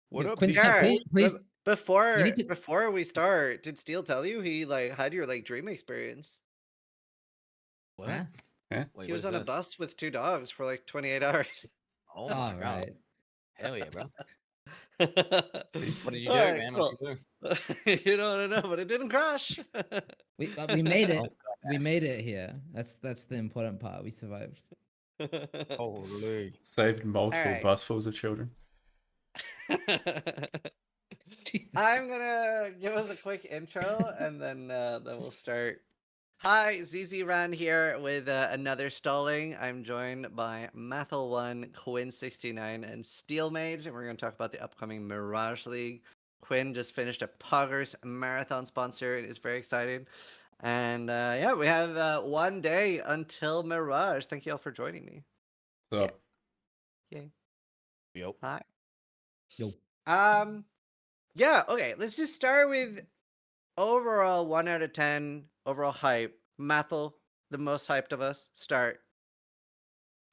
What up, Quin's CC chat, boy? please. You Before need to. before we start, did Steele tell you he like had your like dream experience? What? Huh? Wait, He what was is on a this? bus with 2 dogs for like 28 hours. Oh my All god. right. Hell yeah, bro. All What did you do, right, man? What cool. did you do? You don't know, but it didn't crash. We made Oh it. We made it here. That's the important part. We survived. holy. Saved All multiple right. busfuls of children. Jesus. I'm gonna give us a quick intro and then we'll start. Hi, ZZ Ran here with another stalling. I'm joined by Mathel1, Quin69, and Steel Mage, and we're going to talk about the upcoming Mirage League. Quin just finished a Poggers marathon sponsor and is very excited. And yeah, we have 1 day until Mirage. Thank you all for joining me. So Yay. Yo. Hi. Yo. Yeah, okay, let's just start with overall 1 out of 10 overall hype. Mathel, the most hyped of us, start.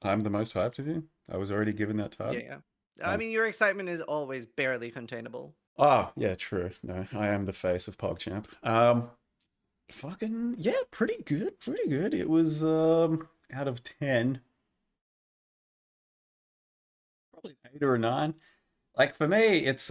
I'm the most hyped of you. I was already given that Yeah, title. yeah. I Oh. mean, your excitement is always barely containable. Ah, yeah, true. No, I am the face of PogChamp. Fucking yeah, pretty good, pretty good. It was out of 10, probably an 8 or a 9. Like for me, it's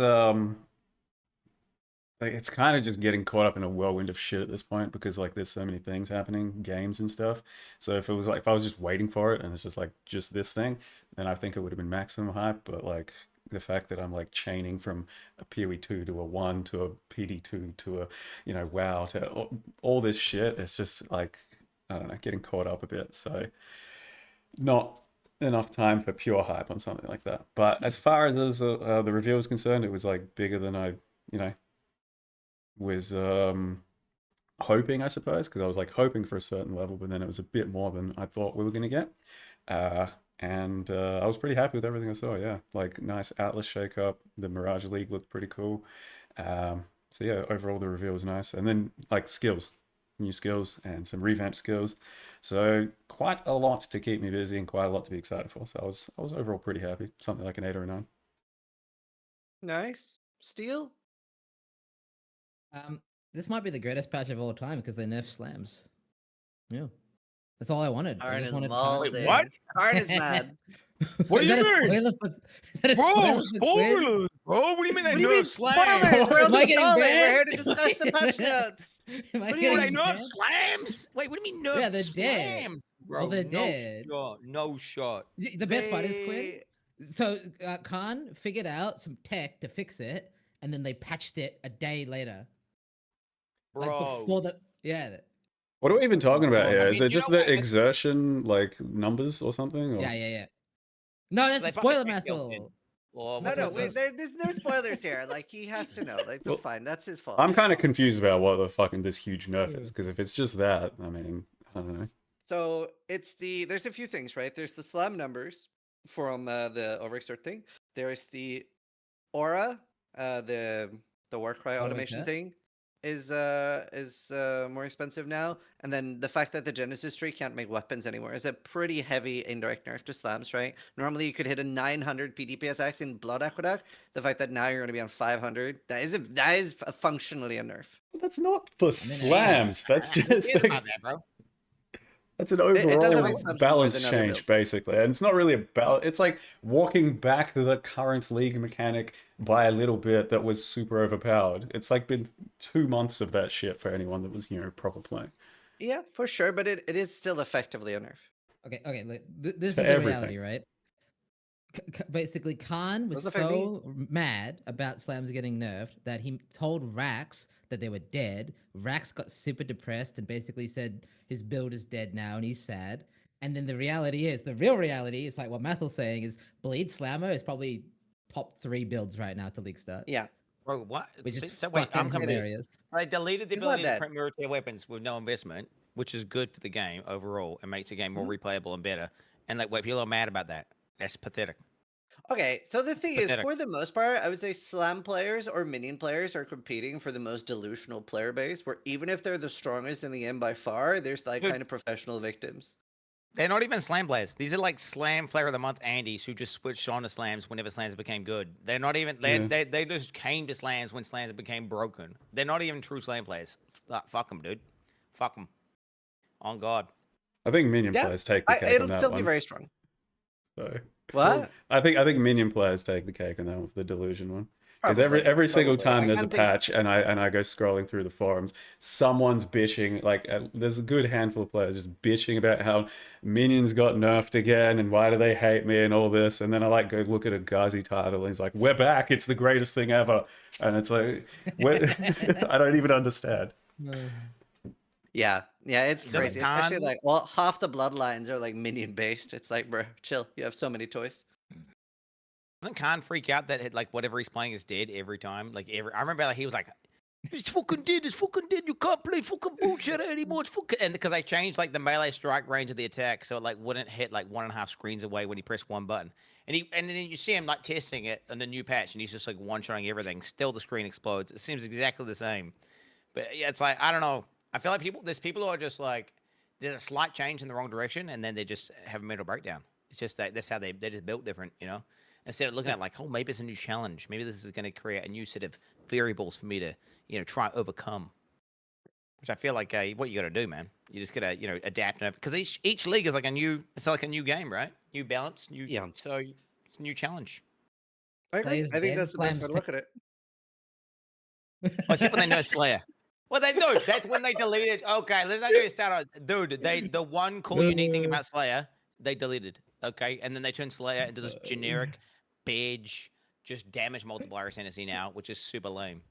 kind of just getting caught up in a whirlwind of shit at this point because like there's so many things happening, games and stuff. So if it was like if I was just waiting for it and it's just like just this thing, then I think it would have been maximum hype. But like the fact that I'm like chaining from a PoE2 to a 1 to a PD2 to a WoW to all this shit, it's just like I don't know, getting caught up a bit. So not enough time for pure hype on something like that. But as far as the review was concerned, it was like bigger than I you know was hoping, I suppose, because I was like hoping for a certain level, but then it was a bit more than I thought we were going to get. And I was pretty happy with everything I saw. Yeah, like nice Atlas shake up. The Mirage League looked pretty cool. So yeah, overall the review was nice. And then like skills, new skills and some revamped skills. So quite a lot to keep me busy and quite a lot to be excited for. So I was overall pretty happy. Something like an 8 or a 9. Nice. Steel? This might be the greatest patch of all time because they nerf slams. Yeah. That's all I wanted. I Arn just is wanted mauled Wait, in. what? Arn is mad. What do Is you that a mean? spoiler for, is that a Bro, spoiler for Quinn? spoilers, bro. What do you mean they What do you nerf mean slams? spoilers? We're Am only I getting stalling. We're banned? here to discuss the patch notes. Am I What do you Oh, getting they nerf banned? slams? Wait, what do you mean nerf Yeah, they're dead. slams, bro? Well, they're No dead. shot. No shot. The best part is Quinn. They... So Khan figured out some tech to fix it, and then they patched it a day later. Like Bro. before the What are we even talking about Oh, here? I Is mean, it you just know the what? exertion like numbers or something? Or yeah. No, that's They a put the spoiler tech built in. method. Or No, what no, was this? there's no spoilers here. Like, he has to know. Like, that's Well, fine. That's his fault. I'm kind of confused about what the fucking this huge nerf is because if it's just that, I mean, I don't know. So it's there's a few things, right? There's the slam numbers from the overexert thing. There's the aura, the Warcry Auto automation exert? thing is more expensive now, and then the fact that the Genesis tree can't make weapons anymore is a pretty heavy indirect nerf to slams, right? Normally you could hit a 900 PDPSX in Blood Aqueduct. The fact that now you're going to be on 500, that is functionally a nerf. But that's not for slams. That's Who just cares like, about that, bro? that's an It doesn't overall make slams more balance than other change, builds. basically. And it's not really a balance. It's like walking back the current league mechanic by a little bit that was super overpowered. It's like been 2 months of that shit for anyone that was, proper playing. Yeah, for sure, but it is still effectively a nerf. Okay. Look, this For is the everything. reality, right? Basically, Khan was Doesn't affect me. so mad about slams getting nerfed that he told Rax that they were dead. Rax got super depressed and basically said his build is dead now and he's sad. And then the real reality is like what Mathel's saying is Bleed Slammer is probably top 3 builds right now to league start. Yeah. Bro, what? Which is So wait, I'm fucking confused. hilarious. They deleted the He's not ability to dead. print mirror tier weapons with no investment, which is good for the game overall and makes the game more replayable and better. And like, wait, people are mad about that. That's pathetic. Okay, so the thing is, Pathetic. for the most part, I would say slam players or minion players are competing for the most delusional player base, where even if they're the strongest in the game by far, there's like Dude. kind of professional victims. They're not even slam players. These are like slam flavor of the month Andes who just switched on to slams whenever slams became good. They're not even Yeah. they just came to slams when slams became broken. They're not even true slam players. Fuck them, dude. Fuck them. On God. I think minion Yeah, players take the cake it'll on that still be one. very strong. So What? I think minion players take the cake on that one for the delusion one. Because Probably. every single Probably. time I there's a can't think. patch and I go scrolling through the forums, someone's bitching. Like there's a good handful of players just bitching about how minions got nerfed again and why do they hate me and all this. And then I like go look at a Ghazi title and he's like, "We're back! It's the greatest thing ever." And it's like, I don't even understand. Yeah, it's Doesn't crazy. Especially Khan like, well, half the bloodlines are like minion based. It's like, bro, chill. You have so many toys. doesn't Khan freak out that like whatever he's playing is dead every time? Like I remember like he was like, "It's fucking dead. It's fucking dead. You can't play fucking bullshit anymore. It's fucking." And because they changed like the melee strike range of the attack, so it like wouldn't hit like 1.5 screens away when he pressed one button. And then you see him like testing it on the new patch, and he's just like one-shotting everything. Still, the screen explodes. It seems exactly the same. But yeah, it's like I don't know. I feel like there's people who are just like there's a slight change in the wrong direction, and then they just have a mental breakdown. It's just that's how they're just built different, you know. Instead of looking at it like, oh, maybe it's a new challenge. Maybe this is going to create a new set of variables for me to, try and overcome. Which I feel like what you got to do, man. You just got to, adapt and because each league is like it's like a new game, right? New balance, new Yeah. so it's a new challenge. I agree. Players I think dead, that's the best way slams to look at it. Except when they nerf Slayer. Well, they do. That's when they deleted. Okay, let's not get started. Dude, the one cool unique thing about Slayer, they deleted. Okay, and then they turned Slayer into this generic, badge, just damage multiplier ascendancy now, which is super lame.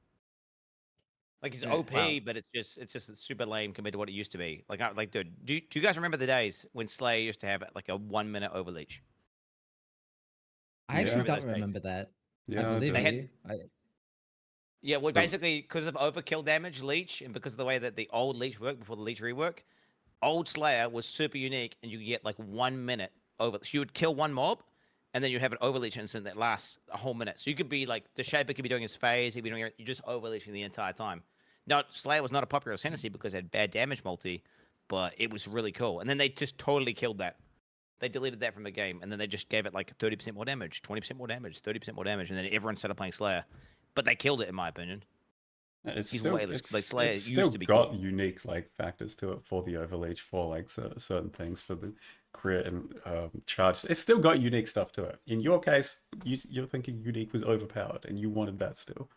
Like it's Yeah, OP, wow. but it's just super lame compared to what it used to be. Like, dude, do you guys remember the days when Slayer used to have like a 1 minute overleach? I actually Remember don't those days? remember that. I Yeah, I believe They do. had you. Yeah, well, The- basically, because of overkill damage, leech, and because of the way that the old leech worked before the leech rework, old Slayer was super unique, and you could get like 1 minute over. So you would kill one mob, and then you'd have an overleech instant that lasts a whole minute. So you could be like the Shaper could be doing his phase, he'd be doing you just overleeching the entire time. Now Slayer was not a popular ascendancy because it had bad damage multi, but it was really cool. And then they just totally killed that. They deleted that from the game, and then they just gave it like 30% more damage, 20% more damage, 30% more damage, and then everyone started playing Slayer. But they killed it, in my opinion. It's He's still way less like Slayer it's used still to be got cool. unique like factors to it for the overleach for like certain things for the crit and charge. It's still got unique stuff to it. In your case, you're thinking unique was overpowered and you wanted that still.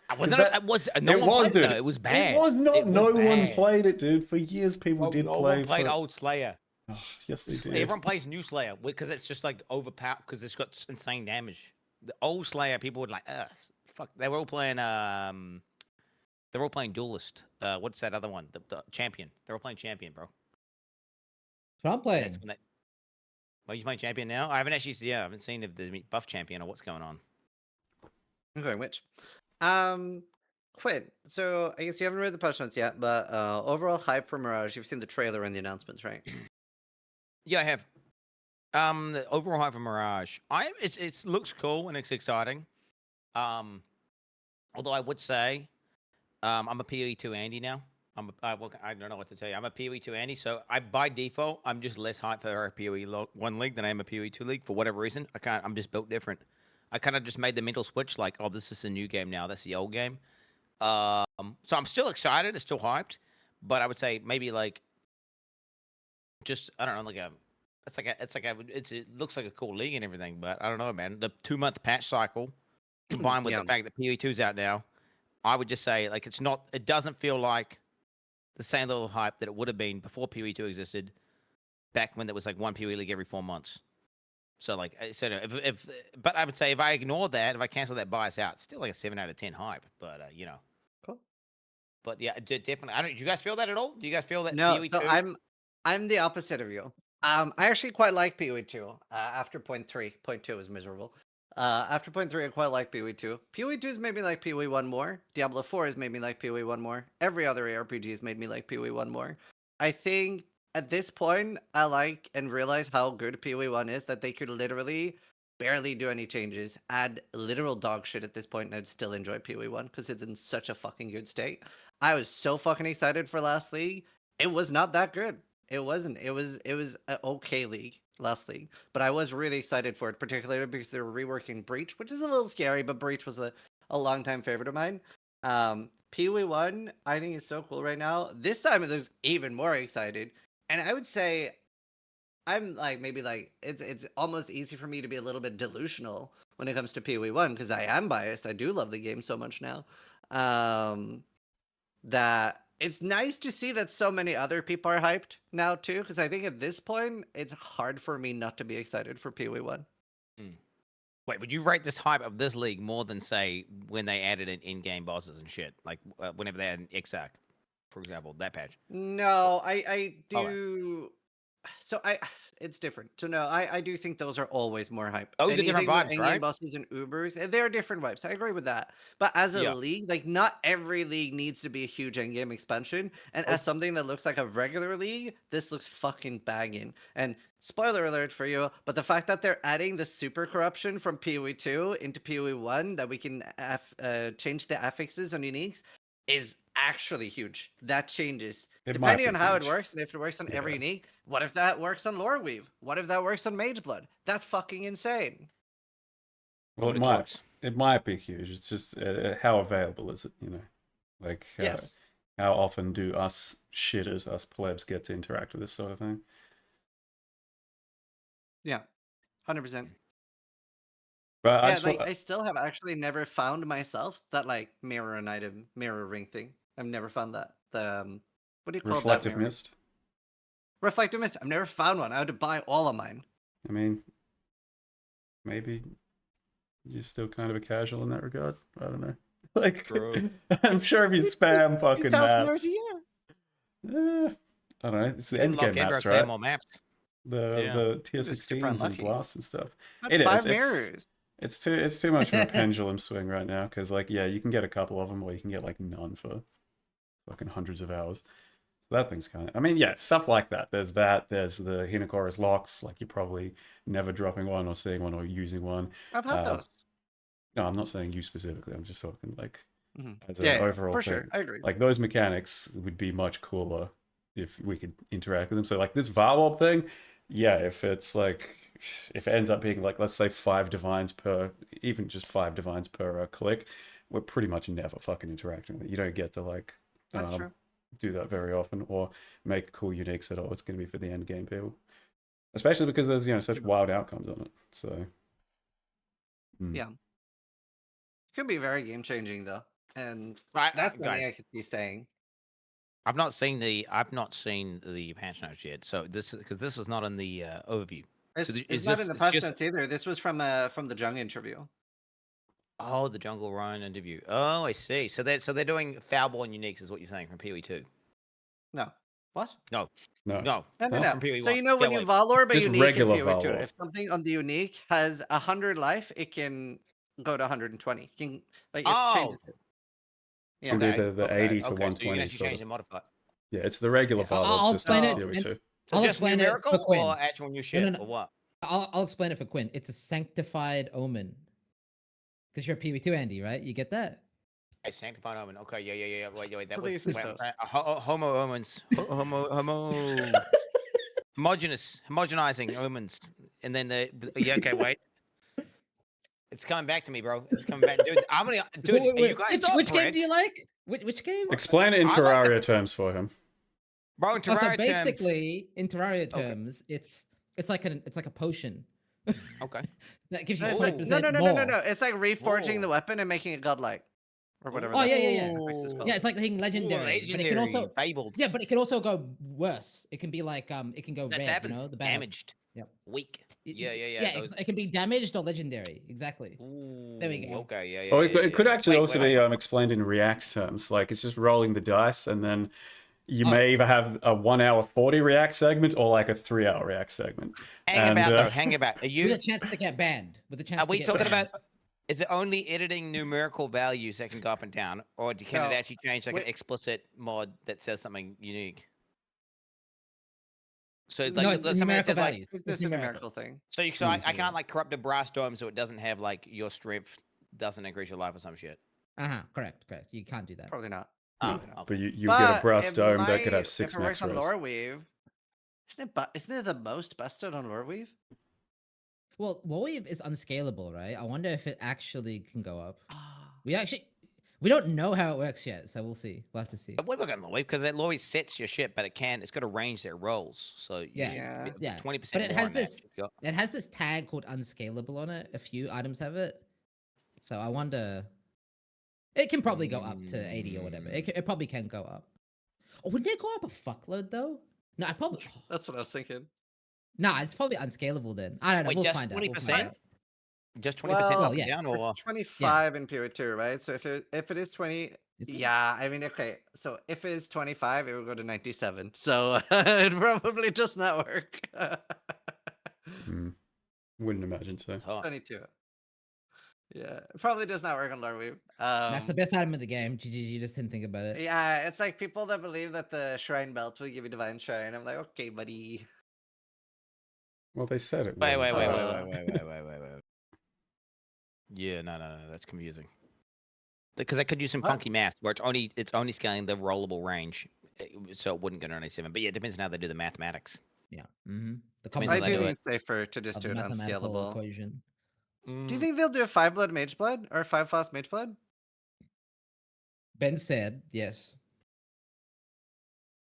I 'Cause wasn't. that It was. No it one was, played it dude. though. It was It bad. was not. It was No one bad. played it, dude. For years, people Well, did no play one played for. old Slayer. Oh, yes, they did. Everyone plays new Slayer because it's just like overpowered because it's got insane damage. The old Slayer, people would like, fuck. They were all playing. They're all playing Duelist. What's that other one? The Champion. They're all playing Champion, bro. That's what I'm playing. That's when they. Well, you playing Champion now? I haven't actually. Yeah, I haven't seen if there's buff Champion or what's going on. Okay, which? Quinn. So I guess you haven't read the push notes yet, but overall hype for Mirage. You've seen the trailer and the announcements, right? Yeah, I have. The overall hype for Mirage. It looks cool and it's exciting. Although I would say, I'm a PoE2 Andy now. I don't know what to tell you. I'm a PoE2 Andy, so by default I'm just less hyped for a PoE1 league than I am a PoE2 league for whatever reason. I'm just built different. I kind of just made the mental switch, like, oh, this is a new game now. That's the old game. So I'm still excited. It's still hyped, but I would say maybe like, just I don't know, like it looks like a cool league and everything, but I don't know, man. The 2 month patch cycle combined with Yeah. the fact that PoE2's out now, I would just say like it doesn't feel like the same level of hype that it would have been before PoE2 existed, back when there was like one PoE league every 4 months. So like, but I would say if I ignore that, if I cancel that bias out, it's still like a 7 out of 10 hype. But Cool. But yeah, definitely. Do you guys feel that at all? Do you guys feel that No, PoE2? so I'm the opposite of you. I actually quite like PoE2. After point 3, point 2 was miserable. After point 3, I quite like PoE2. PoE2's made me like PoE1 more. Diablo 4 has made me like PoE1 more. Every other ARPG has made me like PoE1 more. I think at this point, I like and realize how good PoE1 is, that they could literally barely do any changes, add literal dog shit at this point, and I'd still enjoy PoE1 because it's in such a fucking good state. I was so fucking excited for last league. It was not that good. It wasn't. It was an okay league, last league. But I was really excited for it, particularly because they were reworking Breach, which is a little scary, but Breach was a longtime favorite of mine. Pee Wee 1, I think is so cool right now. This time it looks even more excited. And I would say I'm like maybe like it's almost easy for me to be a little bit delusional when it comes to Pee Wee 1 because I am biased. I do love the game so much now. That it's nice to see that so many other people are hyped now too, because I think at this point it's hard for me not to be excited for Pee Wee 1. Wait, would you rate this hype of this league more than say when they added in-game bosses and shit? Like whenever they had an Exarch, for example, that patch. No, I Alright. do. So it's different. So no, I do think those are always more hype. Those are different Anything with vibes, in-game right? bosses and Ubers, they're different vibes. I agree with that. But as a Yeah. league, like not every league needs to be a huge in-game expansion. And as something that looks like a regular league, this looks fucking banging. And spoiler alert for you, but the fact that they're adding the super corruption from PoE 2 into PoE 1, that we can change the affixes on uniques, is actually huge. That changes. It might Depending be on how it huge. works, and if it works on every Yeah. unique, what if that works on Lore Weave? What if that works on Mage Blood? That's fucking insane. Well, Moment of choice. it might be huge. It's just how available is it? Like Yes. how often do us shitters, us plebs, get to interact with this sort of thing? Yeah. 100%. But Yeah, like I still have actually never found myself that like mirror an item, mirror ring thing. I've never found that. The what do you call reflective that mirror? mist. Reflective mist. I've never found one. I had to buy all of mine. I mean, maybe you're still kind of a casual in that regard. I don't know. Like, True. I'm sure if you spam fucking 2,000 maps, mirrors a year. I don't know. It's the They end lock game in, bro, maps, clear right? more maps. The tier You're super 16s and unlucky. blasts and stuff. Had It is. 5 mirrors. It's too much of a pendulum swing right now because like yeah, you can get a couple of them or you can get like none for fucking hundreds of hours. So that thing's kind of. I mean, yeah, stuff like that. There's that. There's the Hinocorus locks. Like you're probably never dropping one or seeing one or using one. I've had those. No, I'm not saying you specifically. I'm just talking like as an Yeah, overall for thing. sure. I agree. Like those mechanics would be much cooler if we could interact with them. So like this Varwarp thing, yeah, if it's like if it ends up being like let's say 5 divines per, even just 5 divines per click, we're pretty much never fucking interacting with it. You don't get to like That's true. do that very often or make cool uniques at all. It's going to be for the end game people, especially because there's such wild outcomes on it. So Yeah. Could be very game changing though, and Right, that's something guys. I could see saying. I've not seen the patch notes yet. So this was not in the overview. It's, is it's not this- in the it's patch just- notes either. This was from the Jung interview. Oh, the Jungle Ryan interview. Oh, I see. So they're doing foulball and uniques, is what you're saying from PoE 2. No. What? No. no. No. From PoE So 1. you know when Yeah, you wait. Valorb a Just unique in regular PoE 2, Valorb. if something on the unique has 100 life, it can go to 120. It can it changes it. Yeah. Can do the 80 to So you 120 can actually sort change of. the modifier. Yeah, it's the regular I'll Varwarp system explain for it, PoE and 2. So I'll just explain it numerical for Quin. or actual new shit no. or what? I'll explain it for Quin. It's a sanctified omen. Because you're a PV2 Andy, right? You get that? Hey, sanctified omen. Okay, yeah. Wait. That Please was don't. homo omens. Homogenizing omens. And then okay, wait. It's coming back to me, bro. It's coming back, dude. Are you guys Which game Brits? do you like? Which game? Explain it in I like Terraria terms for him. Bro, in So Terraria terms. basically, in Terraria terms, it's like a potion. Okay. That gives you No, it's 20% like, more. no. It's like reforging Whoa. the weapon and making it godlike. Or whatever. Oh, that yeah. affix is called. Yeah, it's like hitting legendary. But it can also fabled. yeah, but it can also go worse. It can be like it can go That red. happens. You know, the battle. Damaged. Yep. Weak. Yeah. It can be damaged or legendary. Exactly. There we go. Okay, yeah. Oh, it could actually Wait, also wait. be explained in React terms. Like it's just rolling the dice, and then you Oh. may either have a 1 hour 40 React segment or like a 3 hour React segment. Hang about. Are With you? a chance to get banned. With a chance. Are we to get talking banned. about? Is it only editing numerical values that can go up and down, or can it actually change like an explicit mod that says something unique? So like, No, it's somebody numerical says, like, values. It's just a numerical thing. so I can't like corrupt a brass dome so it doesn't have like your strength doesn't increase your life or some shit. Correct. You can't do that. Probably not. Oh, But you get a But brass it dome that could have might- 6 if it max works on res. Lore Weave, Isn't it the most busted on Warweave? Well, Warweave is unscalable, right? I wonder if it actually can go up. Ah. We don't know how it works yet, so we'll see. We'll have to see. But we're not going to Lloyd because it always sets your shit, but it's got to range their rolls. So you Yeah. should Yeah. Yeah, 20% but it more has on that. this. It has this tag called unscalable on it. A few items have it, so I wonder. It can probably go up to 80 or whatever. It probably can go up. Oh, wouldn't it go up a fuckload though? No, I probably. That's what I was thinking. Nah, it's probably unscalable then. I don't know. Wait, We'll just find out. We'll 20%? find out. Just 20% Well, up yeah. and down, or It's 25 in PO2, right? So if it is 20, Is it? yeah, I mean, okay. So if it is 25, it will go to 97. So it probably does not work. Wouldn't imagine so. it's hot. 22. Yeah, it probably does not work on Lorweave. That's the best item in the game. GG, you just didn't think about it. Yeah, it's like people that believe that the Shrine Belt will give you Divine Shrine. I'm like, okay, buddy. Well, they said it. Wait, was, wait, wait, but- wait, Uh, wait, wait, wait, wait, wait, wait. Yeah, no, that's confusing. Because I could use some What? funky math where it's only scaling the rollable range, so it wouldn't go to 97. But yeah, it depends on how they do the mathematics. Yeah. Mm-hmm. The Depends I on do how they do think it. it's safer to just of do the it mathematical unscalable. equation. Do you think they'll do a 5 blood mage blood or 5 flask mage blood? Ben said yes.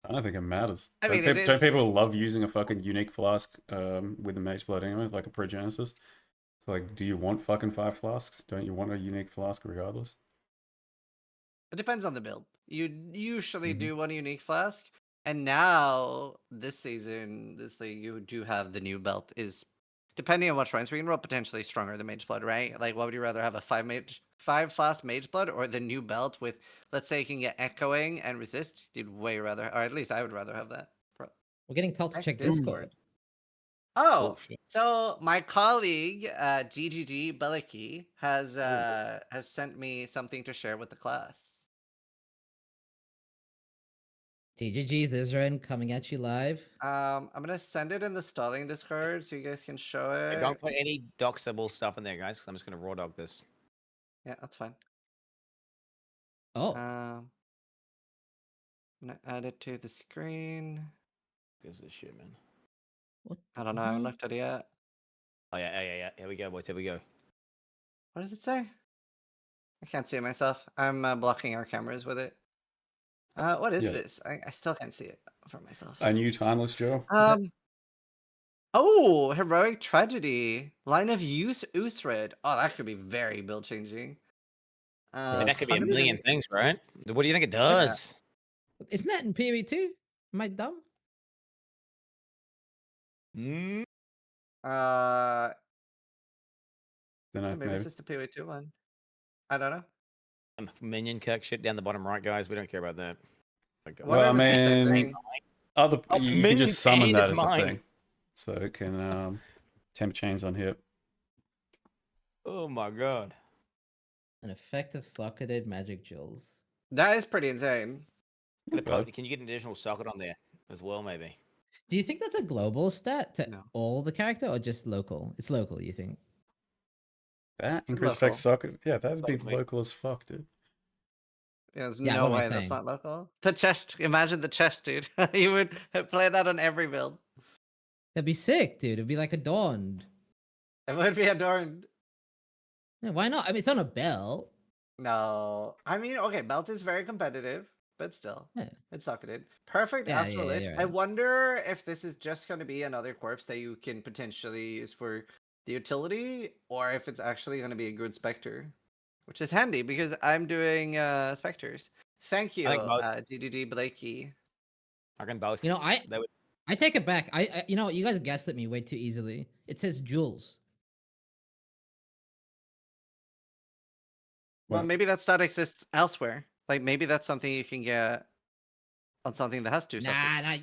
I don't think it matters. I mean, Don't people love using a fucking unique flask with the mage blood anyway, like a Progenesis? It's like, do you want fucking 5 flasks? Don't you want a unique flask regardless? It depends on the build. You usually Mhm. do one unique flask, and now this season, this league, you do have the new belt. Is depending on what shrines we can roll, potentially stronger than mage blood, right? Like, what would you rather have, a 5 flask mage blood, or the new belt with, let's say, you can get echoing and resist? You'd way rather, or at least I would rather have that. We're getting told to Check check Discord. Discord. Oh, shit. so my colleague GGG Beliki has sent me something to share with the class. GGG's Israel coming at you live. I'm gonna send it in the stalling Discord so you guys can show Hey, it. don't put any doxable stuff in there, guys, because I'm just going to raw dog this. Yeah, that's fine. Oh, I'm gonna add it to the screen. Gives this shit, man. what? I don't know. I haven't what? looked at it yet. Oh yeah. Here we go, boys. Here we go. What does it say? I can't see it myself. I'm blocking our cameras with it. What is Yeah. this? I still can't see it for myself. A new timeless Joe? Oh, heroic tragedy. Line of youth Uthred. Oh, that could be very build changing. That could be a 100 million things, right? What do you think it does? Isn't that in PoE too? Am I dumb? Mm, Uh, Don't know, maybe it's just the PoE2 one. I don't know. minion kirk shit down the bottom right, guys. We don't care about that. Like, Well, I Well, I mean, it's the mean, thing. It's you can minions just summon and that it's as a mine. thing. So it can temp chains on hit. Oh my god. An effective socketed magic jewels. That is pretty insane. Not bad. Can you get an additional socket on there as well, maybe? Do you think that's a global stat to No. all the character or just local? It's local, you think? That increased Local. effect socket. Yeah, that'd be Locally. local as fuck, dude. Yeah, there's Yeah, no what am I way that's saying? not local. The chest. Imagine the chest, dude. You would play that on every build. That'd be sick, dude. It'd be like adorned. It would be adorned. Yeah, why not? I mean, it's on a belt. No. I mean, okay, belt is very competitive, but still. Yeah. It's socketed. Perfect Yeah, Astral yeah, Lich. you're I right. wonder if this is just going to be another corpse that you can potentially use for the utility, or if it's actually going to be a good Spectre, which is handy because I'm doing Spectres. Thank you, think both. DDD Blakey. I can both. You know, They would, I take it back. You know, you guys guessed at me way too easily. It says jewels. Well, Well, maybe that stat exists elsewhere. Like maybe that's something you can get on something that has two sockets. Nah.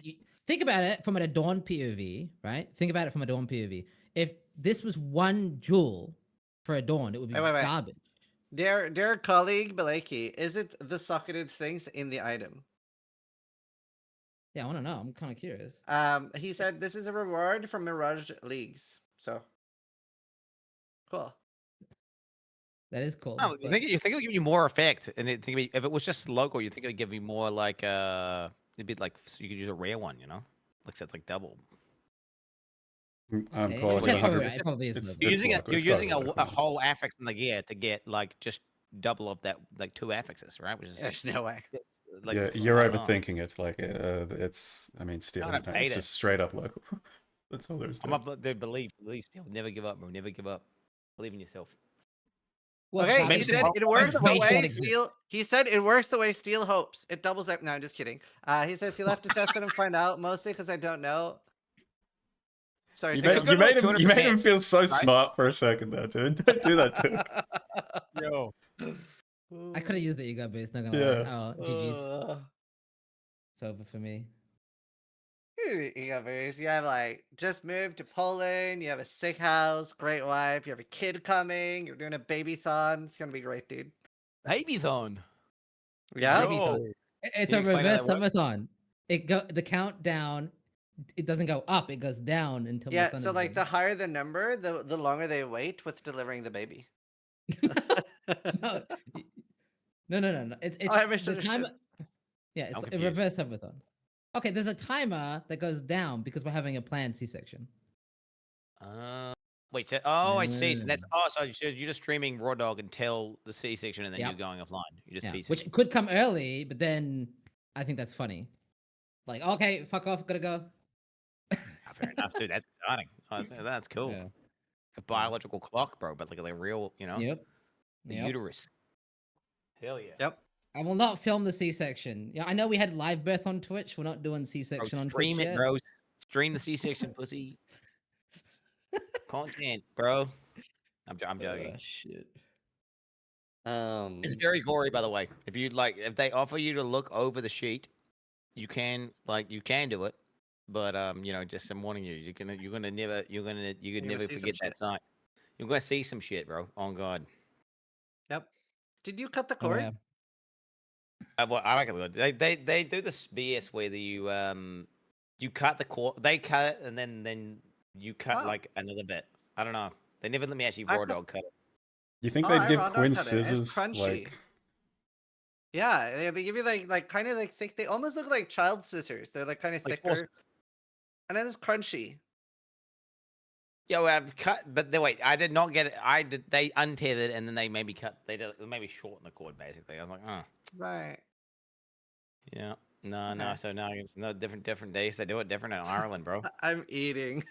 Think about it from an adorned POV, right? Think about it from adorned POV. If this was one jewel for adorned, it would be Wait. garbage. Dear colleague Blakey, is it the socketed things in the item? Yeah, I want to know. I'm kind of curious. He said this is a reward from Mirage Leagues. So cool. That is cool. no, you think it would give you more effect, and if it was just local, you think it would give you more like it'd be like so you could use a rare one, you know, Looks it's like double. I'm Yeah, calling it Chad's probably 100. right. It probably is It's double. You're it's using local. you're It's gotta using be a local. whole affix in the gear to get like just double of that, like 2 affixes, right? Which is There's no way. like Yeah, it's you're not enough. overthinking it. Like it's. I mean, still, God, you I know, hate it's it. just straight up local. That's all there is I'm to it. up, dude. Believe, still, never give up, bro. Never give up. Believe in yourself. Well, it's Okay, he garbage. Maybe the said wrong it one works is the Way double. way short exist. Steel. He said it works the way Steel hopes. It doubles up. No, I'm just kidding. He says he'll have to test it and find out. Mostly because I don't know. Sorry, You If Steel. you made go you to like made him you made 200%, him feel so right? smart for a second there, dude. Don't do that to him. Yo, I could have used the ego boost, not gonna Yeah. lie. Oh, GG's. It's over for me. You got various. You have like just moved to Poland. You have a sick house, great wife. You have a kid coming. You're doing a baby-thon. It's gonna be great, dude. babython. Yeah. Baby Yo. thon. It's Can you a explain how reverse that works? subathon. The countdown. It doesn't go up. It goes down until the Yeah. sun So is like the born. higher the number, the longer they wait with delivering the baby. No, y- no. Oh, I It's the time. misunderstood. Yeah, it's I'm a confused. reverse subathon. Okay, there's a timer that goes down because we're having a planned C-section. Wait. I see. So that's Mm. so you're just streaming Raw Dog until the C-section, and then you're Yep. going offline. You're just Yeah, piecing. which could come early, but then I think that's funny. Like, okay, fuck off, gotta go. Fair enough, dude. That's exciting. Oh, that's cool. Yeah. A biological clock, bro, but like a real, Yep. the Yep. uterus. Hell yeah. Yep. I will not film the C-section. Yeah, I know we had live birth on Twitch. We're not doing Bro, C-section on Twitch stream it, yet. bro. Stream the C-section, pussy. Content, bro. I'm joking. Shit. It's very gory, by the way. If you like, if they offer you to look over the sheet, you can do it. But just I'm warning you, you're gonna never You're gonna never see some forget shit. that sight. You're gonna see some shit, bro. On God. Yep. Did you cut the Oh, cord? yeah. I reckon they do this BS where you cut the cord, they cut it, and then you cut Oh. like another bit. I don't know. They never let me actually I raw cut- dog cut it. You think Oh, they'd I give raw dog Quinn cut it. It's scissors? crunchy. Like, Yeah, they give you like kind of like thick. They almost look like child scissors. They're like kind of Like, thicker, and then it's crunchy. Yeah, well, I've cut, but wait, I did not get it. They untethered and then they maybe cut. They maybe shorten the cord basically. I was like, oh, Right. yeah, no. Okay. So now it's no different days. They do it different in Ireland, bro. I'm eating.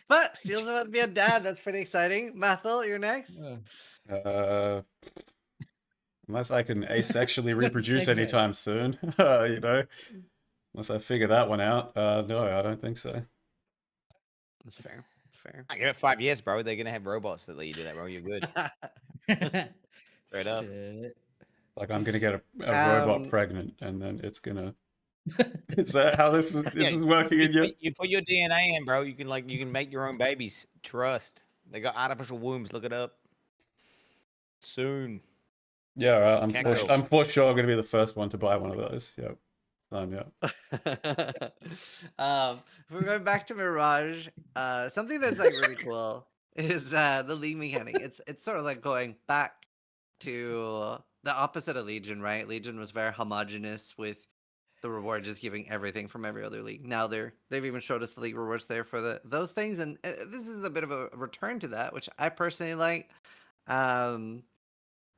But Steel's about to be a dad. That's pretty exciting. Mathel, you're next. uh, unless I can asexually What a reproduce segue. anytime soon, you know, unless I figure that one out. No, I don't think so. That's fair. That's fair. I give it 5 years, bro. They're gonna have robots that let you do that, bro. You're good. Straight up. Shit. Like I'm gonna get a robot Um, pregnant, and then it's gonna. Is that how this is working in your? You put your DNA in, bro. You can make your own babies. Trust. They got artificial wombs. Look it up. Soon. Yeah, Kangaroos. I'm for sure gonna be the first one to buy one of those. Yep. Yeah. If we're going back to Mirage, something that's like really cool is the league mechanic. It's sort of like going back to the opposite of Legion, right? Legion was very homogenous with the reward just giving everything from every other league. Now they've even showed us the league rewards there for those things, and this is a bit of a return to that, which I personally like.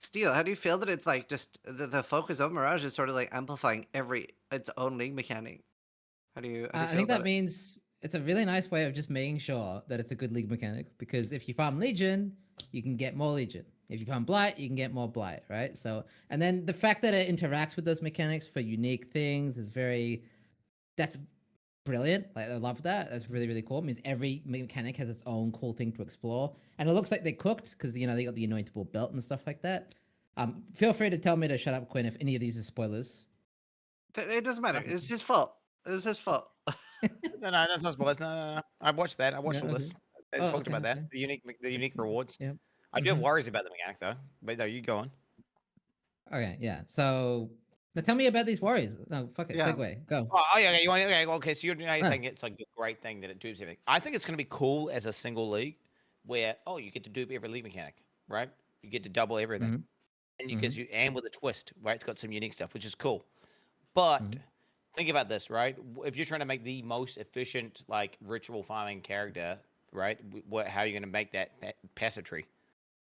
Steel, how do you feel that it's like just the focus of Mirage is sort of like amplifying its own league mechanic? How do you I feel think about that it? means it's a really nice way of just making sure that it's a good league mechanic. Because if you farm Legion, you can get more Legion. If you farm Blight, you can get more Blight, right? So, and then the fact that it interacts with those mechanics for unique things is that's brilliant. Like I love that. That's really, really cool. It means every mechanic has its own cool thing to explore. And it looks like they cooked because they got the anointable belt and stuff like that. Feel free to tell me to shut up, Quinn, if any of these are spoilers. It doesn't matter. It's his fault. It's his fault. No, that's not spoilers. No. I watched that. I watched No, all okay. this. They Oh, talked okay, about okay. that. The unique rewards. Yep. I do have Mhm. worries about the mechanic though. But no, you go on. Okay, yeah. So now tell me about these warriors. No, fuck it. Yeah. Segue. Go. Yeah. You want okay? So you're Huh. saying it's like the great thing that it dupes everything. I think it's going to be cool as a single league, where you get to dupe every league mechanic, right? You get to double everything, Mhm. and and with a twist, right? It's got some unique stuff, which is cool. But Mhm. think about this, right? If you're trying to make the most efficient like ritual farming character, right? How are you going to make that passive tree?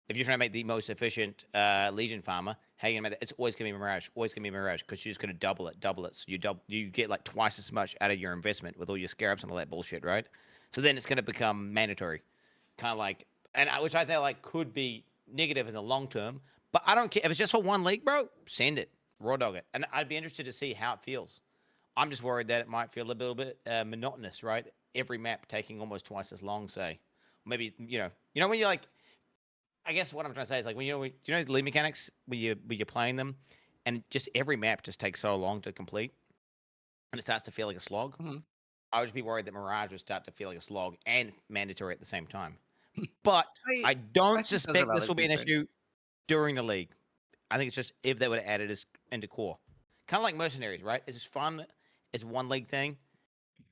If you're trying to make the most efficient Legion farmer, how are you gonna make that? It's always gonna be Mirage. Always gonna be Mirage because you're just gonna double it. So you get like twice as much out of your investment with all your scarabs and all that bullshit, right? So then it's gonna become mandatory, kind of like, which I think like could be negative in the long term. But I don't care if it's just for one league, bro. Send it, raw dog it, and I'd be interested to see how it feels. I'm just worried that it might feel a little bit monotonous, right? Every map taking almost twice as long, say. Maybe when you're like, I guess what I'm trying to say is like when the league mechanics when you're playing them, and just every map just takes so long to complete, and it starts to feel like a slog. Mhm. I would just be worried that Mirage would start to feel like a slog and mandatory at the same time. But I I I don't think those are suspect this valid will be an concern. issue during the league. I think it's just if they would have added this into core, kind of like mercenaries, right? It's just fun. It's one league thing,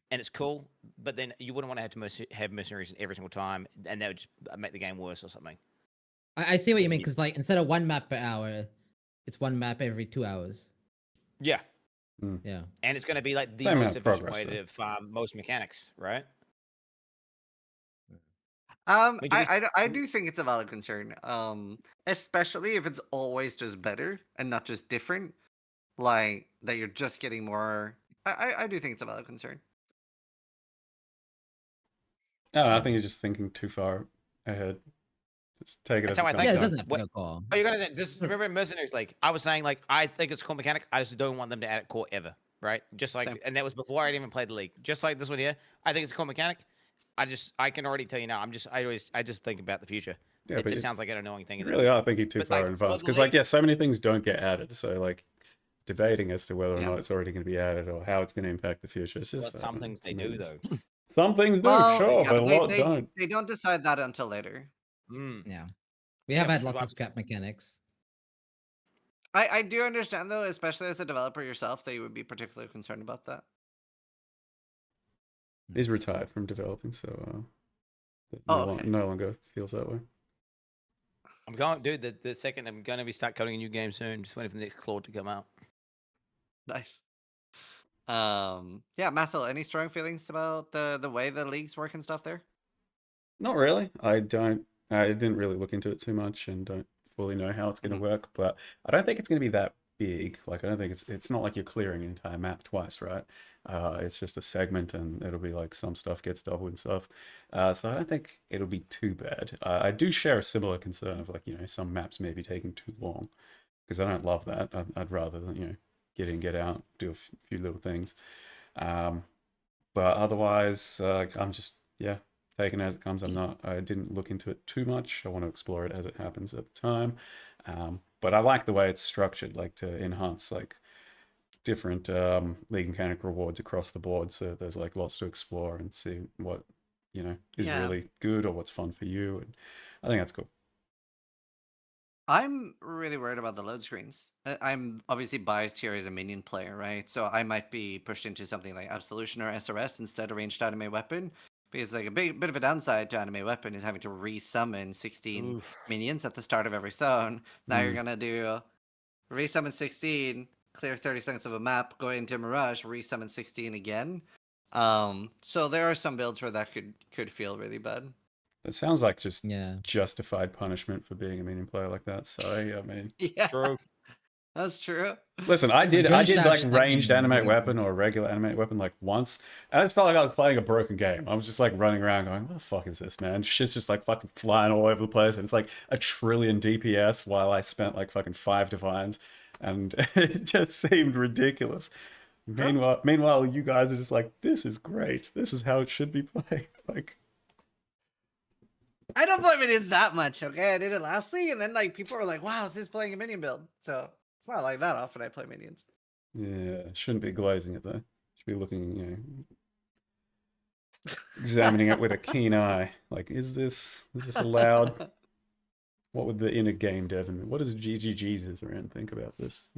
and it's cool. But then you wouldn't want to have mercenaries every single time, and that would just make the game worse or something. I see what you Because mean, because like instead of one map per hour, it's one map every 2 hours. yeah, Yeah. and it's going to be like the Same amount most of efficient progress, way though. to farm most mechanics, right? I, mean, do we? I do think it's a valid concern. Especially if it's always just better and not just different. Like that you're just getting more. I do think it's a valid concern. No, I think you're just thinking too far ahead. Just take it That's as how it I comes think Yeah, it though. down. doesn't have to What? go call. Oh, you're gonna say just remember in mercenaries? Like I was saying, like I think it's a cool mechanic. I just don't want them to add it core ever, right? Just like, Same. and that was before I'd even played the league. Just like this one here, I think it's a cool mechanic. I can already tell you now. I just think about the future. Yeah, It but just sounds like an annoying thing you in the really are future. thinking too But far like in for advance. the Because, like, league, yeah, so many things don't get added. So, like, debating as to whether or Yeah. not it's already going to be added or how it's going to impact the future. It's just, well, some things it's they do madness. though. Some things do, Well, sure, yeah, but a but lot don't. they don't decide that until later. Mm. Yeah. We Yeah, have had which is lots why of scrap mechanics. I do understand though, especially as a developer yourself, that you would be particularly concerned about that. He's retired from developing, so Oh, okay. no longer feels that way. I'm going, dude. The second I'm gonna be start coding a new game soon. Just waiting for the next Claude to come out. Nice. Yeah, Mathil, any strong feelings about the way the leagues work and stuff there? Not really. I didn't really look into it too much and don't fully know how it's going to Mhm. work, but I don't think it's going to be that big. Like, I don't think it's not like you're clearing an entire map twice, right? It's just a segment and it'll be like some stuff gets doubled and stuff. So I don't think it'll be too bad. I do share a similar concern of like, some maps may be taking too long because I don't love that. I'd rather, get in, get out, do a few little things. Um, but otherwise, I'm just, yeah, taking it as it comes. I didn't look into it too much. I want to explore it as it happens at the time. But I like the way it's structured, like to enhance like different league mechanic rewards across the board. So there's like lots to explore and see what, is Yeah. really good or what's fun for you. And I think that's cool. I'm really worried about the load screens. I'm obviously biased here as a minion player, right? So I might be pushed into something like Absolution or SRS instead of ranged anime weapon. Because like a bit of a downside to anime weapon is having to resummon 16 Oof. minions at the start of every zone. Now you're Mm. gonna do resummon 16, clear 30 seconds of a map, go into Mirage, resummon 16 again. So there are some builds where that could feel really bad. It sounds like just Yeah. justified punishment for being a minion player like that. Sorry, I mean, Yeah, True. that's true. listen, I did Gunshot like stacking ranged animate weapons. weapon or regular animate weapon like once, and I just felt like I was playing a broken game. I was just like running around going, "What the fuck is this, man?" Shit's just like fucking flying all over the place, and it's like a trillion DPS while I spent like fucking 5 divines, and it just seemed ridiculous. Meanwhile, you guys are just like, "This is great. This is how it should be played." Like, I don't blame it is that much, okay? I did it last league, and then like people were like, "Wow, is this playing a minion build?" So it's not like that often I play minions. yeah, shouldn't be glazing it though. Should be looking, examining it with a keen eye. Like, is this allowed? What would the inner game dev and what does GGG's around think about this?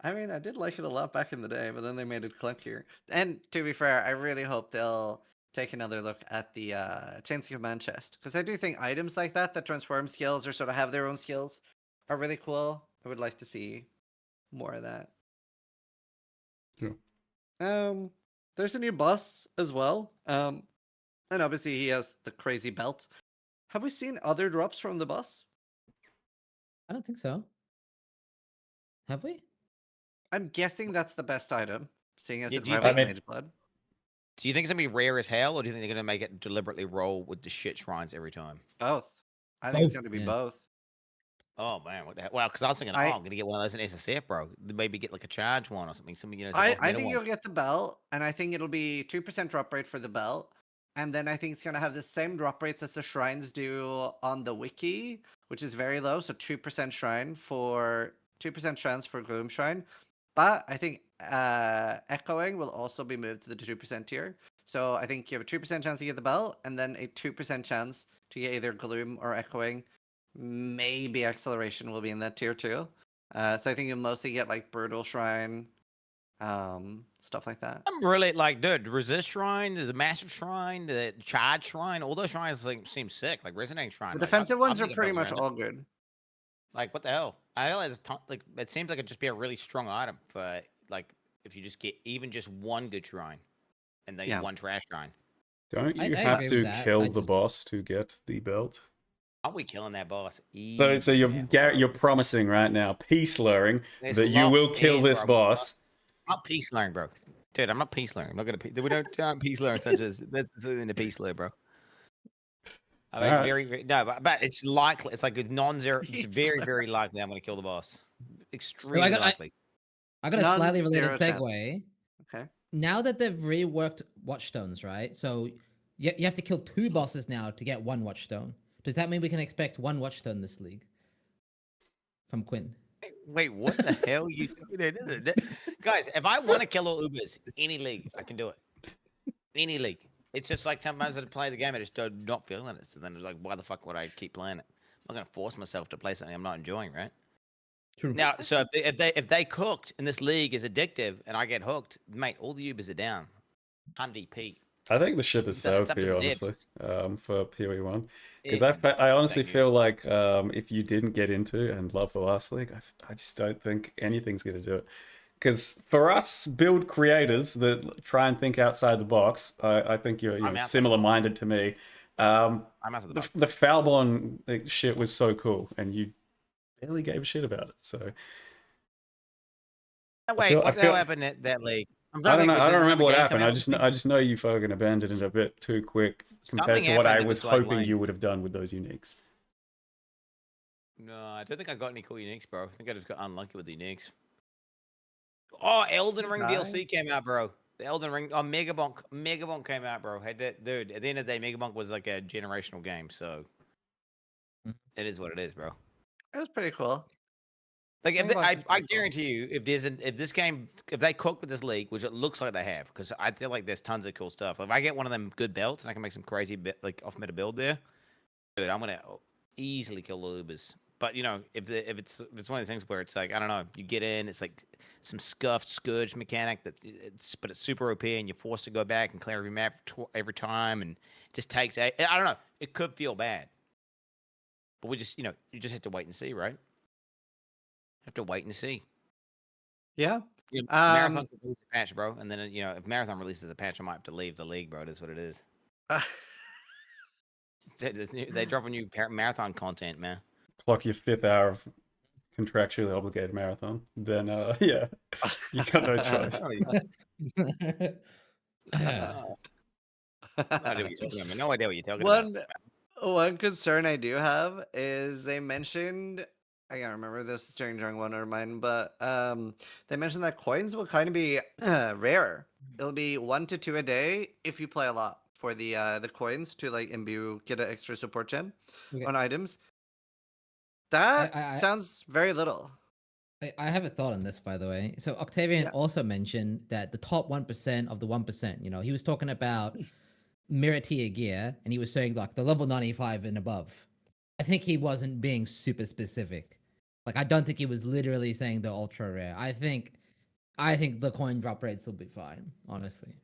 I mean, I did like it a lot back in the day, but then they made it clunkier. And to be fair, I really hope they'll take another look at the Chains of Command chest, because I do think items like that transform skills or sort of have their own skills are really cool. I would like to see more of that. There's a new boss as well. And obviously he has the crazy belt. Have we seen other drops from the boss? I don't think so. Have we? I'm guessing that's the best item, seeing as Yeah, it do you rivals think- Mage Blood. Do you think it's gonna be rare as hell, or do you think they're gonna make it deliberately roll with the shit shrines every time? Both. I think it's Both, going to be yeah. both. Oh man, what the hell? Well, because I was thinking, I- I'm gonna get one of those in SSF, bro. Maybe get like a charge one or something. Some, some I off meta think one. you'll get the belt, and I think it'll be 2% drop rate for the belt. And then I think it's going to have the same drop rates as the shrines do on the wiki, which is very low. So 2% shrine for 2% chance for Gloom Shrine. But I think echoing will also be moved to the 2% tier. So I think you have a 2% chance to get the belt, and then a 2% chance to get either Gloom or echoing. Maybe acceleration will be in that tier too. So I think you'll mostly get like Brutal Shrine, stuff like that. I'm really like, dude, resist shrine, the massive shrine, the charge shrine, all those shrines like seem sick. Like resonating shrine. The like, defensive I'm ones are thinking pretty about much wearing it. all good. Like what the hell? I realize like it seems like it'd just be a really strong item for like if you just get even just one good shrine, and then Yeah. one trash shrine. Don't you I have agree to with that. kill I the just- boss to get the belt? Aren't we killing that boss? So Easy you're now. you're promising right now, peace slurring, It's that you locked will kill in, this bro. boss. I'm not peace learning, bro. Dude, I'm not peace learning. I'm not gonna. We don't peace learn such as that's in the peace learn, bro. I mean, Alright. very no, but it's likely. It's like a non-zero. It's Peace very, learn. very likely I'm gonna kill the boss. Extremely got- I- likely. I got a slightly related Non-zero chance. segue. Okay. Now that they've reworked Watchstones, right? So you have to kill 2 bosses now to get 1 Watchstone. Does that mean we can expect 1 Watchstone this league? From Quin. Wait, what the hell you guys? If I want to kill all Ubers, any league, I can do it. Any league. It's just like sometimes I play the game, I just don't not feeling it. So then it's like, why the fuck would I keep playing it? I'm not gonna force myself to play something I'm not enjoying, right? True. Now, so if they cooked and this league is addictive and I get hooked, mate, all the Ubers are down. 100p. I think the ship is It's sailed up for to you, the honestly, for PoE1. Because It- I honestly Thank you, feel sir. like if you didn't get into and love the last league, I just don't think anything's going to do it. Because for us build creators that try and think outside the box, I think you're I'm outside the similar-minded to me. I'm out of the box. The Foulborn shit was so cool, and you barely gave a shit about it. So Wait, feel- I what the hell feel- happened at that league? I'm I trying to don't know. think, I there's don't remember what another game happened. coming out this week? I just know you fucking abandoned it a bit too quick compared Something to what I happened that was was, like, hoping lame. you would have done with those uniques. No, I don't think I got any cool uniques, bro. I think I just got unlucky with the uniques. Oh, Elden Ring DLC came out, bro. The Elden Ring, oh, Megabonk came out, bro. Had that, dude. At the end of the day, Megabonk was like a generational game, so Mhm. it is what it is, bro. It was pretty cool. Like, if Megabonk was I pretty cool. guarantee you, if this game, if they cook with this league, which it looks like they have, because I feel like there's tons of cool stuff. If I get one of them good belts and I can make some crazy like off meta build there, dude, I'm gonna easily kill the Ubers. But if it's one of those things where it's like, I don't know, you get in, it's like some scuffed scourge mechanic but it's super OP and you're forced to go back and clear every map every time and it just takes I don't know, it could feel bad. But we just you just have to wait and see, right? Have to wait and see. Yeah. Marathon could release a patch, bro, and then if Marathon releases a patch, I might have to leave the league, bro. It is what it is. They drop a new Marathon content, man. Clock your 5th hour of contractually obligated marathon, then yeah, you got no choice. No idea what you're talking about, man. No idea what you're talking about. One concern I do have is they mentioned, I can't remember this is during one or mine, but they mentioned that coins will kind of be rare. It'll be 1 to 2 a day if you play a lot for the coins to like get an extra support gem Okay. on items. That I- sounds very little. I have a thought on this, by the way. So Octavian Yeah. also mentioned that the top 1% of the 1%, he was talking about mirror tier gear, and he was saying like the level 95 and above. I think he wasn't being super specific. Like, I don't think he was literally saying the ultra rare. I think the coin drop rates will be fine, honestly.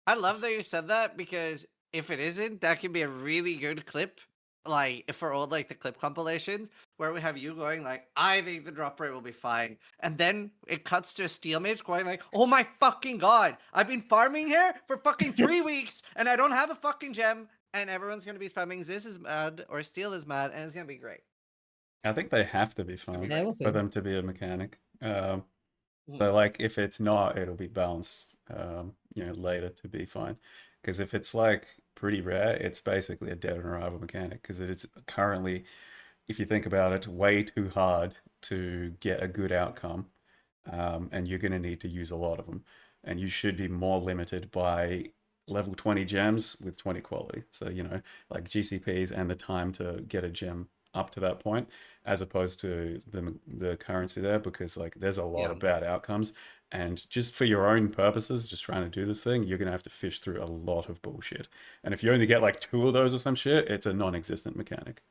I love that you said that because if it isn't, that could be a really good clip like for old like the clip compilations where we have you going like, I think the drop rate will be fine, and then it cuts to a steel mage going like, oh my fucking god, I've been farming here for fucking 3 weeks and I don't have a fucking gem, and everyone's gonna be spamming this is mad or steel is mad, and it's gonna be great. I think they have to be gonna be fine Yeah, we'll see. for them to be a mechanic. Mhm. So like if it's not, it'll be balanced, later to be fine. Because if it's like pretty rare, it's basically a dead on arrival mechanic. Because it is currently, if you think about it, way too hard to get a good outcome, and you're going to need to use a lot of them. And you should be more limited by level 20 gems with 20 quality. So, like GCPs and the time to get a gem up to that point, as opposed to the currency there, because like there's a lot Yeah. of bad outcomes. And just for your own purposes, just trying to do this thing, you're going to have to fish through a lot of bullshit. And if you only get like 2 of those or some shit, it's a non-existent mechanic.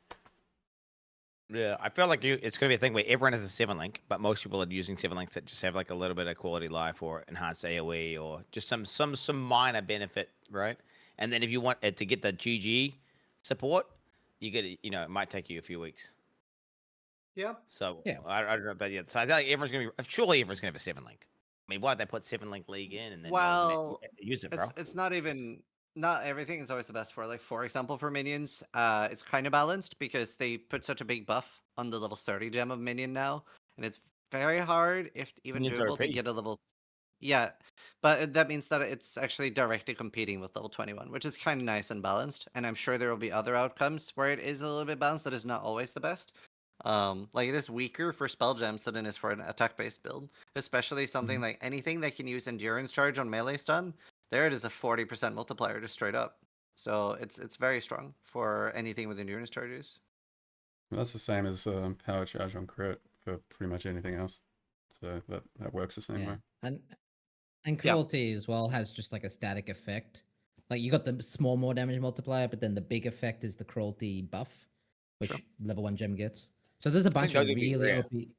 Yeah, I feel like it's gonna be a thing where everyone has a 7 link, but most people are using 7 links that just have like a little bit of quality life or enhanced AOE or just some minor benefit, right? And then if you want it to get the GG support, you get it. It might take you a few weeks. Yeah. So Yeah. I don't know, but yeah. So I feel like everyone's gonna be surely everyone's gonna have a 7 link. I mean, why would they put 7 link league in and then no one's gonna Well, use it, bro? it's not even, not everything is always the best for. Like for example, for minions, it's kind of balanced because they put such a big buff on the level 30 gem of minion now, and it's very hard, if even Minions doable, to OP. get a level. Yeah, but that means that it's actually directly competing with level 21, which is kind of nice and balanced. And I'm sure there will be other outcomes where it is a little bit balanced. That is not always the best. Like it is weaker for spell gems than it is for an attack-based build, especially something like anything that can use endurance charge on melee stun. There it is a 40% multiplier just straight up. So it's very strong for anything with endurance charges. That's the same as power charge on crit for pretty much anything else. So that works the same Yeah, way. and Yeah. cruelty as well has just like a static effect. Like you got the small more damage multiplier, but then the big effect is the cruelty buff, which Sure. level 1 gem gets. So there's a I think bunch those of would be really rare, OP.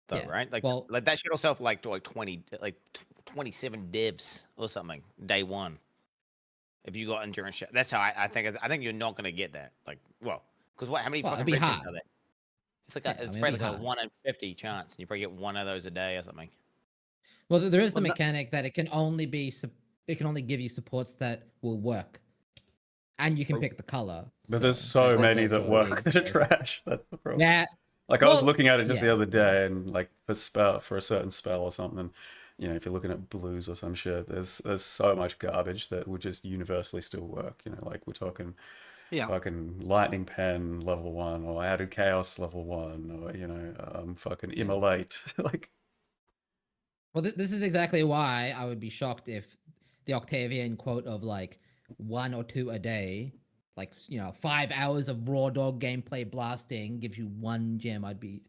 though, Yeah. right? Like, Well, like that should also have like 20, like 27 divs or something day one. If you got endurance, that's how I think. I think you're not gonna get that. Like, well, because how many it'll fucking be red gems hard. are there? It's like Yeah, it's it'll probably be like a hard. 1 in 50 chance, and you probably get one of those a day or something. Well, there is the Well, mechanic that it can only give you supports that will work, and you can True. pick the color. But there's So so that's many also that a work big that are trash. That's the problem. Yeah. Like I was Well, looking at it just the yeah, other day, and like for a certain spell or something, if you're looking at blues or some shit, there's so much garbage that would just universally still work. Like we're talking Yeah. fucking lightning pen level 1 or added chaos level 1 or fucking Yeah. immolate. Like Well, this is exactly why I would be shocked if the Octavian quote of like 1 or 2 a day, like 5 hours of raw dog gameplay blasting gives you 1 gem. I'd be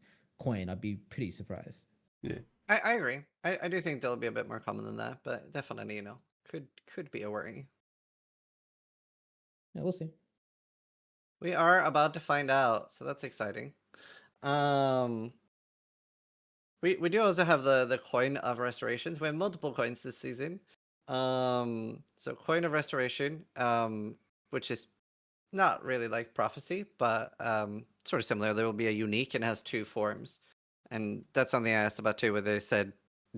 pretty surprised. yeah. I agree. I do think there'll be a bit more common than that, but definitely, could be a worry. Yeah, we'll see. We are about to find out, so that's exciting. We do also have the coin of restorations. We have multiple coins this season. So coin of restoration, which is not really like prophecy, but sort of similar. There will be a unique and has 2 forms, and that's something I asked about too, where they said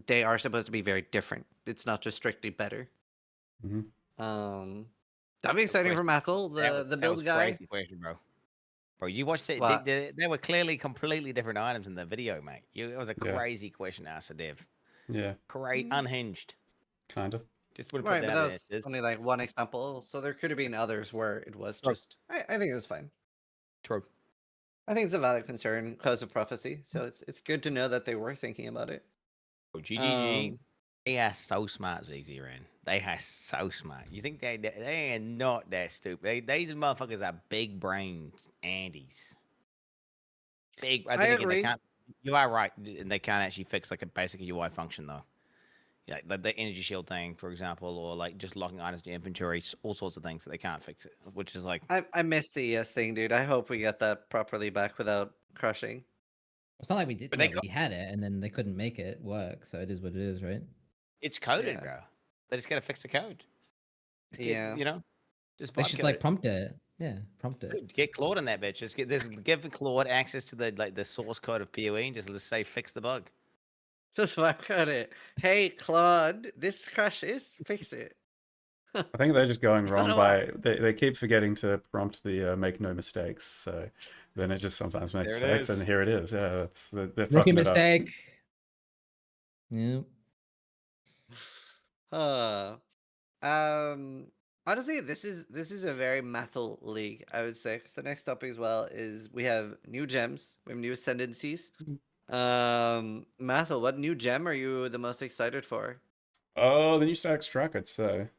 they are supposed to be very different. It's not just strictly better. Mhm. That'd be exciting for Question. Mathel, the That build was guy. crazy question, bro. Bro, you watched it. What? There were clearly completely different items in the video, mate. It was a Yeah. crazy question asked a dev. Yeah, Great, unhinged. kind of. Just would have put Right, that but out that there. was It's only like one example, so there could have been others where it was True. just. I think it was fine. true. I think it's a valid concern because of prophecy, so it's good to know that they were thinking about it. Bro, GGG. Um, They are so smart, ZZ Ren. They are so smart. You think they are not that stupid. These motherfuckers are big brained Andes. Big. I Then again, they agree. can't. You are right, and they can't actually fix like a basic UI function though. Yeah, like the energy shield thing, for example, or like just locking items to inventory, all sorts of things that they can't fix it. Which is like, I missed the ES thing, dude. I hope we get that properly back without crushing. It's not like we did. but Yeah, they we had it, and then they couldn't make it work. So it is what it is, right? it's coded, Yeah. bro. They just gotta fix the code. Just get, Yeah. just They vibe should code like it. prompt it. Yeah, prompt it. Dude, get Claude in that bitch. Just give Claude access to the source code of PoE and just say fix the bug. Just work on it. Hey, Claude, this crashes. Fix it. I think they're just going Don't wrong know by why. they keep forgetting to prompt the make no mistakes. So then it just sometimes makes There it mistakes, and is. here it is. Yeah, they're Rookie fucking it up. mistake. Yep. Uh, um, honestly, this is a very Mathel league, I would say. 'Cause the next topic as well is we have new gems, we have new ascendancies. Mathel, what new gem are you the most excited for? Oh, the new stack strike, I'd say.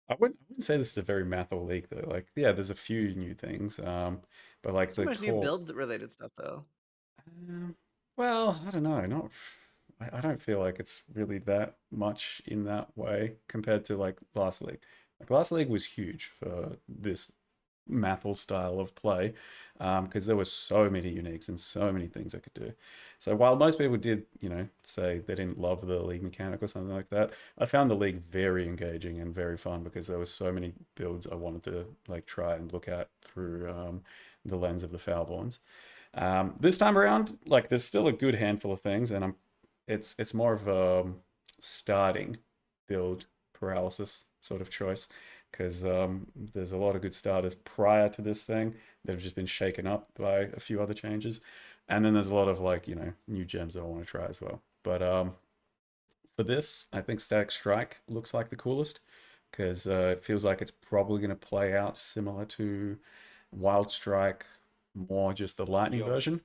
I wouldn't say this is a very mathal league though. Like, yeah, there's a few new things. But like So the much new core. build related stuff though. Well, I don't know. Not. I don't feel like it's really that much in that way compared to like last league. Like last league was huge for this Mathel style of play because there were so many uniques and so many things I could do. So while most people did, say they didn't love the league mechanic or something like that, I found the league very engaging and very fun because there were so many builds I wanted to like try and look at through the lens of the Foulborns. This time around, like there's still a good handful of things, and it's more of a starting build paralysis sort of choice because there's a lot of good starters prior to this thing that have just been shaken up by a few other changes, and then there's a lot of like new gems that I want to try as well. But for this, I think Static Strike looks like the coolest because it feels like it's probably going to play out similar to Wild Strike, more just the lightning Yo. version.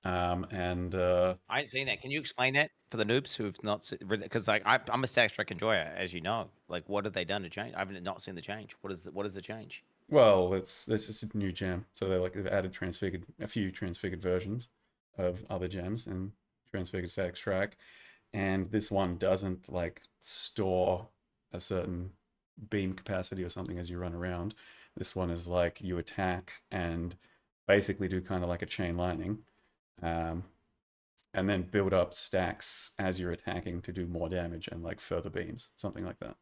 And I ain't seen that. Can you explain that for the noobs who've not? Because like I'm a Stack Strike enjoyer, as you know. Like, what have they done to change? I've not seen the change. What is the change? well, it's just a new gem, so they've added a few transfigured versions of other gems and transfigured Static Strike, and this one doesn't like store a certain beam capacity or something as you run around. This one is like you attack and basically do kind of like a chain lightning, um, and then build up stacks as you're attacking to do more damage and like further beams, something like that.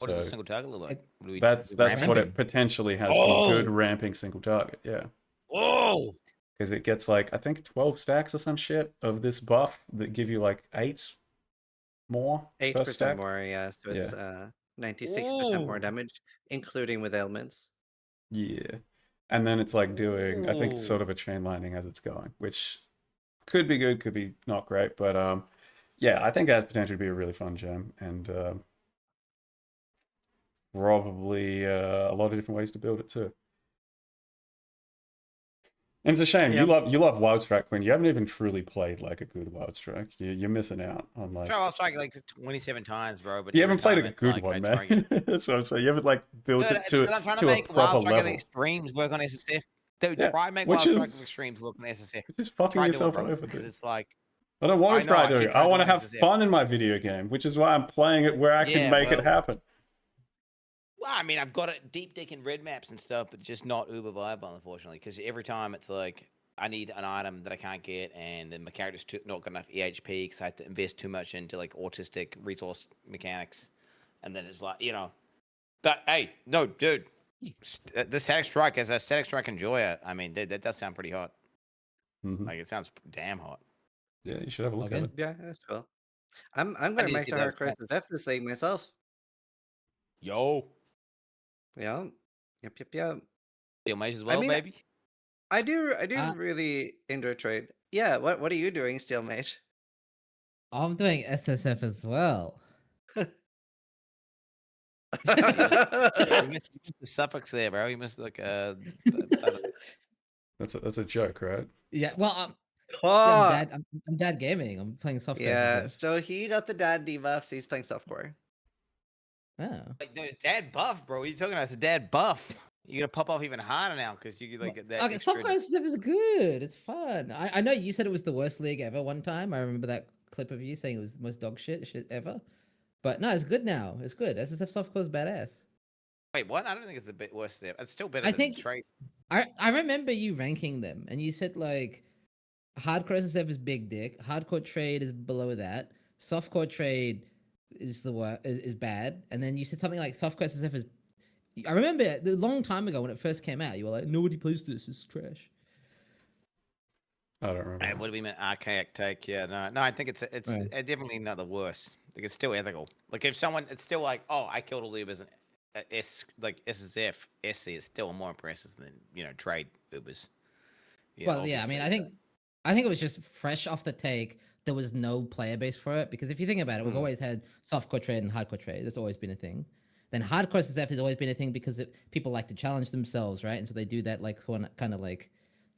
What does a So single target look like? It- What do we that's ramp what it? it potentially has some good Oh, ramping single target, yeah. oh, Because it gets like I think 12 stacks or some shit of this buff that give you like 8 more per 8% stack. more, yeah. So Yeah. it's 96% more ooh, damage, including with ailments. Yeah. And then it's like doing I think sort ooh. of a chain lightning as it's going, which could be good, could be not great, but yeah, I think it has potential to be a really fun gem and probably a lot of different ways to build it too. And it's a shame Yep. you love Wild Strike, Quinn. You haven't even truly played like a good Wild Strike. You're missing out on like So I was trying like 27 times, bro. But you every haven't played a time good I one, try man. and get. That's what I'm saying. You haven't like built Dude, it it's because I'm trying to to a make proper Wild Strike and level. Extremes work on SSF. Dude, Yeah, try and make which Wild Strike and is Extremes work on SSF. which is fucking Try to do it, yourself bro. over, Because dude. it's like I don't want I to know try I doing keep it. I trying to do want it to on have SSF. fun in my video game, which is why I'm playing it where I can Yeah, make it well, happen. well, I mean, I've got it deep dick in red maps and stuff, but just not uber viable, unfortunately. Because every time it's like I need an item that I can't get, and then my character's not got enough EHP because I have to invest too much into like autistic resource mechanics, and then it's like But hey, no, dude, the Static Strike as a Static Strike enjoyer, I mean, dude, that does sound pretty hot. Hmm. Like it sounds damn hot. Yeah, you should have a look Log at in. it. Yeah, that's cool. I'm I gonna need to make get the those hard crisis F this league myself. Yo, Yeah. Yep. Steel Mage as I well, mean, baby. I do Uh, really enjoy trade. Yeah, what are you doing, Steel Mage? I'm doing SSF as well. You missed the suffix there, bro. You missed like That's a joke, right? Yeah, well, yeah, Oh, I'm dad gaming. I'm playing softcore yeah. SSF. So he got the dad debuff, so he's playing softcore. Oh. like no, it's dad buff, bro. What are you talking about? It's a dad buff. You're gonna pop off even harder now because you Well, like get that okay, extra. softcore SSF is good. It's fun. I know you said it was the worst league ever one time. I remember that clip of you saying it was the most dog shit ever. But no, it's good now. It's good. SSF softcore is badass. Wait, what? I don't think it's a bit worse there. It's still better I than think trade. I remember you ranking them, and you said like hardcore SSF is big dick, hardcore trade is below that, softcore trade is the is bad, and then you said something like softcore SSF is I remember a long time ago when it first came out, you were like, "Nobody plays this. It's trash." I don't remember. It would have been an archaic take. Yeah, no. I think it's Right. definitely not the worst. Like it's still ethical. Like if someone, it's still like, oh, I killed a Ubers and like SSF SC is still more impressive than trade Ubers. Yeah, Well, yeah. I mean, obviously. I think it was just fresh off the take. There was no player base for it because if you think about it, we've Hmm. always had softcore trade and hardcore trade. That's always been a thing. Then hardcore SF has always been a thing because people like to challenge themselves, right? And so they do that like kind of like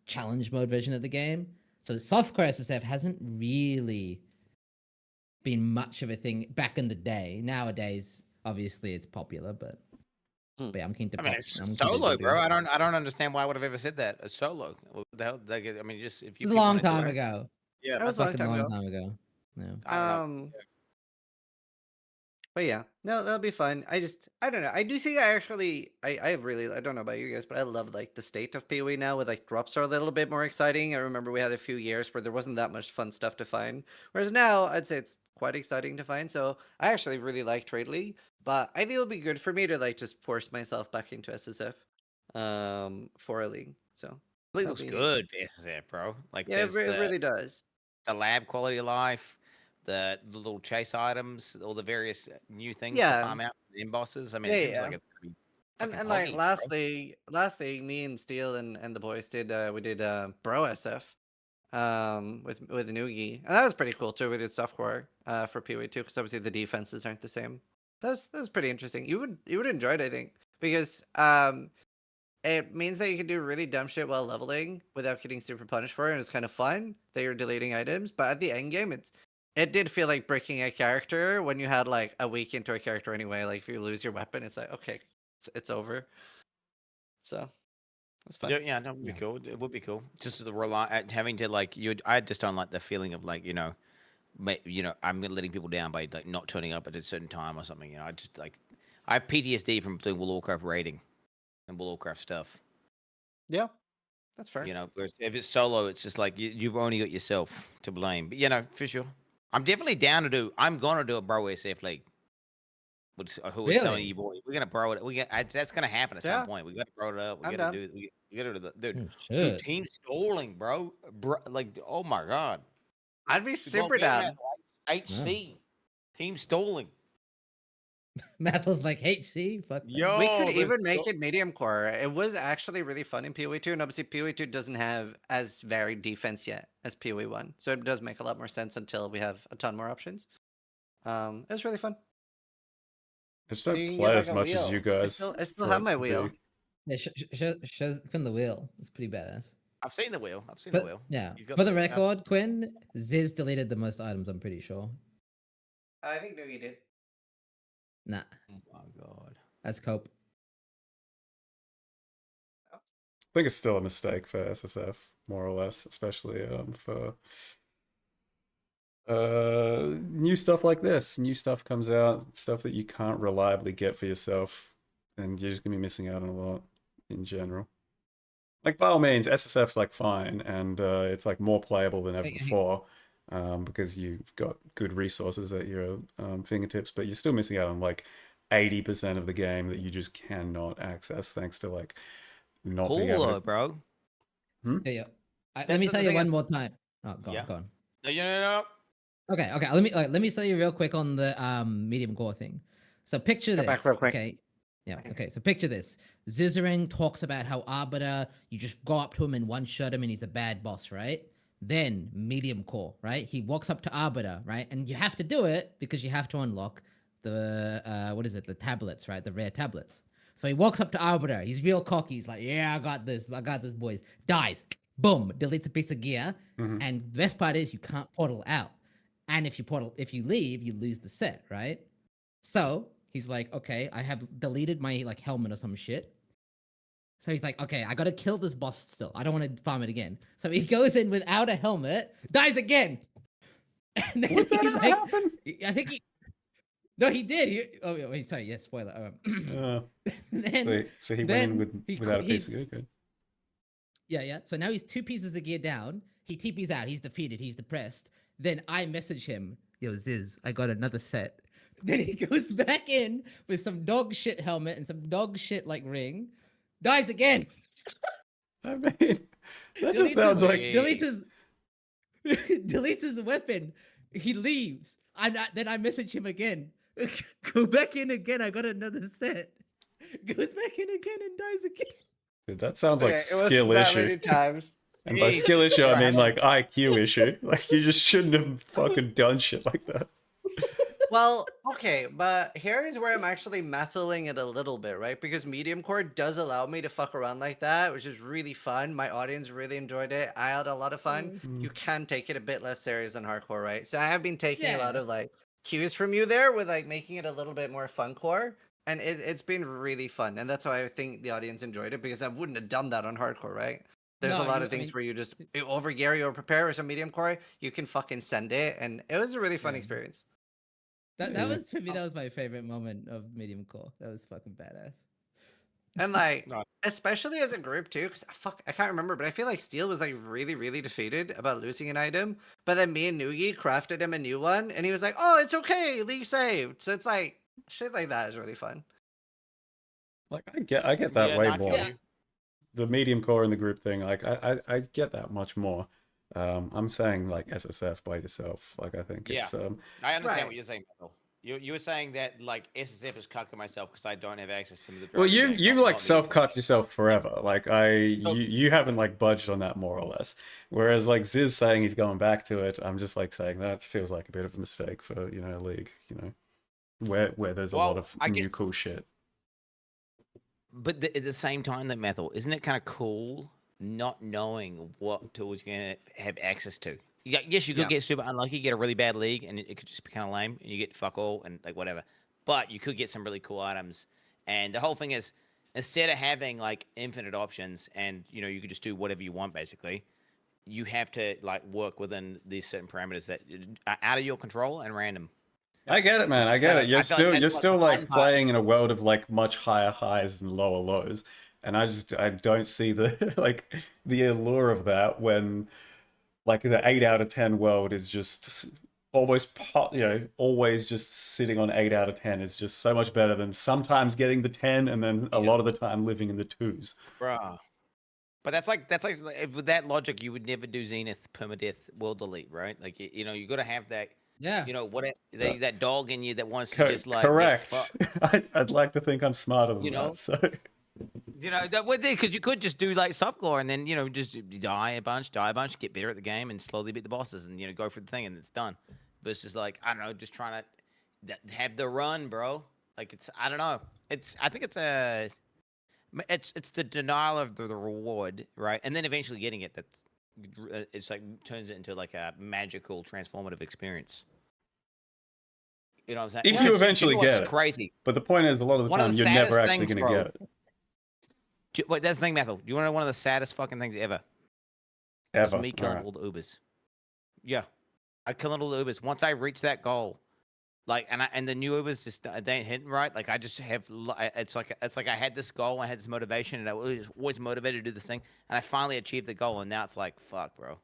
challenge mode version of the game. So softcore SSF hasn't really been much of a thing back in the day. Nowadays, obviously, it's popular, but Hmm. yeah, I'm keen to I mean, pop. it's I'm keen to solo, do. bro. I don't understand why I would have ever said that. A solo. What the hell? Like, I mean, just if It you was a people long want to do time it, ago. yeah. That A was a long fucking time long ago. time ago. Yeah. I don't know. But yeah, no, that'll be fun. I don't know. I do think I really, I don't know about you guys, but I love like the state of PoE now with like drops are a little bit more exciting. I remember we had a few years where there wasn't that much fun stuff to find. Whereas now I'd say it's quite exciting to find. So I actually really like Trade League, but I think it'll be good for me to like just force myself back into SSF for a league. So It that'll looks be good for SSF, bro. Like, yeah, there's it really does. the lab quality of life, the little chase items, all the various new things to Yeah. farm out, the bosses. I mean, Yeah, it seems yeah. like it's gonna be And fucking like hoggies, bro. lastly, me and Steel and the boys did we did Bro SF with Noogie. And that was pretty cool too. We did softcore for PoE too, because obviously the defenses aren't the same. That was pretty interesting. You would enjoy it, I think. Because it means that you can do really dumb shit while leveling without getting super punished for it, and it's kind of fun that you're deleting items. But at the end game, it did feel like breaking a character when you had like a week into a character anyway. Like if you lose your weapon, it's like okay, it's over. So it's fun. Yeah, no, it would be Yeah. cool. It would be cool. Just the rely having to like you. I just don't like the feeling of like I'm letting people down by like not turning up at a certain time or something. I just like I have PTSD from doing World of Warcraft raiding and World of Warcraft stuff. Yeah, that's fair. Whereas if it's solo, it's just like you've only got yourself to blame. But for sure, I'm definitely down to do. I'm gonna do a bro SF league. Who is selling Really? you, boy? We're gonna bro it. That's gonna happen at some Yeah, point. We gotta bro it up. We I'm gotta done. do. We gotta do the dude. Oh, Dude, shit. team stalling, bro. Like, oh my god. I'd be We've all super been down. at HC. Team stalling. Math was like HC. Fuck that. Yo, We could let's even go. make it medium core. It was actually really fun in PoE 2, and obviously PoE 2 doesn't have as varied defense yet as PoE 1. So it does make a lot more sense until we have a ton more options. It was really fun. I just So don't you can play get as like a much as you wheel. guys. I still for have it my to be. wheel. Yeah, shows Quinn the wheel. It's pretty badass. I've seen the wheel. I've seen the But wheel. yeah, He's got for the the record, Quinn, Ziz deleted the most items. I'm pretty sure. I think Noogie did. Nah, oh my god. that's cope. I think it's still a mistake for SSF, more or less, especially for new stuff like this. New stuff comes out, stuff that you can't reliably get for yourself, and you're just gonna be missing out on a lot in general. Like by all means, SSF's like fine, and it's like more playable than ever before, because you've got good resources at your fingertips. But you're still missing out on like 80% of the game that you just cannot access thanks to like not being Cool able though, to. bro. Yeah, yeah. Let That's me the tell you thing one is- more time. Oh, go on, Yeah. go on. No. Okay. Let me tell you real quick on the medium core thing. So picture Come back this. real quick. Okay. Yeah. Okay. So picture this. Zizering talks about how Arbiter, you just go up to him and one shot him and he's a bad boss, right? Then medium core, right? He walks up to Arbiter, right? And you have to do it because you have to unlock the what is it? The tablets, right? The rare tablets. So he walks up to Arbiter. He's real cocky. He's like, "Yeah, I got this, boys." Dies. Boom. Deletes a piece of gear. Mhm. And the best part is you can't portal out. And if you leave, you lose the set, right? So he's like, okay, I have deleted my like helmet or some shit. So he's like, okay, I gotta kill this boss still. I don't want to farm it again. So he goes in without a helmet, dies again. And then Would that he's ever like, happen? I think he. No, he did. Oh wait, sorry. Yes, spoiler. Then, So he went then in with he without a he piece of good. Good. yeah. So now he's 2 pieces of gear down. He TP's out. He's defeated. He's depressed. Then I message him, yo, Ziz, I got another set. Then he goes back in with some dog shit helmet and some dog shit like ring, dies again, I mean, that just deletes sounds his, like deletes his, deletes his weapon. He leaves. Then I message him again. Go back in again. I got another set. Goes back in again and dies again. dude, that sounds Okay, like it wasn't skill that issue. many times. And by Jesus skill issue, I Christ. mean like IQ issue. Like you just shouldn't have fucking done shit like that. Well, okay, but here is where I'm actually methyling it a little bit, right? Because medium core does allow me to fuck around like that, which is really fun. My audience really enjoyed it. I had a lot of fun. You can take it a bit less serious than hardcore, right? So I have been taking a lot Yeah. of like cues from you there with like making it a little bit more fun core. And it's been really fun. And that's why I think the audience enjoyed it because I wouldn't have done that on hardcore, right? There's a No, lot you- of I things mean- where you just over gear, you prepare or some medium core, you can fucking send it. And it was a really fun Yeah. experience. That Yeah. was for me. That was my favorite moment of medium core. That was fucking badass. And like, No. especially as a group too, because I can't remember, but I feel like Steel was like really defeated about losing an item. But then me and Noogie crafted him a new one, and he was like, "Oh, it's okay, League saved." So it's like shit like that is really fun. Like I get that Yeah, way no, I feel more. Yeah. you. The medium core and the group thing, like I get that much more. I'm saying like SSF by yourself. Like I think Yeah. it's I understand Right. what you're saying, Michael. You were saying that like SSF is cucking myself because I don't have access to the well, majority of you the you game, like not self medium. cut yourself forever. Like you haven't like budged on that more or less. Whereas like Ziz saying he's going back to it, I'm just like saying that feels like a bit of a mistake for League, where there's a lot Well, of I new guess, cool shit. but at the same time, that Methel, isn't it kind of cool not knowing what tools you're gonna have access to? Yes, you could Yeah. get super unlucky, get a really bad league, and it could just be kind of lame, and you get fuck all and like whatever. But you could get some really cool items, and the whole thing is instead of having like infinite options, and you could just do whatever you want basically. You have to like work within these certain parameters that are out of your control and random. I get it, man. Which I is get kind it. of You're I feel like still that's like the fun like part. playing in a world of like much higher highs and lower lows, and I don't see the like the allure of that when like the 8 out of 10 world is just almost always just sitting on 8 out of 10 is just so much better than sometimes getting the 10 and then a Yeah. lot of the time living in the twos. Bruh. But that's like with that logic, you would never do Zenith permadeath world delete, right? Like you got to have that. Yeah. What Yeah. that dog in you that wants to just like get Correct. fucked. I'd like to think I'm smarter than You that. know, So that would because you could just do like subcore and then just die a bunch, get better at the game, and slowly beat the bosses, and go for the thing, and it's done. Versus like I don't know, just trying to have the run, bro. Like I don't know. I think it's the denial of the reward, right? And then eventually getting it. It's like turns it into like a magical, transformative experience. You know what I'm saying? if Because you you eventually know what's get it, crazy. but the point is, a lot of the One of time the you're never saddest actually things, going to bro. get it. Wait, that's the thing, Methel. Do you want to know one of the saddest fucking things ever? Was Ever. me killing Alright. all the Ubers. Yeah, I killed all the Ubers. Once I reached that goal, like, and the new Ubers just they ain't hitting right. Like, I just have. It's like I had this goal, I had this motivation, and I was always motivated to do this thing, and I finally achieved the goal, and now it's like, fuck, bro.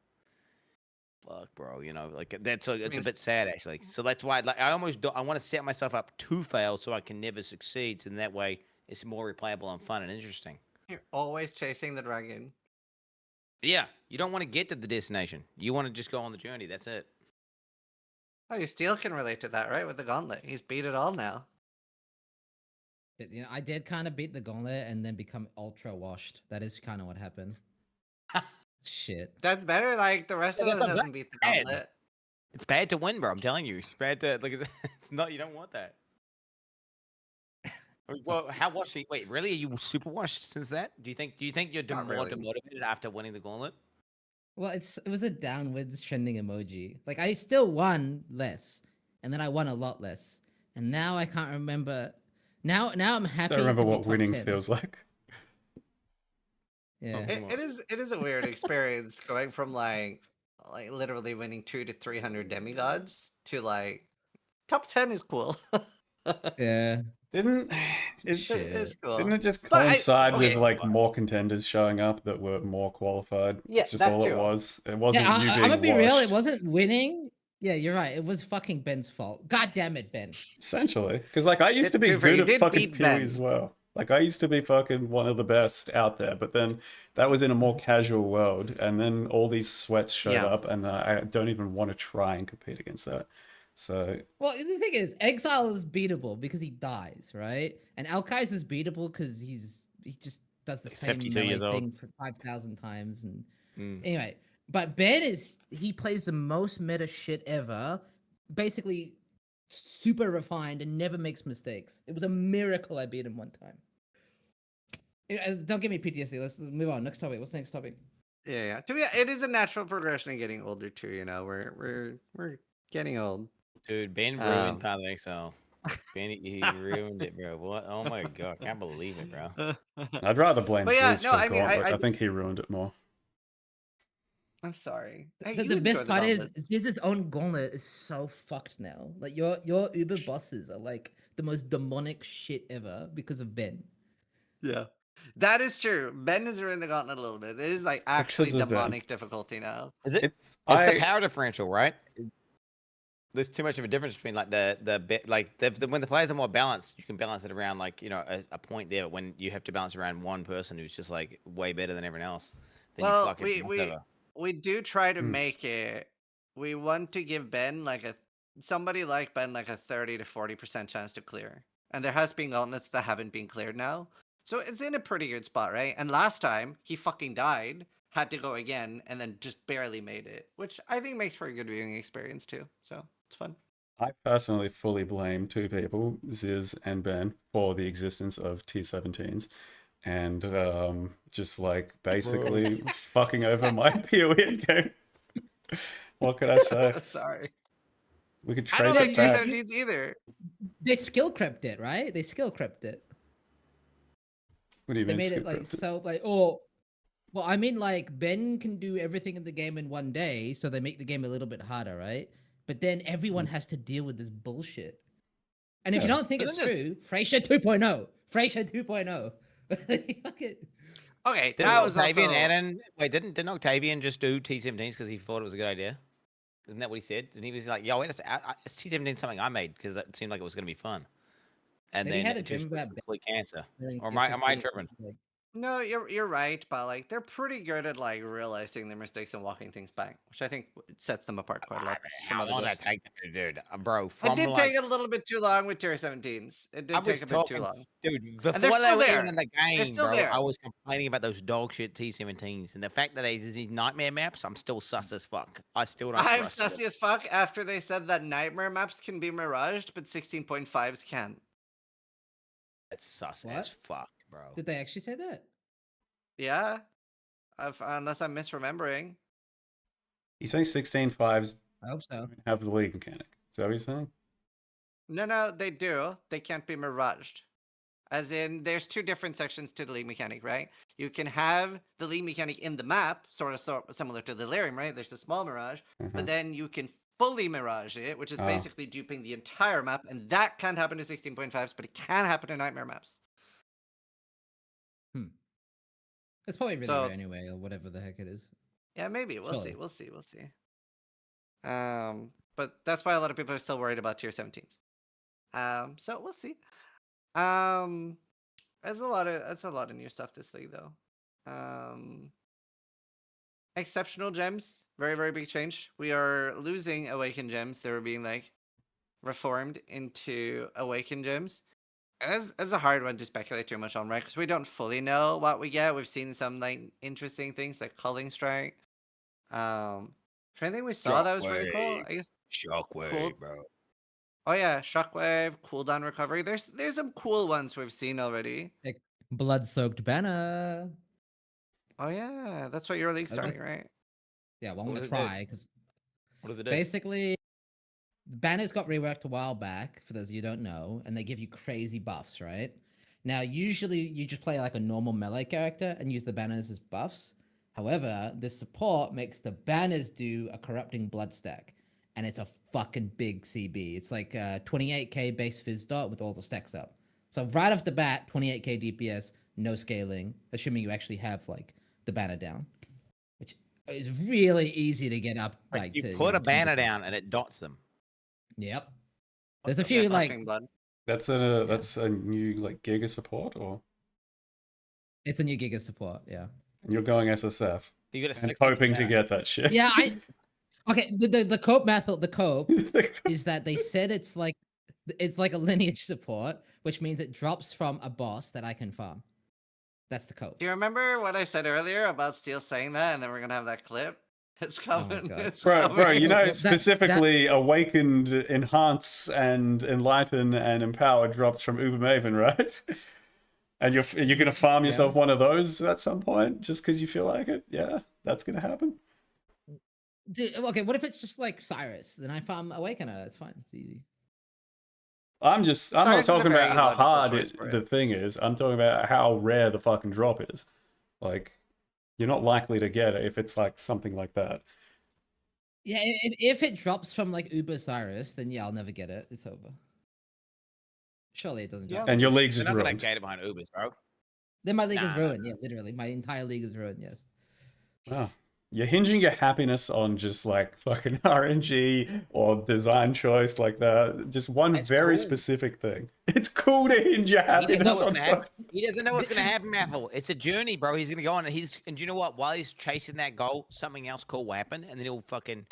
Fuck, bro. Like it's a mean, bit sad actually. So that's why, like, I almost I want to set myself up to fail so I can never succeed. So in that way, it's more replayable and fun and interesting. You're always chasing the dragon. Yeah, you don't want to get to the destination. You want to just go on the journey. That's it. Oh, you Steel can relate to that, right? With the gauntlet, he's beat it all now. But I did kind of beat the gauntlet and then become ultra washed. That is kind of what happened. Shit. That's better. Like the rest Yeah, of that's us what I'm hasn't beat the saying. gauntlet. It's bad to win, bro. I'm telling you, it's bad to like. It's not. You don't want that. Well, how washed? Wait, really? Are you super washed since that? Do you think you're Not more really. demotivated after winning the gauntlet? Well, it was a downwards trending emoji. Like I still won less, and then I won a lot less, and now I can't remember. Now I'm happy. Don't remember to be what top winning 10. feels like. Yeah. It is a weird experience going from like literally winning 200 to 300 demigods to like top 10 is cool. Yeah. Didn't It's Shit. cool. didn't it just But coincide with okay. like more contenders showing up that were more qualified? Yeah, It's just that all it too. was. It wasn't Yeah, you I'm being gonna be real. It washed. wasn't winning. Yeah, you're right. It was fucking Ben's fault. God damn it, Ben. Essentially, because like I used to be To be fair, good you at did fucking beat Pewy Ben. as well. Like I used to be fucking one of the best out there, but then that was in a more casual world, and then all these sweats showed Yeah. up, and I don't even want to try and compete against that. So Well, the thing is, Exile is beatable because he dies, right? And Alkai's is beatable because he just does the He's same 52 melee years old. thing for 5,000 times. And Mm. anyway, but he plays the most meta shit ever, basically super refined and never makes mistakes. It was a miracle I beat him one time. Don't give me PTSD. Let's move on. Next topic. What's the next topic? Yeah. To be, it is a natural progression in getting older too. You know, we're getting old. Dude, Ben ruined Path of Exile. Ben, he ruined it, bro. What? Oh my god, I can't believe it, bro. I'd rather blame But yeah, Ziz no, for I mean, Gauntlet. I think he ruined it more. I'm sorry. Hey, The you enjoy best part is Gauntlet. Ziz's own gauntlet is so fucked now. Like your Uber bosses are like the most demonic shit ever because of Ben. Yeah. That is true. Ben has ruined the Gauntlet a little bit. It is like actually Because of Ben. demonic difficulty now. Is it? It's It's the I power differential, right? There's too much of a difference between like when the players are more balanced, you can balance it around like a point there. But when you have to balance around one person who's just like way better than everyone else, then you Well, fucking fuck over. we do try to Hmm. make it. We want to give Ben like somebody like Ben like a 30 to 40% chance to clear. And there has been gauntlets that haven't been cleared now. So it's in a pretty good spot, right? And last time he fucking died, had to go again, and then just barely made it, which I think makes for a good viewing experience too. So it's fun. I personally fully blame two people, Ziz and Ben, for the existence of T17s and just like basically fucking over my PoE game. What could I say? So sorry. We could I don't trace like it back. T17s either. They skill crept it, right? They skill crept it. What do you They mean made it skill like crept? so like well, I mean like Ben can do everything in the game in one day, so they make the game a little bit harder, right? But then everyone has to deal with this bullshit. And if you Yeah. don't think But it's then there's- true, Frasier 2.0. Frasier 2.0. Fuck it. Okay, Didn't that was Octavian also. add in? Wait, didn't Octavian just do T17s because he thought it was a good idea? Isn't that what he said? And he was like, "Yo, it's T17 something I made because it seemed like it was going to be fun." And Maybe he then had a it just dream was about complete cancer. Ben Or in am I 16. interpreting? Like, No, you're right, but like they're pretty good at like realizing their mistakes and walking things back, which I think sets them apart quite a lot from How other long did groups. that take, dude? Bro, It from did like take a little bit too long with tier 17s. It I did take was a bit too talking, long. dude, And they're before they still were even in there. the They're game, still bro. I there. was complaining about those dog shit T17s, and the fact that these nightmare maps, I'm still sus as fuck. I still don't I'm trust it. sussy as fuck after they said that nightmare maps can be miraged, but 16.5s can't. It's sus What? as fuck, bro. did they actually say that? Yeah, unless I'm misremembering. You say 16.5s I hope so. don't have the league mechanic. Is that what you're saying? No, they do. They can't be miraged. As in, there's two different sections to the league mechanic, right? You can have the league mechanic in the map, sort of similar to the Delirium, right? There's a small mirage, but then you can fully mirage it, which is Oh. basically duping the entire map, and that can't happen to 16.5s, but it can happen to nightmare maps. It's probably really So- rare anyway, or whatever the heck it is. Yeah, maybe. We'll see. Totally. We'll see. But that's why a lot of people are still worried about tier 17s. So we'll see. That's a lot of new stuff this league though. Exceptional gems, very, very big change. We are losing awakened gems. They were being like reformed into awakened gems. As a hard one to speculate too much on, right? Because we don't fully know what we get. We've seen some like interesting things like culling strike. Anything we saw that was really cool. Shockwave. I guess Shockwave, Cool. bro. Oh yeah, shockwave, cooldown recovery. There's some cool ones we've seen already. Like Blood-soaked banner. Oh yeah, that's what your league's That's- starting, right? Yeah, well, I'm What gonna does it do? try because What does it do? basically, banners got reworked a while back. For those of you who don't know, and they give you crazy buffs, right? Now, usually you just play like a normal melee character and use the banners as buffs. However, this support makes the banners do a corrupting blood stack, and it's a fucking big CB. It's like 28k base fizz dot with all the stacks up. So right off the bat, 28k DPS, no scaling, assuming you actually have like the banner down, which It's really easy to get up Like like you to put a 20 banner points. down and it dots them. Yep. What There's a the few like fucking blood? That's a new like Giga support, or it's a new Giga support. Yeah. and you're going SSF You got a and 6 hoping to get that shit. Yeah. Okay. The cope method. The cope is that they said it's like a lineage support, which means it drops from a boss that I can farm. That's the cope. Do you remember what I said earlier about Steel saying that, and then we're gonna have that clip? It's Oh my coming. God. It's Bro, coming. you know, Well, that specifically awakened, enhance, and enlighten and empower drops from Uber Maven, right? And you're gonna farm yourself Yeah. one of those at some point just because you feel like it. Yeah, that's gonna happen. Dude, okay. What if it's just like Cyrus? Then I farm Awakener. It's fine. It's easy. I'm not Cyrus is a talking about very how logical hard choice for the it. thing is. I'm talking about how rare the fucking drop is. Like, you're not likely to get it if it's like something like that. Yeah. If it drops from like Uber Cyrus, then yeah, I'll never get it. It's over. Surely it doesn't drop. Yeah. From And your Uber. league's They're is not gonna ruined. cater behind Ubers, bro. Then my league is Nah, nah, ruined. Yeah, literally, my entire league is ruined. Yes. Wow. You're hinging your happiness on just like fucking RNG or design choice like that. Just one That's very cool. specific thing. It's cool to hinge your He doesn't know happiness what's on gonna happen. something. He doesn't know what's gonna happen, Mathel. It's a journey, bro. He's gonna go on and do you know what? While he's chasing that goal, something else cool will happen, and then he'll fucking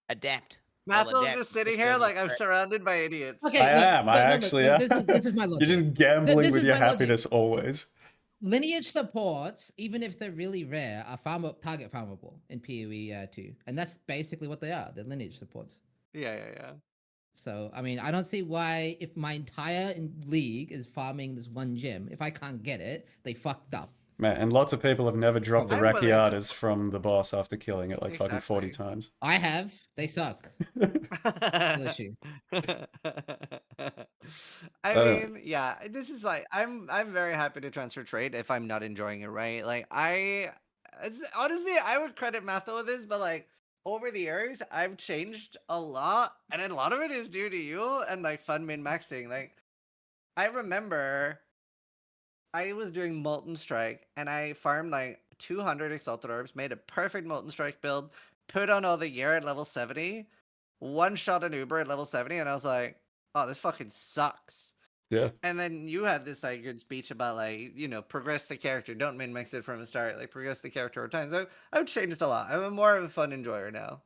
adapt. He'll Mathel's adapt just to sitting here further like I'm threat. surrounded by idiots. Okay. I Look. am. I No. actually Look, am. this is my You're logic. just gambling This with is your my logic. happiness always. Lineage supports, even if they're really rare, are target farmable in PoE 2, and that's basically what they are. They're lineage supports. Yeah. So I mean, I don't see why if my entire league is farming this one gem, if I can't get it, they fucked up. Man, and lots of people have never dropped the I'm willing to Rakiatas from the boss after killing it like fucking 40 Exactly. times. I have. They suck. Real issue. I Uh, mean, yeah, this is like I'm very happy to transfer trade if I'm not enjoying it, right? Like honestly, I would credit Matho with this, but like over the years, I've changed a lot, and a lot of it is due to you and like fun min maxing. Like I remember I was doing Molten Strike and I farmed like 200 Exalted Orbs, made a perfect Molten Strike build, put on all the gear at level 70, one shot an Uber at level 70, and I was like, oh, this fucking sucks. yeah. And then you had this like good speech about like, progress the character, don't min max it from the start, like progress the character over time. So I've changed a lot. I'm more of a fun enjoyer now.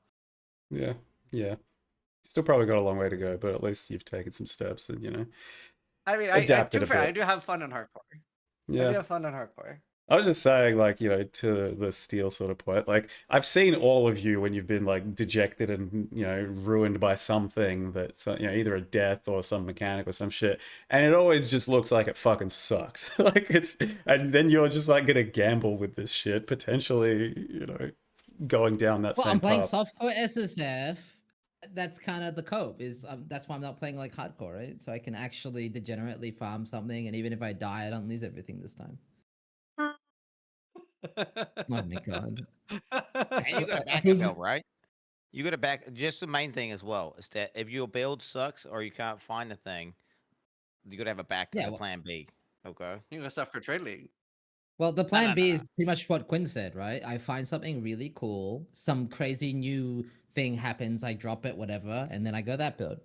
Yeah. Yeah. Still probably got a long way to go, but at least you've taken some steps and, I mean, adapted to a be fair, I bit. do have fun on hardcore. I do Yeah. have fun on hardcore. I was just saying, like, to the steel sort of point, like, I've seen all of you when you've been, like, dejected and, ruined by something that's, either a death or some mechanic or some shit. And it always just looks like it fucking sucks. And then you're just, like, gonna gamble with this shit, potentially, going down that Well, same I'm playing path. softcore SSF. That's kind of the cope. That's why I'm not playing like hardcore, right? So I can actually degenerately farm something, and even if I die, I don't lose everything this time. Oh my god! And you got a backup Dude, build, right? You got a back. Just the main thing as well is that if your build sucks or you can't find the thing, you got to have a backup, Yeah, a well, plan B. Okay. You go stuff for trade league. well, the No, plan no, B no. is pretty much what Quinn said, right? I find something really cool, some crazy new thing happens, I drop it, whatever, and then I go that build.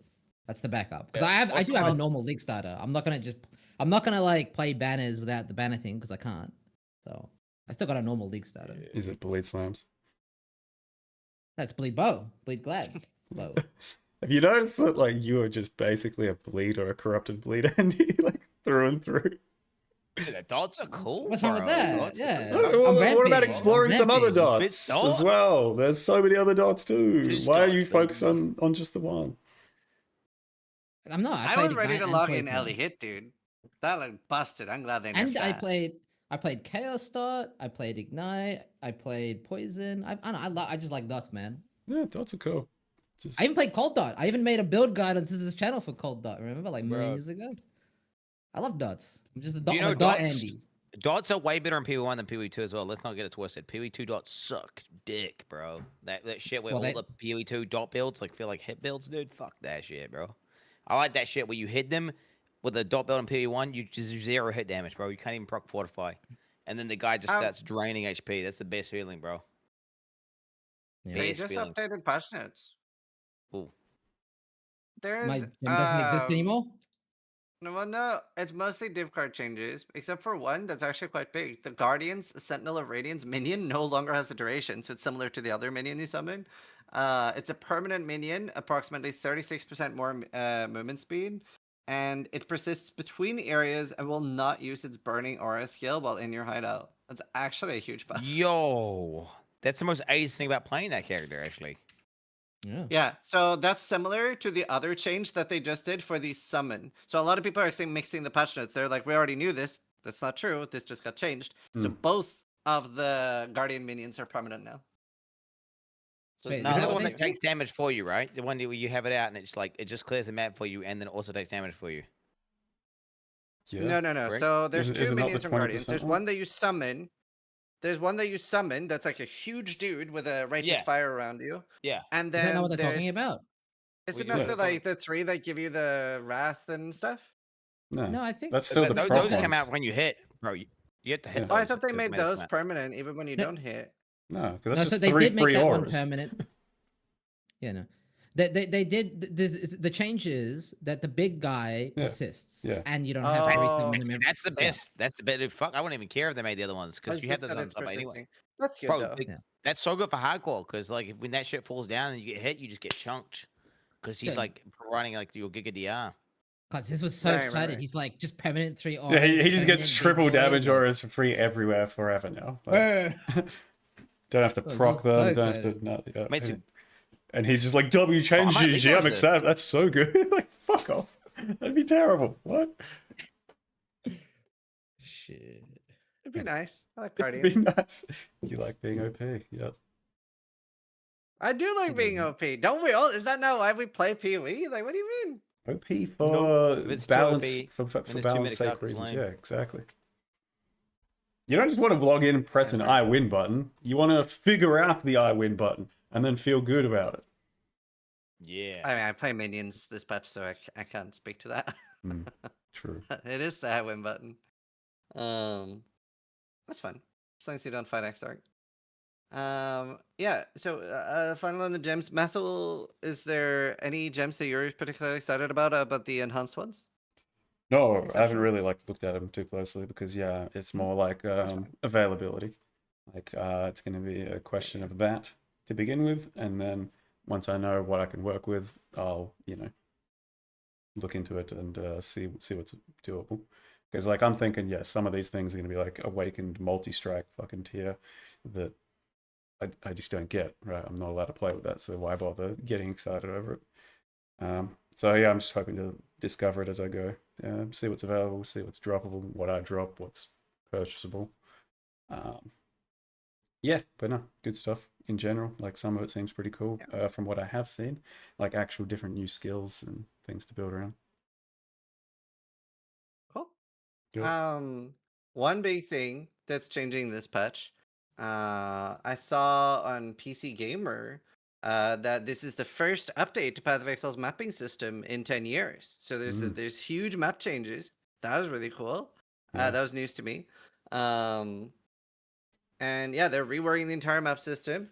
That's the backup. Because Yeah. I do have a Well- normal league starter. I'm not gonna like play banners without the banner thing because I can't. So I still got a normal league starter. Is it Bleed Slams? That's bleed bow, bleed glad, bow. Have you noticed that, like, you are just basically a bleed or a corrupted bleed, Andy, like, through and through? Dude, the dots are cool. What's wrong with bro. that? Dots are Yeah. cool. I'm What about ramping, exploring I'm some other ramping. Fit dots dot. as well? There's so many other dots too. Fish Why are dot, you focused baby. on just the one? I'm not. I played was ready Ignite to and log in Poison. Ellie Hit, dude. That looked busted. I'm glad they nerfed And that. I played Chaos Dot. I played Ignite. I played Poison. I don't know. I just like dots, man. Yeah, dots are cool. Just I even played Cold Dot. I even made a build guide on Scissors channel for Cold Dot. Remember, like a million Bro. years ago. I love dots. I'm just a Do dot. you I'm know a dot dots? Andy. Dots are way better in PoE1 than PoE2 as well. Let's not get it twisted. PoE2 dots suck dick, bro. That shit where Well, all the PoE2 dot builds feel like hit builds, dude. Fuck that shit, bro. I like that shit where you hit them with a dot build in PoE1, you just zero hit damage, bro. You can't even proc fortify. And then the guy just Um, starts draining HP. That's the best feeling, bro. Yeah. They Best just feeling. updated patch notes. Ooh. There's My gym doesn't exist anymore. No, well, no, it's mostly div card changes, except for one that's actually quite big. The Guardians Sentinel of Radiance minion no longer has a duration, so it's similar to the other minion you summon. It's a permanent minion, approximately 36% more movement speed, and it persists between areas and will not use its burning aura skill while in your hideout. That's actually a huge buff. Yo, that's the most ace thing about playing that character, actually. Yeah. Yeah, so that's similar to the other change that they just did for the summon. So a lot of people are saying mixing the patch notes. They're like, we already knew this. That's not true. This just got changed. So both of the Guardian minions are permanent now. So Wait, it's is Is not that the what one they that said? takes damage for you, right? The one where you have it out and it's like it just clears the map for you and then also takes damage for you. Yeah. no. correct? So there's Is two it not the minions from Guardians. 20% There's one? one that you summon. There's one that you summon that's like a huge dude with a righteous Yeah. fire around you. Yeah. And Is that not then what they're there's talking about? is We it do not Yeah. the like the three that give you the wrath and stuff? No, No, I think that's still the Those prop come out ones. when you hit, bro. You have to hit Yeah. Oh, I those thought they to made make them those come out. permanent even when you No. don't hit. No, because no. that's So just they three did make free that one auras. permanent. Yeah, no. They did. The change is that the big guy Yeah. persists, Yeah. and you don't have to Oh. resummon That's, him. that's the Yeah. best. That's the best. Fuck, I wouldn't even care if they made the other ones I because was you have just those that on it's stuff anyway. persisting. That's good Bro, though. Yeah. that's so good for hardcore because like when that shit falls down and you get hit, you just get chunked because he's Yeah. like running like your Giga DR. Cause this was so Right, right, excited. right. He's like just permanent 3 Yeah, auras. he just gets permanent big triple boy, damage like, auras for free everywhere forever now. Like, don't have to I was proc just them. so Don't have excited. to. No, yeah. Mate, so- And he's just like, W I might changes. Yeah, I'm legalize it. excited. That's so good. Like, fuck off. That'd be terrible. What? Shit. It'd be nice. I like It'd Guardian. be nice. You like being OP. Yep. I do like being OP. Don't we all? Is that not why we play PoE? Like, what do you mean? OP Nope. If for it's too balance, OP, for then it's too balance many sake cock, it's reasons. lame. Yeah, exactly. You don't just want to log in and press an Never. I win button. You want to figure out the I win button and then feel good about it. Yeah. I mean, I play minions this patch, so I can't speak to that. True. It is the win button. That's fun. As long as you don't fight Exarch. Yeah. So, final on the gems. Methel, is there any gems that you're particularly excited about the enhanced ones? No, I haven't Exceptional. really like looked at them too closely because yeah, it's more like fine. availability. Like it's going to be a question of that to begin with, and then once I know what I can work with, I'll look into it and see what's doable. Because like I'm thinking, yes, some of these things are going to be like awakened multi-strike fucking tier that I just don't get. Right, I'm not allowed to play with that, so why bother getting excited over it? So yeah, I'm just hoping to discover it as I go. See what's available, see what's droppable, what I drop, what's purchasable. Yeah, but no, good stuff in general. Like some of it seems pretty cool from what I have seen, like actual different new skills and things to build around. Cool. Good. One big thing that's changing this patch, I saw on PC Gamer that this is the first update to Path of Exile's mapping system in 10 years. So there's huge map changes. That was really cool. Yeah. That was news to me. And yeah, they're reworking the entire map system.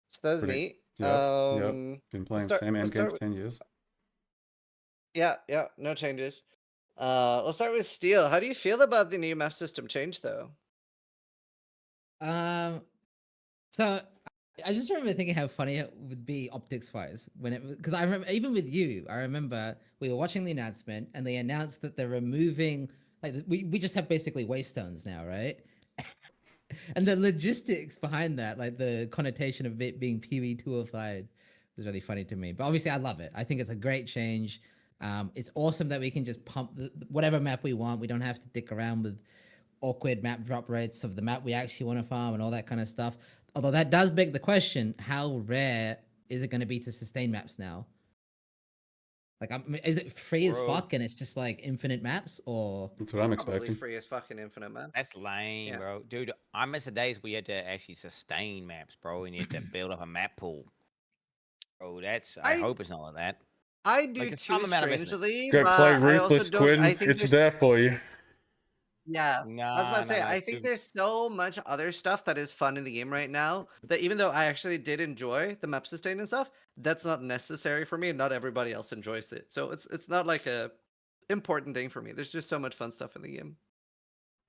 So that was neat. Yep. Been playing the same end game for with, 10 years. Yeah, no changes. We'll start with Steel. How do you feel about the new map system change, though? So I just remember thinking how funny it would be optics wise when it was, because I remember even with you, I remember we were watching the announcement and they announced that they're removing, like, we just have basically waystones now, right? And the logistics behind that, like the connotation of it being PV205, is really funny to me. But obviously, I love it. I think it's a great change. It's awesome that we can just pump whatever map we want. We don't have to dick around with awkward map drop rates of the map we actually want to farm and all that kind of stuff. Although that does beg the question: how rare is it going to be to sustain maps now? Like, is it free as fuck and it's just like infinite maps, or That's what I'm Probably expecting. free as fucking infinite, man. That's lame, Yeah. bro. Dude, I miss the days we had to actually sustain maps, bro, and you had to build up a map pool. Bro, I hope it's not like that. I do Like, it's too, some amount of investment. strangely, Go but play I also Ruthless, don't. I Quin. think It's there's. there for you. Yeah. I was about to say, I It's think too- there's so much other stuff that is fun in the game right now that even though I actually did enjoy the map sustain and stuff, that's not necessary for me and not everybody else enjoys it. So it's not like a important thing for me. There's just so much fun stuff in the game.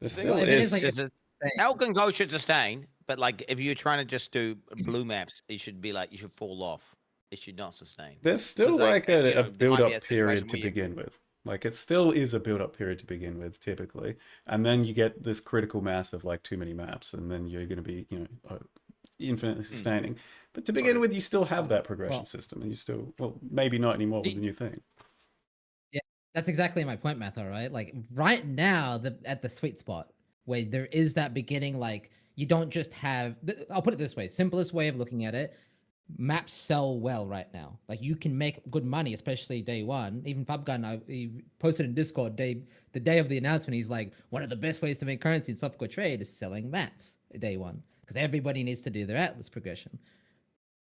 There the thing still Well, if it is is. like This a is thing, Elkin Go should sustain, but like if you're trying to just do blue maps, it should be like you should fall off. It should not sustain. There's still 'Cause, like, like a, a there might be a build-up situation period to where you begin with. Like it still is a build-up period to begin with, typically, and then you get this critical mass of like too many maps, and then you're going to be, infinitely sustaining. But to begin Sorry. with, you still have that progression well, system, and you still, well, maybe not anymore with do- the new thing. yeah, that's exactly my point, Matho, right? Like right now, at the sweet spot where there is that beginning, like you don't just have. I'll put it this way: simplest way of looking at it. Maps sell well right now. Like you can make good money, especially day one. Even Fabgun, he posted in Discord the day of the announcement. He's like, one of the best ways to make currency in software trade is selling maps day one, because everybody needs to do their Atlas progression.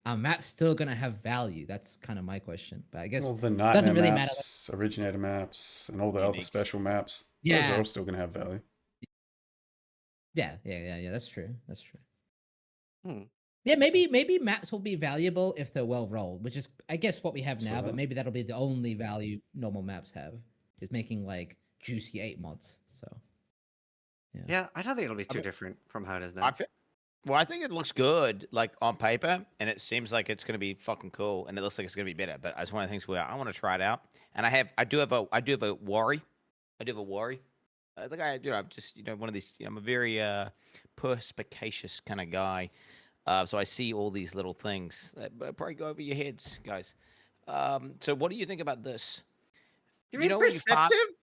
Are maps still gonna have value? That's kind of my question. But I guess Well, the it nightmare doesn't really matter. maps, originator maps, and all the other Uniques. special maps, those are Yeah, all still going to have value. yeah. That's true. That's true. Hmm. Yeah, maybe maps will be valuable if they're well rolled, which is I guess what we have So now. But that- maybe that'll be the only value normal maps have is making like juicy 8 mods. So Yeah, I don't think it'll be too mean, different from how it is I now. fe- well, I think it looks good, like on paper, and it seems like it's going to be fucking cool, and it looks like it's going to be better. But it's one of the things where I want to try it out, and I do have a worry. I do have a worry. I think I'm just one of these. I'm a very perspicacious kind of guy, so I see all these little things that probably go over your heads, guys. So what do you think about this? You You mean know when you farm, perceptive?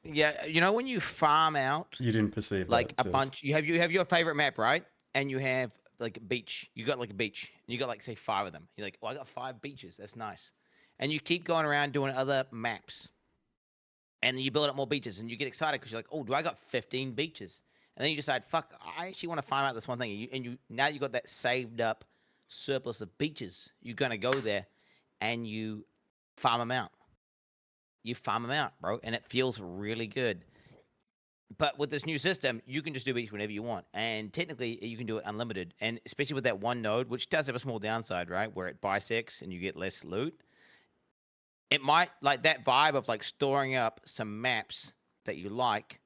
yeah, when you farm out You didn't perceive like that, a Zeus. bunch. You have your favorite map, right? And you have like a beach. You got like a beach. And you got like say 5 of them. You're like, oh, I got 5 beaches. That's nice. And you keep going around doing other maps, and then you build up more beaches, and you get excited because you're like, oh, do I got 15 beaches? And then you decide, fuck, I actually want to farm out this one thing. And you now you got that saved up surplus of beaches. You're gonna go there, and you farm them out. You farm them out, bro, and it feels really good. But with this new system, you can just do each whenever you want, and technically you can do it unlimited. And especially with that one node, which does have a small downside, right, where it bisects and you get less loot. It might like that vibe of like storing up some maps that you like,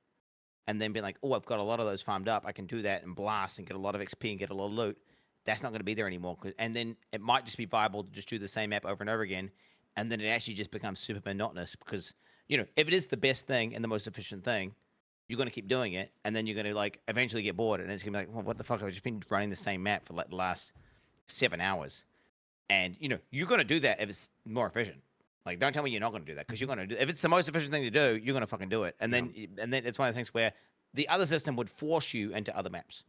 and then being like, oh, I've got a lot of those farmed up. I can do that and blast and get a lot of XP and get a lot of loot. That's not going to be there anymore. And then it might just be viable to just do the same map over and over again, and then it actually just becomes super monotonous because if it is the best thing and the most efficient thing, you're going to keep doing it, and then you're going to like eventually get bored, and it's going to be like, well, what the fuck? I've just been running the same map for like the last 7 hours, and you're going to do that if it's more efficient. Like, don't tell me you're not going to do that because you're going to do. If it's the most efficient thing to do, you're going to fucking do it, and then it's one of the things where the other system would force you into other maps,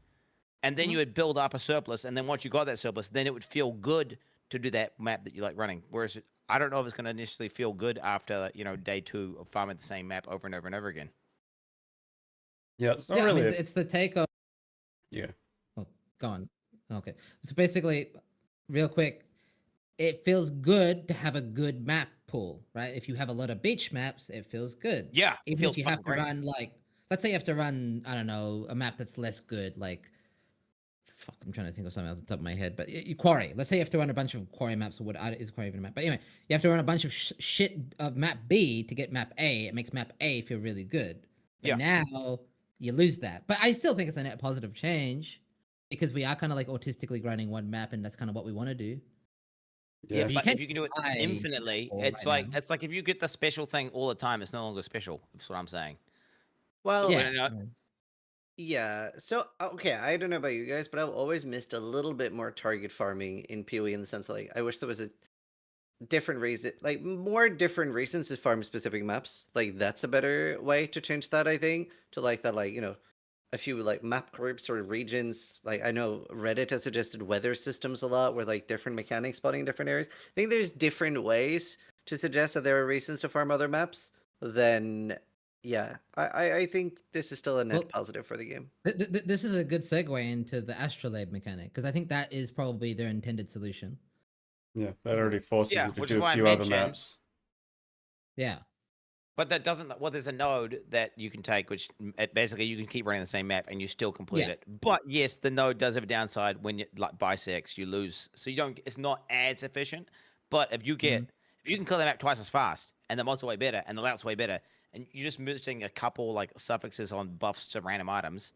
and then you would build up a surplus, and then once you got that surplus, then it would feel good to do that map that you like running. Whereas I don't know if it's going to initially feel good after day 2 of farming the same map over and over and over again. Yeah, it's not yeah, really. I mean, it's the take of. Yeah. Oh, go on. Okay, so basically, real quick, it feels good to have a good map pool, right? If you have a lot of beach maps, it feels good. Yeah, it Even feels if you have fucking to great. run like, let's say you have to run, I don't know, a map that's less good, like, fuck, I'm trying to think of something off the top of my head, but Quarry. Let's say you have to run a bunch of Quarry maps, or what is Quarry even a map? But anyway, you have to run a bunch of shit of map B to get map A. It makes map A feel really good. But Yeah. now you lose that. But I still think it's a net positive change because we are kind of like autistically grinding one map, and that's kind of what we want to do. Yeah, But you but can't if you can do it buy infinitely, all it's right like now. it's like if you get the special thing all the time, it's no longer special. That's what I'm saying. Well, Yeah. yeah. So okay, I don't know about you guys, but I've always missed a little bit more target farming in PoE in the sense that, like, I wish there was a different reason, like more different reasons to farm specific maps. Like that's a better way to change that, I think, to like that, like a few like map groups or regions. Like I know Reddit has suggested weather systems a lot, where like different mechanics spawning in different areas. I think there's different ways to suggest that there are reasons to farm other maps. Then yeah, I think this is still a net Well, positive for the game. This is a good segue into the astrolabe mechanic because I think that is probably their intended solution. Yeah, that already forces Yeah, you to which is do a why I few other mentioned. maps. Yeah. But that doesn't. Well, there's a node that you can take, which basically you can keep running the same map and you still complete Yeah. it. But yes, the node does have a downside when you like bisects, you lose. So you don't. It's not as efficient. But if you Mhm. if you can clear the map twice as fast, and the mod's way better, and the layout's way better, and you're just missing a couple like suffixes on buffs to random items,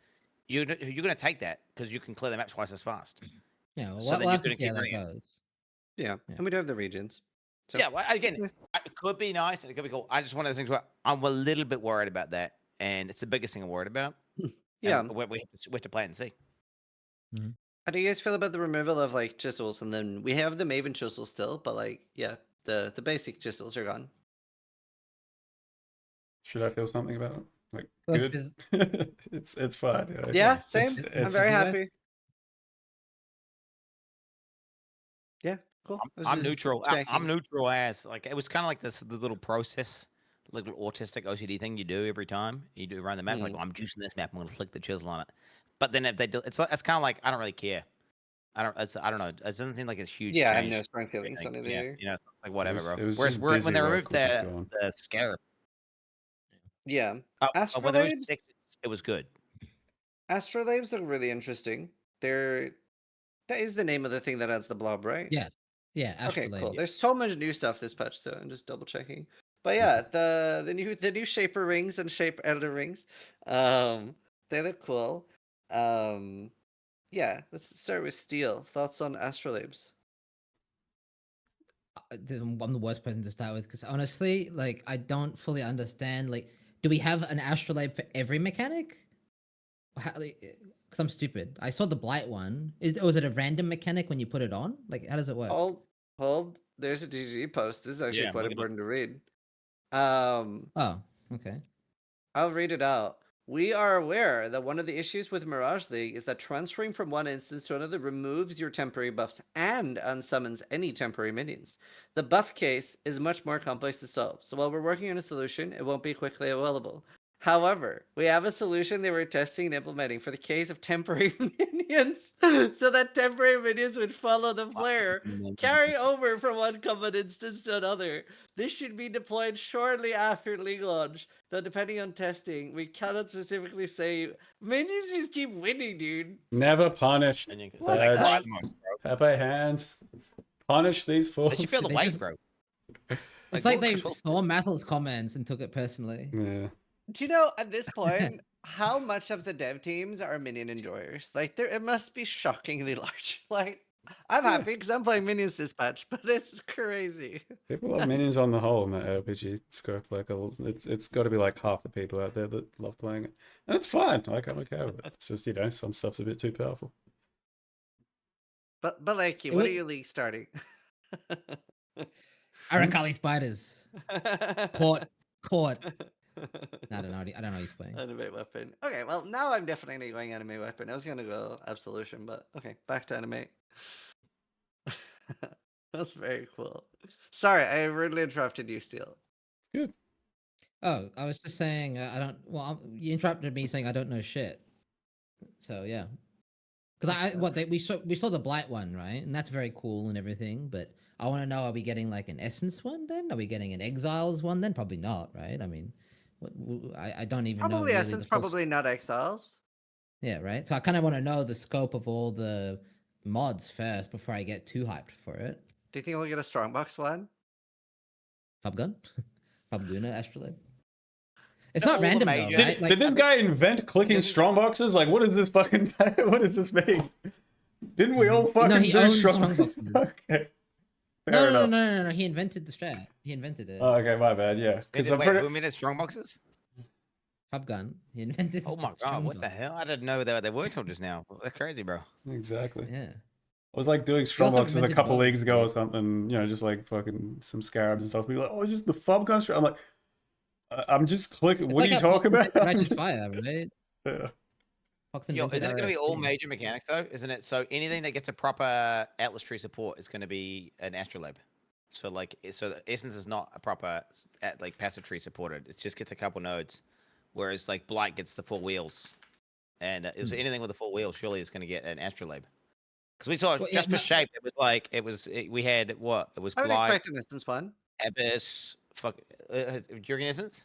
you're gonna take that because you can clear the map twice as fast. Yeah, well, So then we'll you're have to gonna see how keep that running it. goes. Yeah, Yeah. and we do have the regions. So Yeah, well, again, yeah. it could be nice and it could be cool. I just one of those things where I'm a little bit worried about that, and it's the biggest thing I'm worried about. Yeah. And we have to play it and see. Mhm. How do you guys feel about the removal of like chisels, and then we have the Maven chisel still, but like yeah, the basic chisels are gone. Should I feel something about it? Like Well, good? it's- It's fine. You know? Yeah, Yes, same. it's- I'm it's- very easy way. happy. Yeah, cool. I was I'm just neutral. I'm checking. neutral as like it was kind of like the little process, little autistic OCD thing you do every time you do run the map. Like, Mm. oh, I'm juicing this map. I'm going to flick the chisel on it. But then if they do, it's kind of like I don't really care. I don't know. It doesn't seem like it's huge Yeah, I have change. no strong feelings on it Yeah, either. it's like whatever, bro. it was Whereas just when busy they work, removed which is gone. the scarab, Yeah. when they removed Astrolabes, it was good. astrolabes are really interesting. That is the name of the thing that adds the blob, right? Yeah. Yeah, Okay, astrolabe. cool. There's so much new stuff this patch, so I'm just double checking. But yeah, the new shaper rings and shape elder rings, they look cool. Yeah, let's start with steel. Thoughts on astrolabes? I'm the worst person to start with because honestly, like, I don't fully understand. Like, do we have an astrolabe for every mechanic? Because I'm stupid. I saw the blight one. Was it a random mechanic when you put it on? Like, how does it work? Hold. There's a GG post. This is actually Yeah, quite look at it. important to read. Oh, okay. I'll read it out. We are aware that one of the issues with Mirage League is that transferring from one instance to another removes your temporary buffs and unsummons any temporary minions. The buff case is much more complex to solve, so while we're working on a solution, it won't be quickly available. However, we have a solution they were testing and implementing for the case of temporary minions, so that temporary minions would follow the flare, carry over from one common instance to another. This should be deployed shortly after League launch, though depending on testing, we cannot specifically say. Minions just keep winning, dude. Never punished. And you can What say they the- cry the most, bro. Happy hands. Punish these They fools. should feel the They weight, just- bro. It's like what they Chris Wilson saw Mathel's comments and took it personally. Yeah. Do you know at this point how much of the dev teams are minion enjoyers? Like, it must be shockingly large. Like, I'm happy because I'm playing minions this patch, but it's crazy. People love minions on the whole in that RPG scope. Like, it's got to be like half the people out there that love playing it, and it's fine. Like, I'm okay with it. It's just, you know, some stuff's a bit too powerful. But like, It what are would- you league starting? Arakali spiders. Caught. I don't know. I don't know he's playing. Anime weapon. Okay, well now I'm definitely going anime weapon. I was gonna go absolution, but okay, back to anime. That's very cool. Sorry, I rudely interrupted you, Steel. It's good. Oh, I was just saying, I don't. Well, you interrupted me saying I don't know shit. So yeah, because we saw the blight one, right? And that's very cool and everything. But I want to know: are we getting like an essence one then? Are we getting an exiles one then? Probably not, right? I mean, I don't even know. Probably Really essence, the full probably not exiles. Yeah, right. So I kind of want to know the scope of all the mods first before I get too hyped for it. Do you think we'll get a strongbox one? Pubgun, Pubguna, Astrolabe. It's All not the random though, major- right? Did this guy invent clicking doesn't- strongboxes? Like, what is this fucking? What does this mean? Didn't we all fucking he do owns strongboxes? strongboxes. Okay. No, Fair no, no, enough. no, no, no. He invented the strat. He invented it. Oh, okay, my bad. Yeah, because I'm Wait, pretty. who made it strong boxes? Pubgun. He invented. Oh my god, what the strongbox. hell? I didn't know they were till just now. That's crazy, bro. Exactly. Yeah. I was like doing also strongboxes a invented couple bows, leagues ago or right? something, you know, just like fucking some scarabs and stuff. People like, oh, it's just the fob gun strat. I'm like, I'm just clicking. It's What like are you how Fox talking about? invented Righteous Fire, right? Yeah. Fox Yo, invented isn't it going to be all RFC. major mechanics though? Isn't it? So anything that gets a proper Atlas tree support is going to be an astrolabe. So like, so the essence is not a proper like passive tree supported. It just gets a couple nodes, whereas like blight gets the 4 wheels, and so anything with the 4 wheels surely is going to get an astrolabe. Because we saw Well, yeah, just for no- shape, it was like we had what it was I would blight, expect an instance one. abyss, during essence.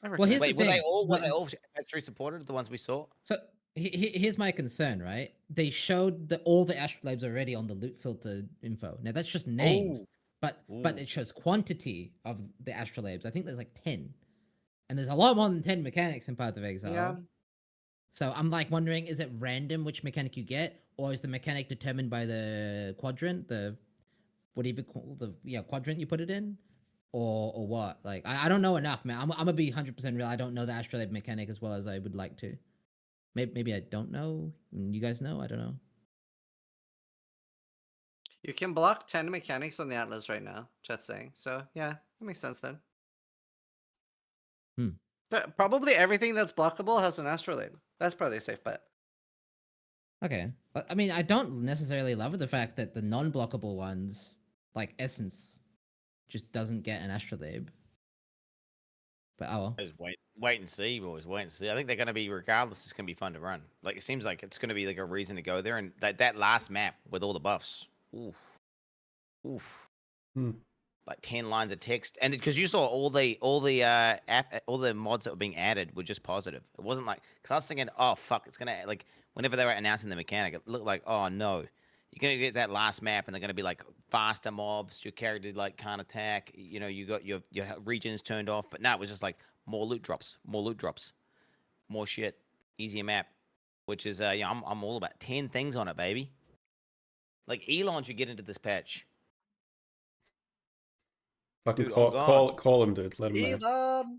Well, here's Wait, the thing. were they all S3 supported? The ones we saw? So here's my concern, right? They showed all the astrolabes already on the loot filter info. Now that's just names, but Ooh. it shows quantity of the astrolabes. I think there's like 10, and there's a lot more than 10 mechanics in Path of Exile. Yeah. So I'm like wondering, is it random which mechanic you get, or is the mechanic determined by the quadrant, the whatever call the quadrant you put it in, or what? Like I don't know enough, man. I'm gonna be 100% real. I don't know the astrolabe mechanic as well as I would like to. Maybe I don't know. You guys know? I don't know. You can block 10 mechanics on the Atlas right now, just saying. So, yeah, that makes sense then. Probably everything that's blockable has an astrolabe. That's probably a safe bet. Okay. But I mean, I don't necessarily love the fact that the non-blockable ones, like Essence, just doesn't get an astrolabe. But oh well. Just wait and see, boys. Wait and see. I think they're going to be, regardless, it's going to be fun to run. Like, it seems like it's going to be like a reason to go there. And that last map with all the buffs, oof. Like 10 lines of text, and because you saw all the mods that were being added were just positive. It wasn't like, because I was thinking, oh fuck, it's gonna, like, whenever they were announcing the mechanic, it looked like, oh no, you're gonna get that last map and they're gonna be like faster mobs, your character like can't attack, you know, you got your regions turned off. But no, it was just like more loot drops, more shit, easier map, which is yeah, I'm all about 10 things on it, baby. Like Elon should get into this patch. Fucking Dude, call him, dude. Let him know. Elon!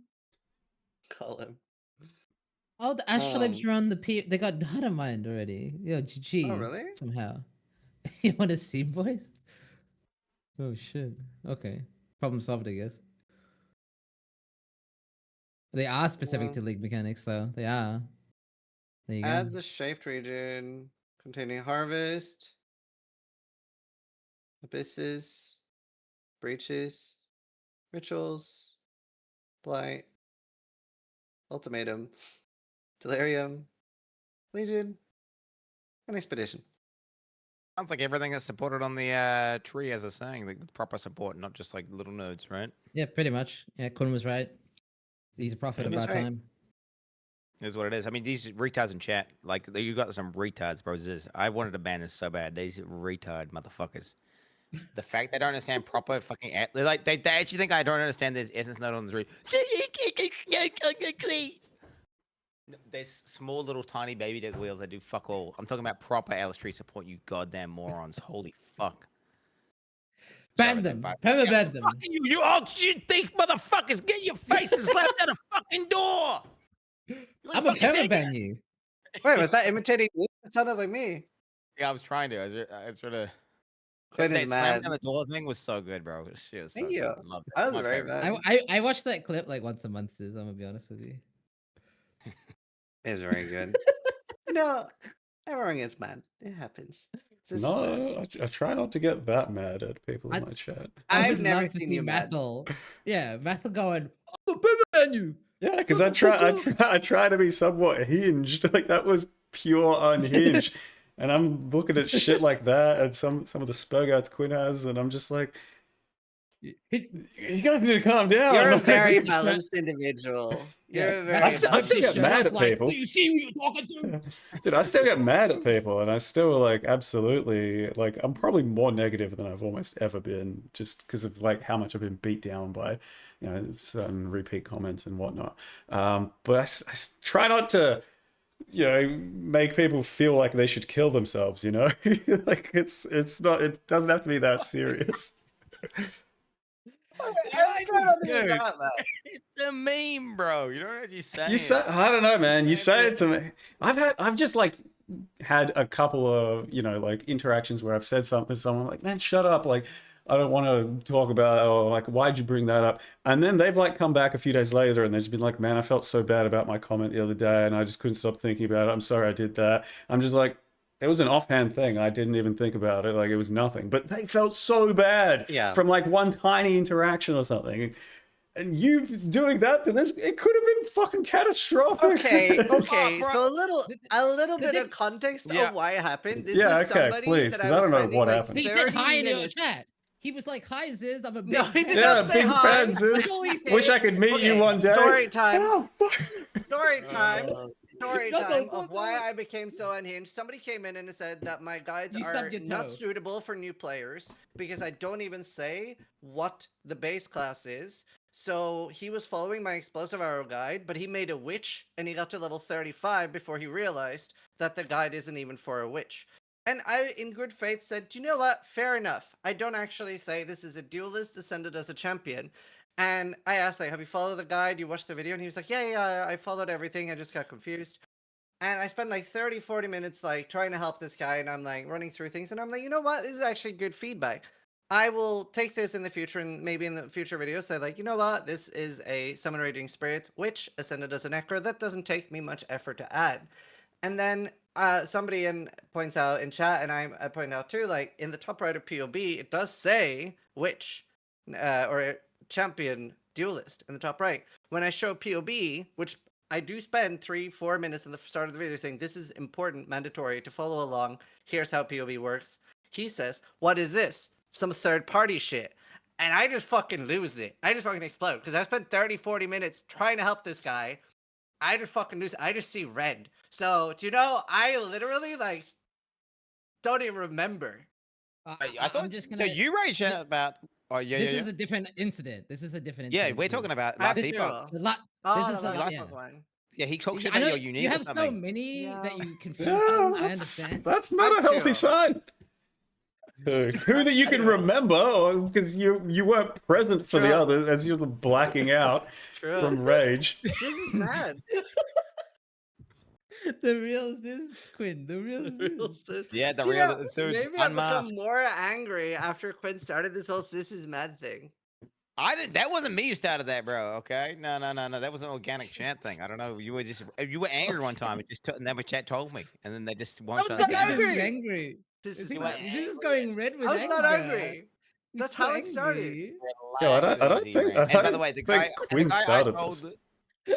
Call him. Oh, the astrolabes are on the they got data mined already. Yo, GG. Oh, really? Somehow. You want to see, boys? Oh shit. Okay. Problem solved, I guess. They are specific to League mechanics, though. They are. There you Adds go. a shaped region containing harvest, abysses, breaches, rituals, blight, ultimatum, delirium, legion, and expedition. Sounds like everything that's supported on the tree, as I was saying, like with proper support, not just like little nodes, right? Yeah, pretty much. Yeah, Quin was right. He's a prophet Quin of was our right. time. Is what it is. I mean, these retards in chat, like you got some retards, bro. I wanted to ban this so bad. These retard motherfuckers. The fact they don't understand proper fucking, they actually think I don't understand. There's essence node on the tree. There's small little tiny baby deck wheels that do fuck all. I'm talking about proper LS3 support, you goddamn morons. Holy fuck. Ban them. Perma-ban them. Fucking you all shit thief motherfuckers. Get your faces slapped out a fucking door. I'm a perma-ban you. Wait, was that imitating me? It sounded like me. Yeah, I was trying to. I was trying to. Quinn That is slamming mad. on the door thing was so good, bro. Shit was so Thank good. you. I loved it. I was My very favorite. mad. I watch that clip like once a month, Sis. I'm gonna be honest with you. It's very good. You know, everyone gets mad. It happens. This is fine. No, I try not to get that mad at people in my chat. I I've would never love to seen see you mad. Mathel. Yeah, Mathel going, I'm a perma-ban you. Yeah, because I try to be somewhat hinged. Like that was pure unhinged. And I'm looking at shit like that and some of the Spurgouts Quinn has, and I'm just like, you guys need to calm down. You're a Like, very it's just balanced individual. Yeah, You're a very I still get Shut mad up, at like, people. do you see who you're talking to? Dude, I still get mad at people, and I still like absolutely like I'm probably more negative than I've almost ever been, just because of like how much I've been beat down by, you know, certain repeat comments and whatnot. But I try not to, you know, make people feel like they should kill themselves. You know, like it's not. It doesn't have to be that serious. It's a meme, bro. You don't actually say You say, I don't know, man. You say it to me. I've just like had a couple of, you know, like interactions where I've said something to someone like, man, shut up. Like, I don't want to talk about it, or like, why'd you bring that up? And then they've like come back a few days later and they've just been like, man, I felt so bad about my comment the other day and I just couldn't stop thinking about it. I'm sorry I did that. I'm just like, it was an offhand thing. I didn't even think about it. Like, it was nothing. But they felt so bad from like one tiny interaction or something. And you doing that to this, it could have been fucking catastrophic. Okay, bro. so a little bit of context Yeah. of why it happened. This Yeah, was okay, somebody please, that 'cause I I was don't know spending what like happened. He said 30 hi in your minutes. chat. He was like, "Hi, Ziz, I'm a big No, he fan." did Yeah, not say big hi. fan, Zeus. That's all he said. Wish I could meet you Okay, one day. story time. Oh, fuck. Story time. Story Shut the time of fuck why up. I became so unhinged. Somebody came in and said that my guides You are stubbed your not toe. suitable for new players because I don't even say what the base class is. So he was following my explosive arrow guide, but he made a witch and he got to level 35 before he realized that the guide isn't even for a witch. And I, in good faith, said, "Do you know what? Fair enough. I don't actually say this is a duelist descended as a champion." And I asked, like, "Have you followed the guide? You watched the video?" And he was like, yeah, I followed everything. I just got confused. And I spent like 30, 40 minutes like trying to help this guy. And I'm like running through things. And I'm like, you know what? This is actually good feedback. I will take this in the future and maybe in the future videos say like, you know what? This is a summon raging spirit, which ascended as an necro. That doesn't take me much effort to add. And then somebody points out in chat, and I point out too, like in the top right of POB, it does say witch or champion duelist in the top right. When I show POB, which I do spend 3-4 minutes in the start of the video saying this is important, mandatory to follow along. Here's how POB works. He says, "What is this? Some third party shit." And I just fucking lose it. I just fucking explode because I spent 30-40 minutes trying to help this guy. I just fucking lose it. I just see red. So, do you know, I literally like don't even remember. I thought I'm just so. gonna. You raged out about. Oh yeah, This yeah, is a different incident. This is a different yeah. incident. We're talking about Map last epoch. zero. The la- Oh, this is the the last yeah. one. Yeah, he talks Yeah, about I know your unique you or have so something. many Yeah. that you confuse Yeah, them. I that's understand. not a I'm healthy chill. sign. Dude, who that you can True. remember, or because you weren't present for the True. other as you're blacking out True. from rage. This is mad. The real Ziz, Quinn. The real Ziz. Yeah, the Do you real know, so maybe I've become unmasked. more angry after Quinn started this whole "this is mad" thing. I didn't. That wasn't me who started that, bro. Okay, no. That was an organic chant thing. I don't know. You were angry one time. It just and then my chat told me, and then they just I won't was show not the This game. is angry. angry. This is You were mad. This is angry. going red with I was anger. not angry. He's That's so how it started. angry. Yo, I Relax, don't Uzi, think man. And by the don't way, the think guy, Quinn I started told, this.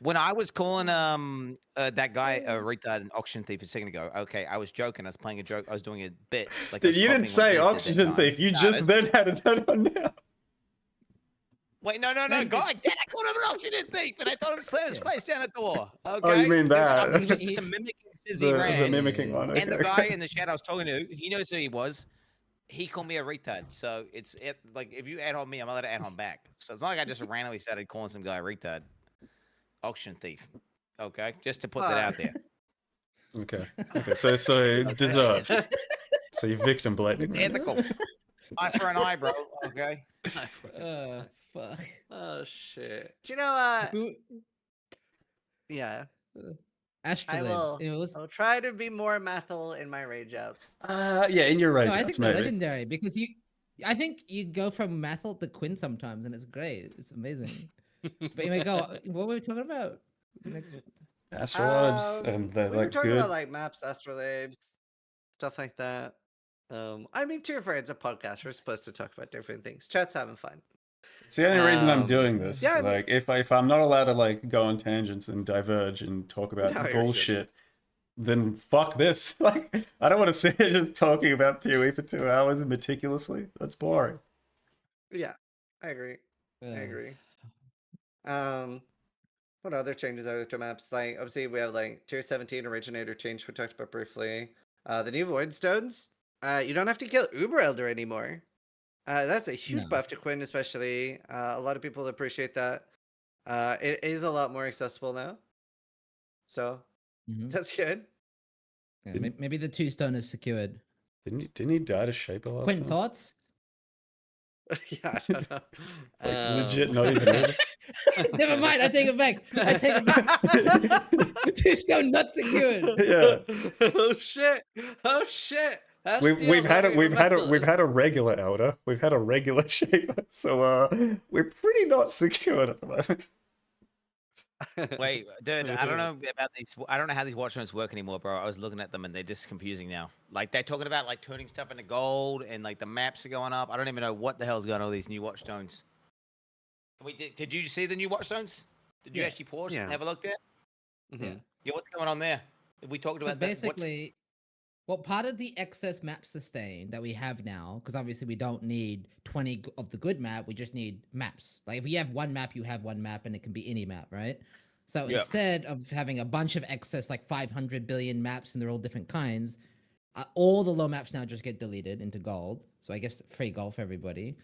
when I was calling that guy a retard and auction thief a second ago. Okay, I was joking. I was playing a joke. I was doing a bit. Like I Dude, was you didn't copying what say Ziz did that oxygen time. thief. You No, just it's- then had it on now. Wait, no, Then- God, I called him an auction thief, and I told him to slam his face down the door. Okay. Oh, you mean It was- that? It was just a mimicking Sizzy The Ran. mimicking one. Okay, And the okay. guy in the chat I was talking to, he knows who he was. He called me a retard. So it's like if you add on me, I'm allowed to add on back. So it's not like I just randomly started calling some guy a retard. Auction thief. Okay, just to put that out there. Okay. So deserved. So you victim blaming. It's right? ethical. Eye for an eye, bro. Okay. Fuck. Oh shit. Do you know Who- yeah. Astrolabes. It was, I'll try to be more mathal in my rage outs. Yeah, in your rage no, I outs, think they're maybe. legendary because I think you go from Mathel to Quinn sometimes, and it's great. It's amazing. But anyway, go. What were we talking about? Next. Astrolabes, and they're we were like talking good. about like maps, astrolabes, stuff like that. I mean, to be fair, it's a podcast. We're supposed to talk about different things. Chat's having fun. It's the only reason I'm doing Um, this. yeah, I mean- Like, if I'm not allowed to like go on tangents and diverge and talk about No, you're good. bullshit, then fuck this. Like, I don't want to sit here just talking about PoE for 2 hours meticulously. That's boring. Yeah, I agree. I Uh, agree. What other changes are there to maps? Like, obviously, we have like tier 17 originator change we talked about briefly. The new void stones. You don't have to kill Uber Elder anymore. That's a huge No. buff to Quinn, especially. A lot of people appreciate that. It is a lot more accessible now. So mhm. that's good. Yeah, maybe the two stone is secured. Didn't he die to Shaper last Quinn, time? thoughts? Yeah, I don't know. Like, legit, not even Uber. Never mind. I take it back. I take it back. Two stone not secured. Yeah. Oh shit! Oh shit! That's We've had a regular elder. We've had a regular shaper. So we're pretty not secured at the moment. Wait, dude, I don't know about these. I don't know how these watchstones work anymore, bro. I was looking at them and they're just confusing now. Like they're talking about like turning stuff into gold and like the maps are going up. I don't even know what the hell's going on with these new watchstones. Did you see the new watchstones? Did you Yeah. actually pause Yeah. and have a look there? Mhm. Yeah. Yeah, what's going on there? We talked So about that. basically, Well, part of the excess map sustain that we have now, because obviously we don't need 20 of the good map, we just need maps. Like if you have one map, you have one map, and it can be any map, right? So Yeah. instead of having a bunch of excess, like 500 billion maps, and they're all different kinds, all the low maps now just get deleted into gold. So I guess free gold for everybody.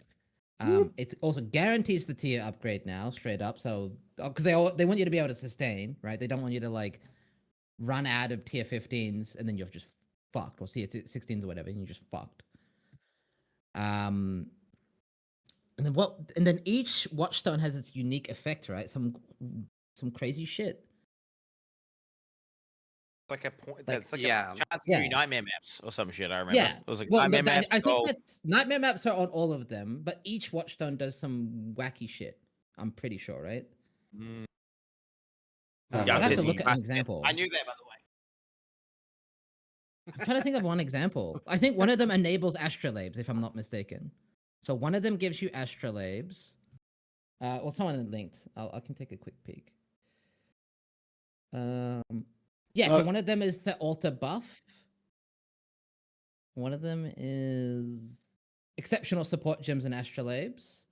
It also guarantees the tier upgrade now, straight up. So because they want you to be able to sustain, right? They don't want you to like run out of tier 15s and then you're just fucked, or tier 16s or whatever, and you're just fucked. And then each watchstone has its unique effect, right? Some crazy shit. Like a point. Like, That's like yeah. a chance to give you Yeah. nightmare maps or some shit. I remember. Yeah. It was like Well, nightmare maps. I think gold. that's nightmare maps are on all of them, but each watchstone does some wacky shit. I'm pretty sure, right? Mm. Oh, Yeah, I'd I've have to seen look you at an guys- example. I knew that, by the way. I'm trying to think of one example. I think one of them enables astrolabes, if I'm not mistaken. So one of them gives you astrolabes. Well, someone linked. I can take a quick peek. Yeah. So So- one of them is the altar buff. One of them is exceptional support gems and astrolabes.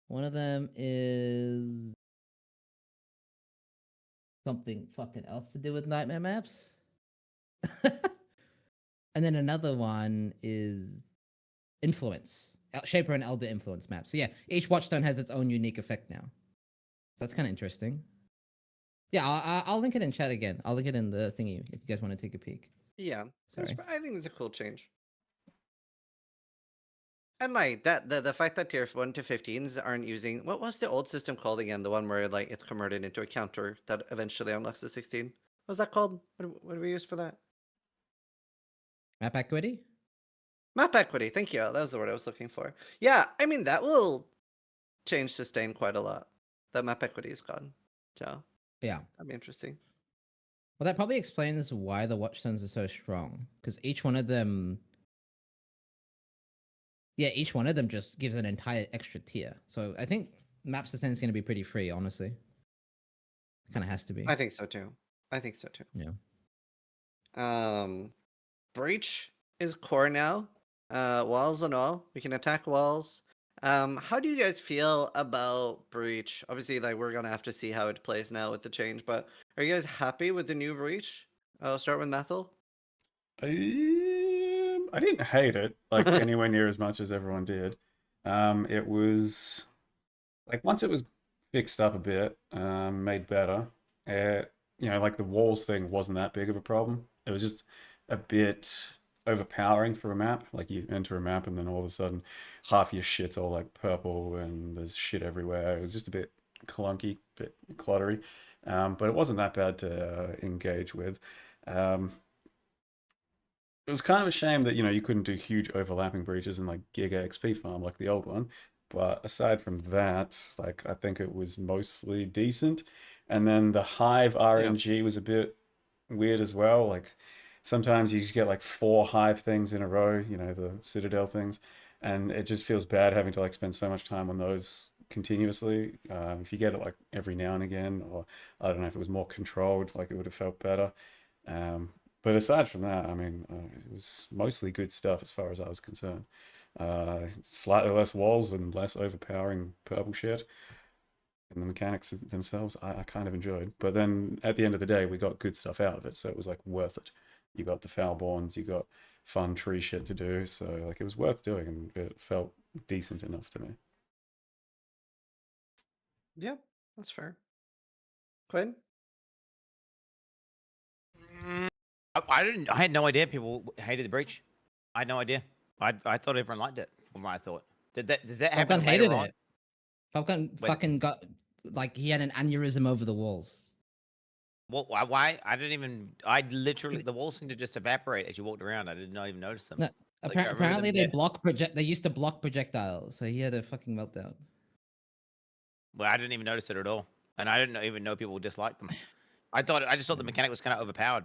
One of them is something fucking else to do with nightmare maps. And then another one is influence, Shaper and Elder influence map. So yeah, each watchstone has its own unique effect now. So that's kind of interesting. Yeah, I'll link it in chat again. I'll link it in the thingy if you guys want to take a peek. Yeah. Sorry. I think it's a cool change. And like that the fact that tier 1 to 15s aren't using what was the old system called again? The one where like it's converted into a counter that eventually unlocks the 16. What was that called? What do we use for that? Map equity? Map equity, thank you. That was the word I was looking for. Yeah, I mean that will change sustain quite a lot. That map equity is gone. So Yeah. that'd be interesting. Well, that probably explains why the watchstones are so strong. Because each one of them, each one of them just gives an entire extra tier. So I think map sustain is going to be pretty free, honestly. Kind of has to be. I think so too. Yeah. Breach is core now. Walls and all. We can attack walls. How do you guys feel about Breach? Obviously, like we're gonna have to see how it plays now with the change, but are you guys happy with the new Breach? I'll start with Methel. I didn't hate it like anywhere near as much as everyone did. It was like once it was fixed up a bit, made better. Like the walls thing wasn't that big of a problem. It was just a bit overpowering for a map. Like you enter a map and then all of a sudden half your shit's all like purple and there's shit everywhere. It was just a bit clunky, a bit cluttery. But it wasn't that bad to engage with. It was kind of a shame that you couldn't do huge overlapping breaches and like giga XP farm like the old one. But aside from that, like I think it was mostly decent. And then the Hive RNG was a bit weird as well. Like sometimes you just get like 4 Hive things in a row, the Citadel things, and it just feels bad having to like spend so much time on those continuously. If you get it like every now and again, or I don't know if it was more controlled, like it would have felt better. But aside from that, I mean, it was mostly good stuff as far as I was concerned. Slightly less walls and less overpowering purple shit. And the mechanics themselves, I kind of enjoyed. But then at the end of the day, we got good stuff out of it, so it was like worth it. You got the Foulborns, you got fun tree shit to do, so like it was worth doing, and it felt decent enough to me. Yeah, that's fair. Quinn? I had no idea people hated the breach. I had no idea. I thought everyone liked it. From what I thought. Does that happen Falcon later hated on? it. Falcon Wait. fucking got, like, he had an aneurysm over the walls. Well, why? I didn't even. I literally the walls seemed to just evaporate as you walked around. I did not even notice them. No, Like, I remember apparently them they used to block projectiles, so he had a fucking meltdown. Well, I didn't even notice it at all, and I didn't even know people disliked them. I just thought the mechanic was kind of overpowered,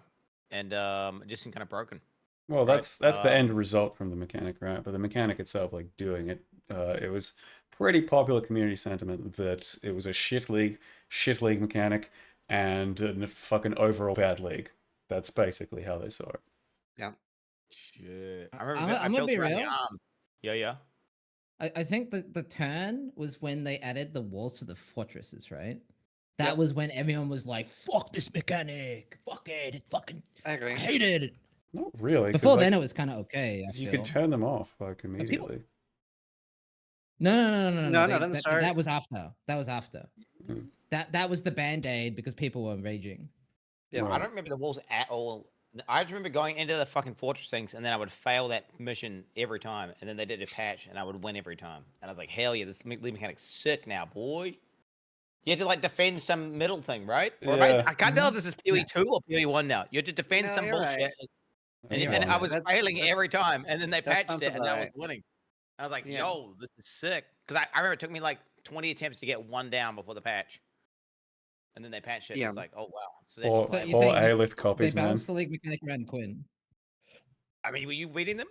and it just seemed kind of broken. Well, Right. that's the end result from the mechanic, right? But the mechanic itself, like doing it, it was pretty popular community sentiment that it was a shit league mechanic, and a fucking overall bad league. That's basically how they saw it. Yeah. Shit. I- I remember I I'm gonna built be around the real. arm. Yeah, yeah. I think the turn was when they added the walls to the fortresses, right? That Yep. was when everyone was like, "Fuck this mechanic! Fuck it! It fucking I agree. I hated it." Not really, because Before like then, it was kind of okay. I 'cause you could feel. turn them off like But people, immediately. no. No, They, not at the that start. that was after. That was after. Mm. That was the band-aid because people were raging. Yep. I Right. don't remember the walls at all. I just remember going into the fucking fortress things, and then I would fail that mission every time, and then they did a patch, and I would win every time. And I was like, hell yeah, this lead mechanic's sick now, boy. You had to like defend some middle thing, right? Or Yeah, I can't tell if Mhm. this is PoE2 or PoE1 now. You had to defend No, some you're bullshit, right. that's and I fine. was That's failing that every time, and then they that patched sounds it, and about I was right. winning. I was like, Yeah. yo, this is sick. Because I remember it took me like 20 attempts to get one down before the patch. And then they patched it, and it Yeah. was like, oh, wow. This is actually Poor, So you're playable. poor saying A-list they copies, man. balanced the league mechanic around Quin? I mean, were you beating them?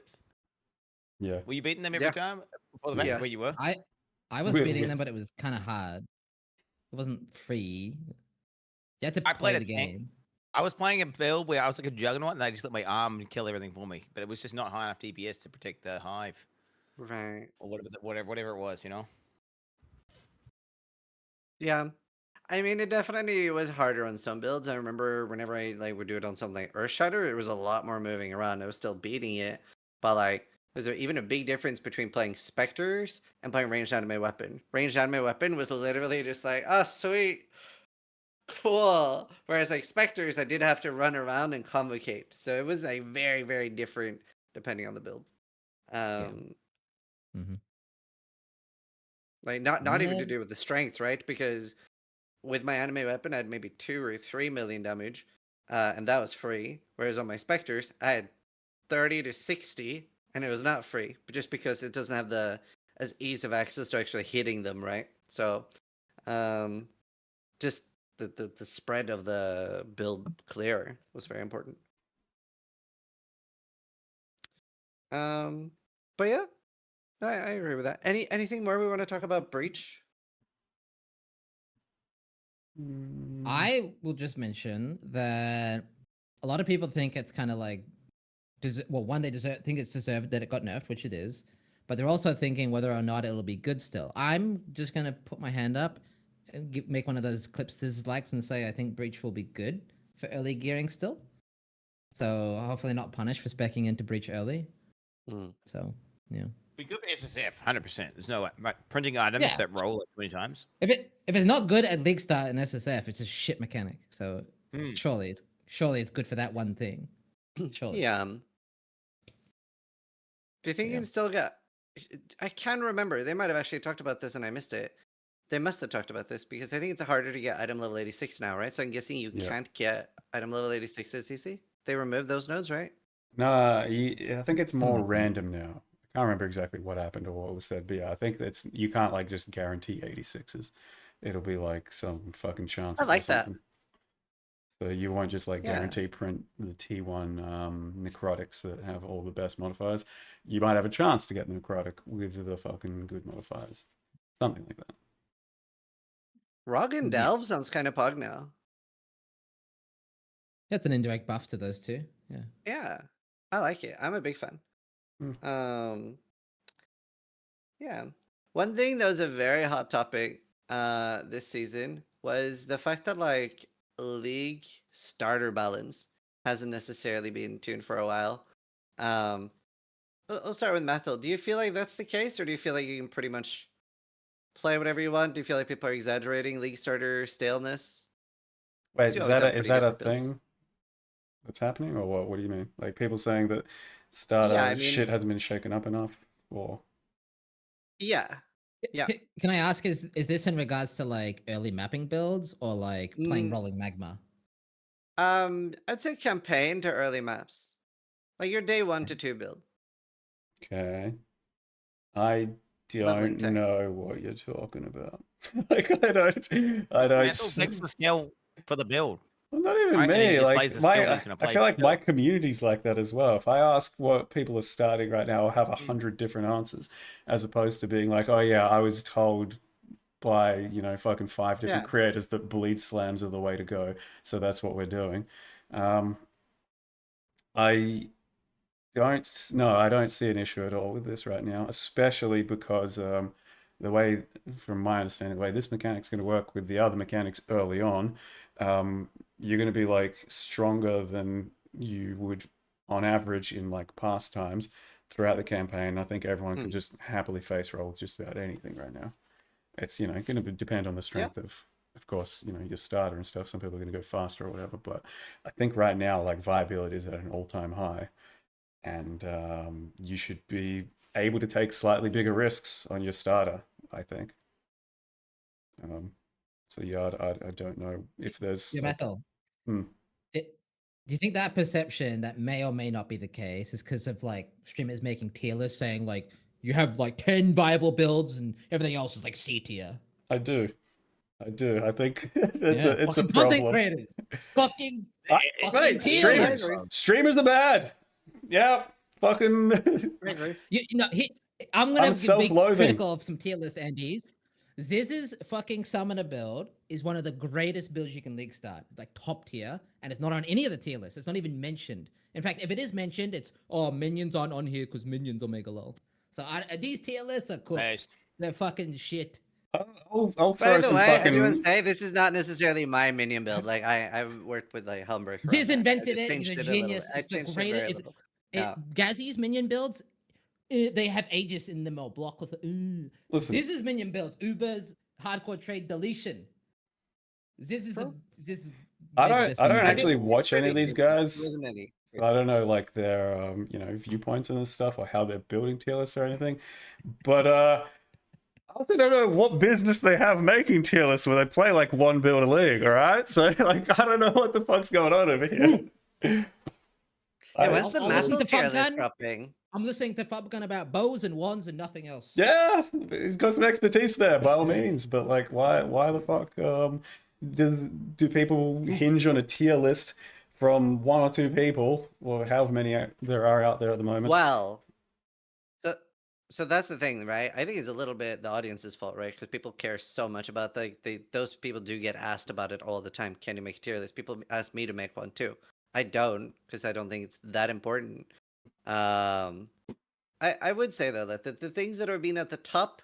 Yeah. Were you beating them every Yeah. time before the Yeah. patch? Where you were? I was With, beating with them, but it was kind of hard. It wasn't free. You had to I play played a the tank. game. I was playing a build where I was like a juggernaut, and they just let my arm kill everything for me. But it was just not high enough DPS to protect the hive Right. or whatever it was, you know. Yeah. I mean, it definitely was harder on some builds. I remember whenever I like would do it on something like Earthshatter, it was a lot more moving around. I was still beating it, but like, was there even a big difference between playing Spectres and playing ranged anime weapon? Ranged anime weapon was literally just like, oh, sweet, cool. Whereas like Spectres, I did have to run around and convocate, so it was a very, very different depending on the build. Mm-hmm. Like not even to Then do with the strength, right? Because with my anime weapon, I had maybe 2 or 3 million damage, and that was free. Whereas on my Spectres, I had 30 to 60, and it was not free, but just because it doesn't have the as ease of access to actually hitting them, right? So, just the spread of the build clear was very important. But yeah, I agree with that. Anything more we want to talk about Breach? I will just mention that a lot of people think it's kind of like, one, they think it's deserved that it got nerfed, which it is, but they're also thinking whether or not it'll be good still. I'm just gonna put my hand up and make one of those clips dislikes and say I think Breach will be good for early gearing still. So hopefully not punished for specking into Breach early. Mm. So yeah. Be good for SSF, 100%. There's no like, printing items Yeah. that roll like 20 times. If it's not good at League Start and SSF, it's a shit mechanic. So surely it's good for that one thing. Surely. Yeah. Do you think you Yeah. can still get? I can remember they might have actually talked about this and I missed it. They must have talked about this because I think it's harder to get item level 86 now, right? So I'm guessing you Yeah. can't get item level 86 as CC. They removed those nodes, right? No, I think it's Something more like that. random now. I can't remember exactly what happened or what was said, but yeah, I think that's you can't like just guarantee 86s. It'll be like some fucking chances I like or that. something. So you won't just like Yeah. guarantee print the T1 necrotics that have all the best modifiers. You might have a chance to get the necrotic with the fucking good modifiers. Something like that. Roggen Yeah. Delve sounds kind of pog now. That's an indirect buff to those two. Yeah. Yeah. I like it. I'm a big fan. Mm. Yeah. One thing that was a very hot topic this season was the fact that like league starter balance hasn't necessarily been tuned for a while. I'll start with Mathil. Do you feel like that's the case, or do you feel like you can pretty much play whatever you want? Do you feel like people are exaggerating league starter staleness? Wait, You is always have is pretty that a different builds. thing that's happening, or what? What do you mean? Like people saying that starter Yeah, I mean, shit hasn't been shaken up enough, or yeah. Yeah. Can I ask, is this in regards to like early mapping builds or like playing Mm, rolling magma? I'd say campaign to early maps. Like your day 1 to 2 build. okay. I Leveling don't tank. know what you're talking about. Like I don't Mantle takes the skill for the build. well, not even Right, and he me. just plays Like the skill that he's gonna I play feel for like the my build. community's like that as well. If I ask what people are starting right now, I'll have 100 different answers, as opposed to being like, oh yeah, I was told by, you know, fucking 5 different Yeah. creators that bleed slams are the way to go. So that's what we're doing. I I don't see an issue at all with this right now, especially because the way, from my understanding, the way this mechanic's going to work with the other mechanics early on, you're going to be like stronger than you would on average in like past times throughout the campaign. I think everyone can just happily face roll just about anything right now. It's going to depend on the strength of course, your starter and stuff. Some people are going to go faster or whatever, but I think right now like viability is at an all-time high, and you should be able to take slightly bigger risks on your starter, I think. So yeah, I don't know if there's Yeah, like, Metal. hmm. Do you think that perception that may or may not be the case is because of like streamers making tier lists saying like you have like 10 viable builds and everything else is like C tier? I do. I think it's Yeah, a fucking content problem. creators. Fucking Mate, tier I lists. agree. streamers are bad. Yeah, fucking. I agree. I'm gonna I'm be self-loathing. critical of some tier list Andes. Ziz's fucking summoner build is one of the greatest builds you can league start. It's like top tier, and it's not on any of the tier lists. It's not even mentioned. In fact, if it is mentioned, it's minions aren't on here because minions are mega lol. So these tier lists are cool. Based. They're fucking shit. I'll By throw the some way, everyone fucking. say this is not necessarily my minion build. Like I've worked with like Helmbrick. Ziz invented it. it. He's a Little bit. genius. I It's the changed it greatest. very It's little. Yeah. Gazzy's minion builds. They have Aegis in them or block with. Listen. Ziz's minion builds. Uber's hardcore trade deletion. Ziz is Ziz. I don't actually didn't watch any of critic these it. There guys. wasn't any. So I don't know like their viewpoints and this stuff or how they're building tier lists or anything. But I also don't know what business they have making tier lists where they play like one build a league, all right? So like I don't know what the fuck's going on over here. Yeah, when's the I'll listen Mathel to tier Fub list Gun. dropping? I'm listening to Fubgun about bows and wands and nothing else. Yeah, he's got some expertise there by all means, but like why the fuck do people hinge on a tier list from one or two people or however many there are out there at the moment? Well, so that's the thing, right? I think it's a little bit the audience's fault, right? Because people care so much about those people do get asked about it all the time. Can you make a tier list? People ask me to make one too. I don't because I don't think it's that important. I would say though that the things that are being at the top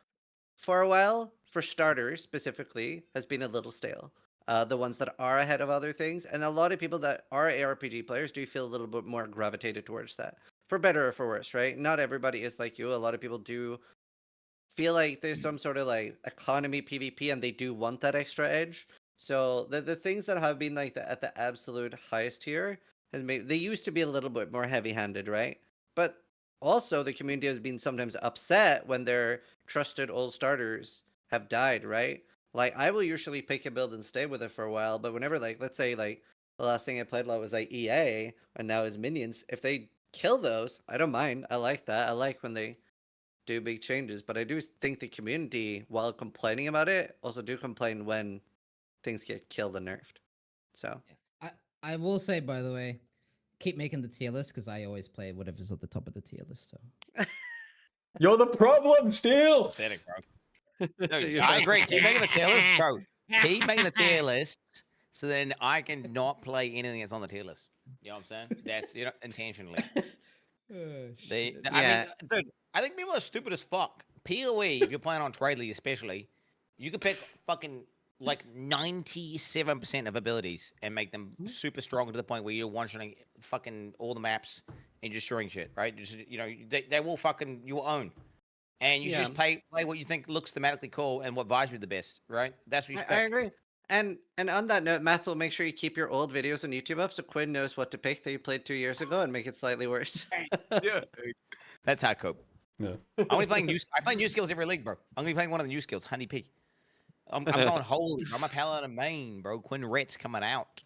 for a while, for starters specifically, has been a little stale. The ones that are ahead of other things, and a lot of people that are ARPG players do feel a little bit more gravitated towards that, for better or for worse, right? Not everybody is like you. A lot of people do feel like there's some sort of like economy PvP, and they do want that extra edge. So the things that have been like at the absolute highest tier has made they used to be a little bit more heavy-handed, right? But also the community has been sometimes upset when their trusted old starters have died, right? Like I will usually pick a build and stay with it for a while, but whenever like let's say like the last thing I played a lot was like EA and now is minions, if they kill those, I don't mind. I like that. I like when they do big changes, but I do think the community, while complaining about it, also do complain when things get killed and nerfed. So I will say, by the way, keep making the tier list because I always play whatever's at the top of the tier list. So You're the problem, Steel. Pathetic, bro. Dude, I agree. Keep making the tier list, bro. Keep making the tier list, so then I can not play anything that's on the tier list. You know what I'm saying? That's intentionally. I mean, dude, I think people are stupid as fuck. PoE, if you're playing on Trade League especially, you could pick fucking like 97% of abilities and make them super strong to the point where you're one-shotting fucking all the maps and just destroying shit, right? Just, they will fucking, you will own. And you just play what you think looks thematically cool and what vibes with the best, right? That's what you expect. I agree. And on that note, Math will make sure you keep your old videos on YouTube up so Quinn knows what to pick that you played 2 years ago and make it slightly worse. Yeah, that's how I cope. Yeah. I'm gonna be playing I play new skills every league, bro. I'm gonna be playing one of the new skills, Honey P. I'm going holy, bro. I'm a paladin main, bro. Quin Ret's coming out.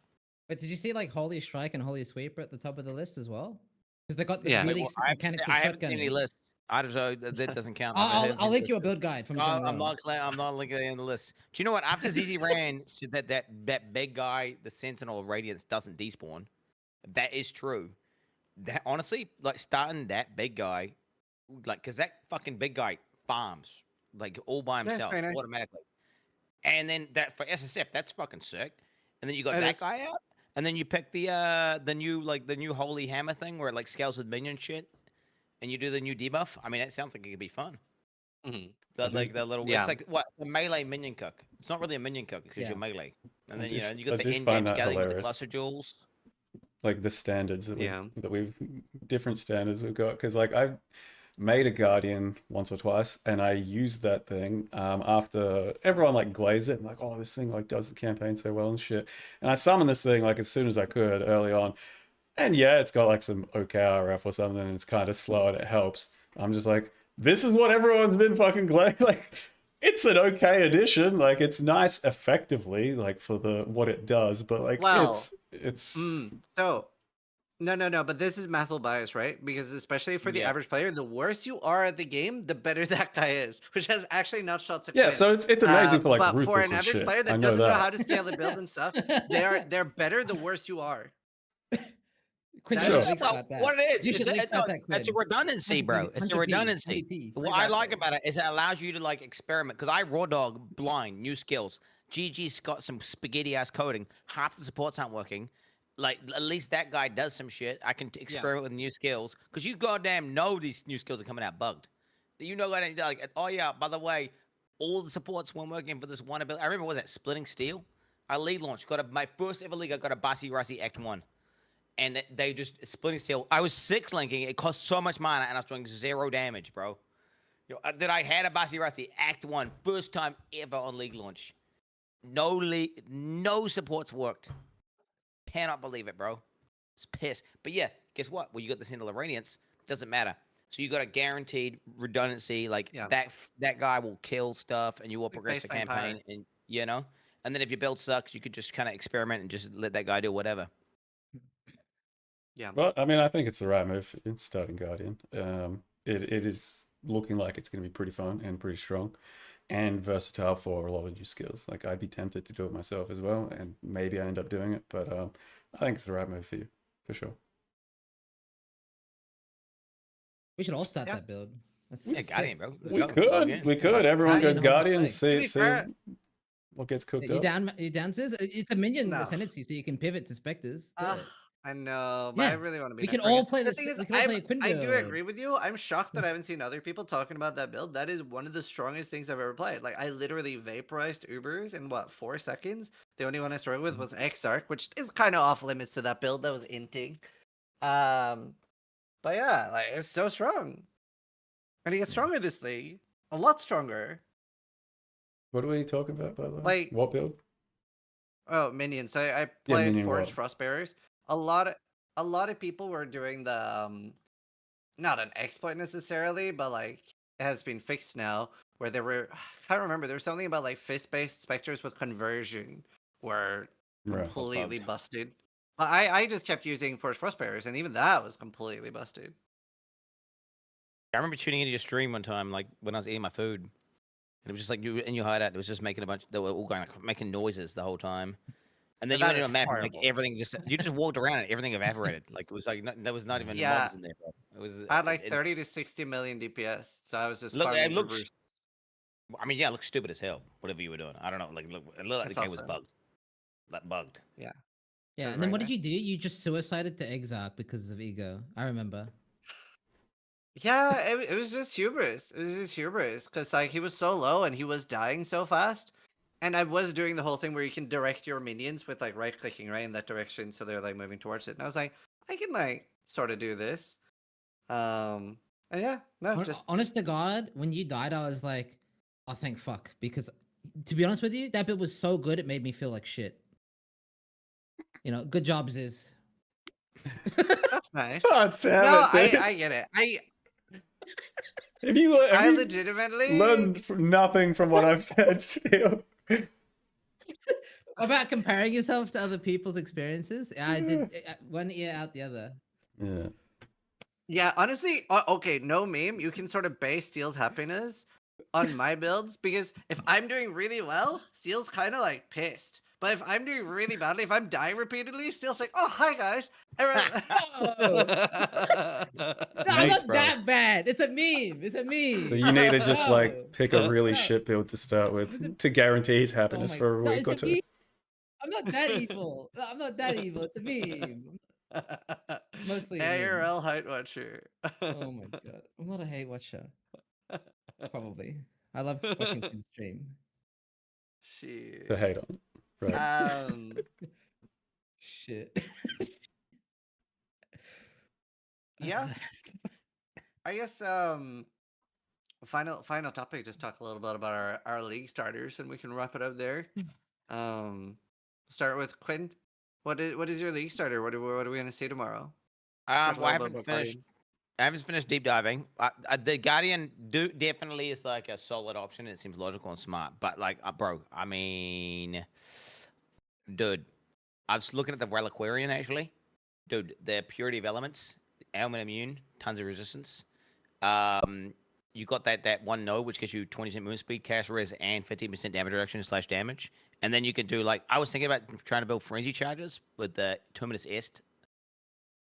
But did you see like Holy Strike and Holy Sweeper at the top of the list as well? Because they got the Yeah. really Well, mechanics for I haven't seen any shotgunning. lists. I don't know. That doesn't count. I'll link you a build guide from. I'm not linking it in the list. Do you know what? After ZZ ran said that big guy, the Sentinel of Radiance, doesn't despawn. That is true. That honestly, like starting that big guy, like, cause that fucking big guy farms like all by himself automatically. And then that for SSF, that's fucking sick. And then you got that guy out, and then you pick the new holy hammer thing where it like scales with minion shit, and you do the new debuff. I mean, it sounds like it could be fun. Mhm. The, like the little, Yeah. it's like what a melee minion cook. It's not really a minion cook because Yeah. you're melee, and I then do f- you I got the do in-game find that scaling with the hilarious. cluster jewels. Like the standards Yeah. that we've different standards we've got, because like I've made a guardian once or twice, and I used that thing after everyone like glazed it and like, oh, this thing like does the campaign so well and shit, and I summoned this thing like as soon as I could early on, and yeah, it's got like some OKRF or something, and it's kind of slow and it helps. I'm just like, this is what everyone's been fucking glad. Like, it's an okay addition. Like, it's nice effectively, like for the what it does, but like Well, it's So, no, but this is mathal bias, right? Because especially for the Yeah. average player, the worse you are at the game, the better that guy is, which has actually not shots at yeah. Quin. So it's amazing for like But for ruthless an and average shit. player I that know doesn't know that. how to scale the build and stuff, they're better the worse you are. Quinn, That you is should just leak Well, scout that. what it is, You should leak scout that, it's a Quinn. redundancy, bro. It's a 100p, redundancy. 100p. What I like about it is it allows you to like experiment. Because I raw dog blind new skills. GG's got some spaghetti ass coding. Half the supports aren't working. Like at least that guy does some shit. I can experiment with new skills because you goddamn know these new skills are coming out bugged. You know, like, oh yeah, by the way, all the supports weren't working for this one ability. I remember, what was that Splitting Steel? I league launched, my first ever league. I got a Bossy Rossi Act 1. And they just Splitting Steel. I was 6 linking. It cost so much mana, and I was doing 0 damage, bro. That I had a Bossy Rossi Act 1, first time ever on league launch. No supports worked. Cannot believe it, bro. It's pissed. But yeah, guess what? Well, you got the Symbol of Radiance. Doesn't matter. So you got a guaranteed redundancy. Like that guy will kill stuff, and you will progress the baseline campaign. power. And and then if your build sucks, you could just kind of experiment and just let that guy do whatever. Yeah. Well, I mean, I think it's the right move in starting Guardian. It is looking like it's going to be pretty fun and pretty strong and versatile for a lot of new skills. Like, I'd be tempted to do it myself as well, and maybe I end up doing it, but I think it's the right move for you, for sure. We should all start that build. That's Yeah, sick. Guardian, bro. We could. Everyone Guardian, goes Guardian, 100%. see To be fair, what gets cooked You up. down? You down, sis? It's a minion No. ascendancy, so you can pivot to specters. Do it. I know, but Yeah, I really want to be. we can next all play The this. thing is, We can all play a Quinn I do build. agree with you. I'm shocked that I haven't seen other people talking about that build. That is one of the strongest things I've ever played. Like, I literally vaporized Ubers in 4 seconds. The only one I struggled with was Exarch, which is kind of off limits to that build. That was inting. But yeah, like, it's so strong, and he gets stronger this league, a lot stronger. What are we talking about, by the way? Like, what build? Oh, minions. So I played minion Forged what? Frostbearers. A lot of people were doing the not an exploit necessarily, but like it has been fixed now where there were I can't remember, there was something about like fist-based specters with conversion were Right. completely busted. But I just kept using Forged Frostbearers, and even that was completely busted. I remember tuning into your stream one time, like when I was eating my food, and it was just like you in your hideout. It was just making they were all going like making noises the whole time. And then you That went into is a map, and like horrible. everything you just walked around and everything evaporated. Like it was like there was not even Yeah. mobs in there, bro. It was. I had like 30 to 60 million DPS, so I was just Look, it farming looks. Ubers. I mean, yeah, it looks stupid as hell. Whatever you were doing, I don't know. Like, look, it looked like It's the game was awesome. bugged. Like bugged. Yeah. Yeah, That's and then very what did nice. you do? You just suicided to Exarch because of ego. I remember. Yeah, it was just hubris. It was just hubris because like he was so low and he was dying so fast, and I was doing the whole thing where you can direct your minions with like right clicking right in that direction, so they're like moving towards it. And I was like, I can like sort of do this. And yeah, no, just Honest to God, when you died, I was like, oh, thank fuck, because to be honest with you, that build was so good it made me feel like shit. You know, good job, Ziz. that's nice. God damn No, it, dude. I get it. If you I you legitimately learned nothing from what I've said still. About comparing yourself to other people's experiences, I did one ear out the other. Yeah. Yeah, honestly, okay, no meme. You can sort of base Steel's happiness on my builds because if I'm doing really well, Steel's kind of like pissed. But if I'm doing really badly, if I'm dying repeatedly, Steel's like, "Oh, hi guys." I'm Nice, not bro. that bad. It's a meme. It's a meme. So you need to just No. like pick a really No. shit build to start It's with a- to guarantee his happiness my- for a no, week it's or a two. meme. I'm not that evil. I'm not that evil. It's a meme. Mostly a meme. ARL height watcher. Oh my god. I'm not a hate watcher. Probably. I love watching Quinn stream. Shit. To hate on it. Right. Shit. Yeah. I guess final topic, just talk a little bit about our league starters and we can wrap it up there. Start with Quinn. What is your league starter? What are we gonna see tomorrow? Talk a Well, I little bit haven't about finished. Guardian. I haven't finished deep diving. The Guardian definitely is like a solid option. It seems logical and smart. But like, bro, I mean, dude, I was looking at the Reliquarian actually. Dude, the purity of elements, ailment immune, tons of resistance. You got that one node which gives you 20% movement speed, cast res, and 15% damage reduction / damage. And then you can do like I was thinking about trying to build frenzy charges with the Terminus Est.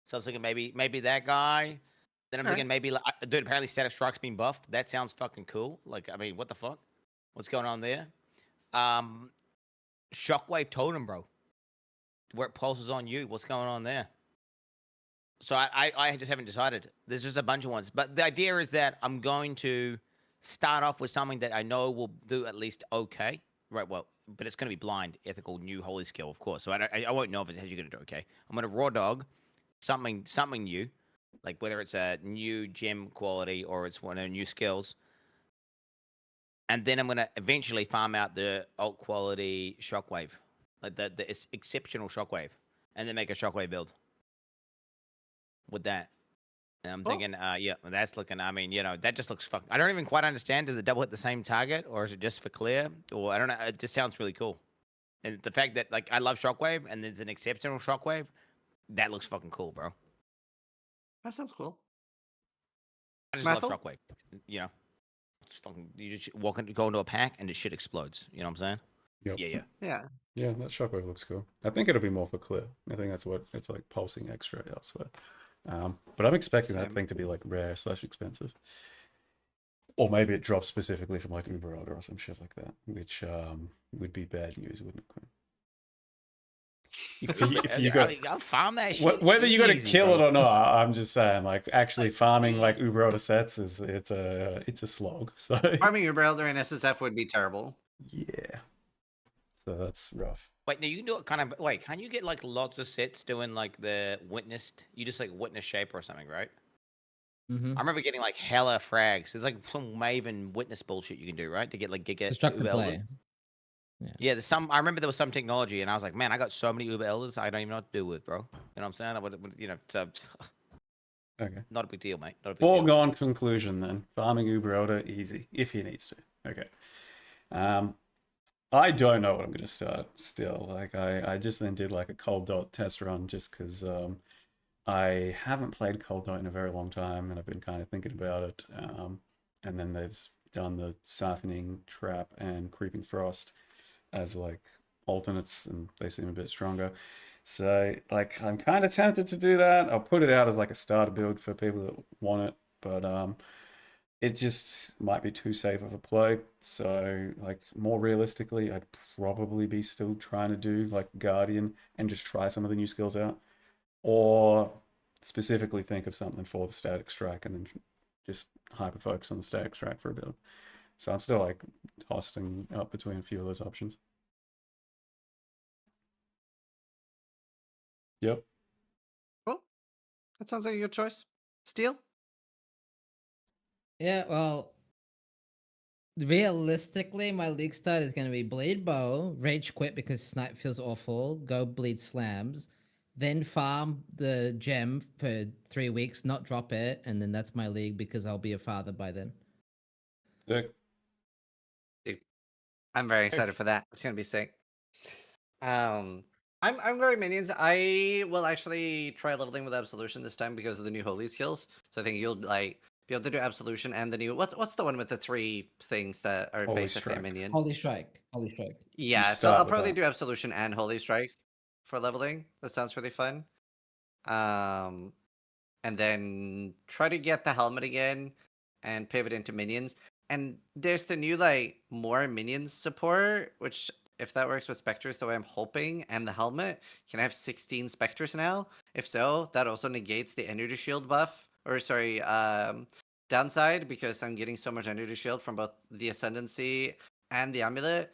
So I was thinking maybe that guy. Then I'm Alright. thinking maybe like, dude, apparently static strike's been buffed. That sounds fucking cool. Like, I mean, what the fuck? What's going on there? Shockwave Totem, bro. Where it pulses on you. What's going on there? So I just haven't decided. There's just a bunch of ones. But the idea is that I'm going to start off with something that I know will do at least okay. Right, well, but it's going to be blind, ethical, new, holy skill, of course. So I won't know if it's actually going to do okay. I'm going to raw dog something new, like whether it's a new gem quality or it's one of the new skills. And then I'm going to eventually farm out the alt quality shockwave, like the exceptional shockwave, and then make a shockwave build with that. And I'm Cool. thinking, yeah, that's looking. I mean, that just looks fucking. I don't even quite understand. Does it double hit the same target, or is it just for clear? Or I don't know. It just sounds really cool. And the fact that like I love shockwave, and there's an exceptional shockwave, that looks fucking cool, bro. That sounds cool. I just Mathel? love shockwave. It's fucking. You just go into a pack, and the shit explodes. You know what I'm saying? Yep. Yeah. Yeah. Yeah, that shockwave looks cool. I think it'll be more for clear. I think that's what it's like, pulsing extra elsewhere. But I'm expecting that Same. thing to be like rare / expensive. Or maybe it drops specifically from like Uber Elder or some shit like that, which would be bad news, wouldn't it, Quinn? If you got I'll farm that shit. whether you got to easy, kill bro. it or not, I'm just saying, like actually farming like easy. Uber Elder sets it's a slog. So Farming your Elder in SSF would be terrible. yeah, so that's rough. Wait, no, you can do it kind of. Wait, can you get like lots of sets doing like the witnessed? You just like witness shape or something, right? Mm-hmm. I remember getting like hella frags. There's like some Maven witness bullshit you can do, right? To get like Giga Construct Uber and Elders. play. Yeah, there's some. I remember there was some technology, and I was like, man, I got so many Uber Elders, I don't even know what to do with, bro. You know what I'm saying? I would so, Okay. not a big deal, mate. Not a big deal. Foregone conclusion then. Farming Uber Elder, easy, if he needs to. Okay. I don't know what I'm going to start still. Like, I just then did like a cold dot test run just because I haven't played cold dot in a very long time and I've been kind of thinking about it. And then they've done the siphoning trap and creeping frost as like alternates and they seem a bit stronger. So like I'm kind of tempted to do that. I'll put it out as like a starter build for people that want it, but it just might be too safe of a play. So like more realistically, I'd probably be still trying to do like Guardian and just try some of the new skills out, or specifically think of something for the static strike and then just hyper focus on the static strike for a bit. So I'm still like tossing up between a few of those options. Yep. Cool. That sounds like a good choice. Steel? Yeah, well, realistically, my league start is going to be Bleed Bow, Rage Quit because Snipe feels awful, go Bleed Slams, then farm the gem for 3 weeks, not drop it, and then that's my league because I'll be a father by then. Sick. I'm very excited for that. It's gonna be sick. I'm going minions. I will actually try leveling with Absolution this time because of the new holy skills. So I think you'll like be able to do Absolution and the new what's the one with the 3 things that are Holy basically a Strike. minion? Holy Strike. Holy Strike. Yeah, so start I'll with probably that. do Absolution and Holy Strike for leveling. That sounds really fun. And then try to get the helmet again and pivot into minions. And there's the new like more minions support, which if that works with specters the way I'm hoping, and the helmet, can I have 16 specters now? If so, that also negates the energy shield buff, or sorry, downside, because I'm getting so much energy shield from both the ascendancy and the amulet.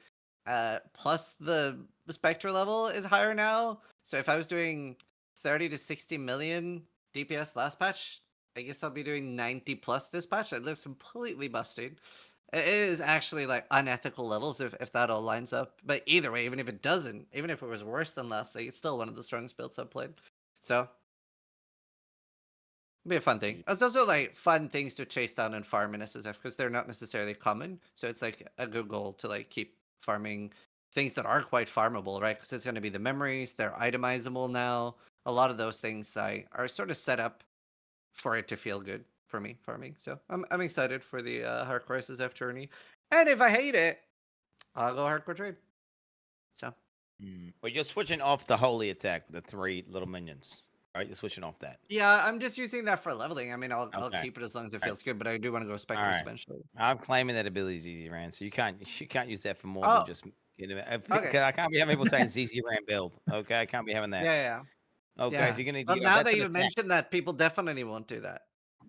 Plus the spectre level is higher now. So if I was doing 30 to 60 million DPS last patch, I guess I'll be doing 90 plus this patch. That looks completely busted. It is actually like unethical levels if that all lines up. But either way, even if it doesn't, even if it was worse than last league, it's still one of the strongest builds I've played. So it'll be a fun thing. It's also like fun things to chase down and farm in SSF because they're not necessarily common. So it's like a good goal to like keep farming things that are quite farmable, right? Because it's going to be the memories, they're itemizable now. A lot of those things are sort of set up for it to feel good for me farming. So I'm excited for the hardcore SSF journey. And if I hate it, I'll go hardcore trade. So But you're switching off the holy attack with the 3 little minions, right? You're switching off that. yeah, I'm just using that for leveling. I mean, I'll Okay. keep it as long as it Alright. feels good, but I do want to go specters Alright. eventually. I'm claiming that ability ZZ Ran, so you can't use that for more Oh. than just. Okay. I can't be having people saying ZZ Ran build. Okay, I can't be having that. Yeah. Okay, Yeah. so you're gonna. But now that's that an you attack. mentioned that, people definitely won't do that.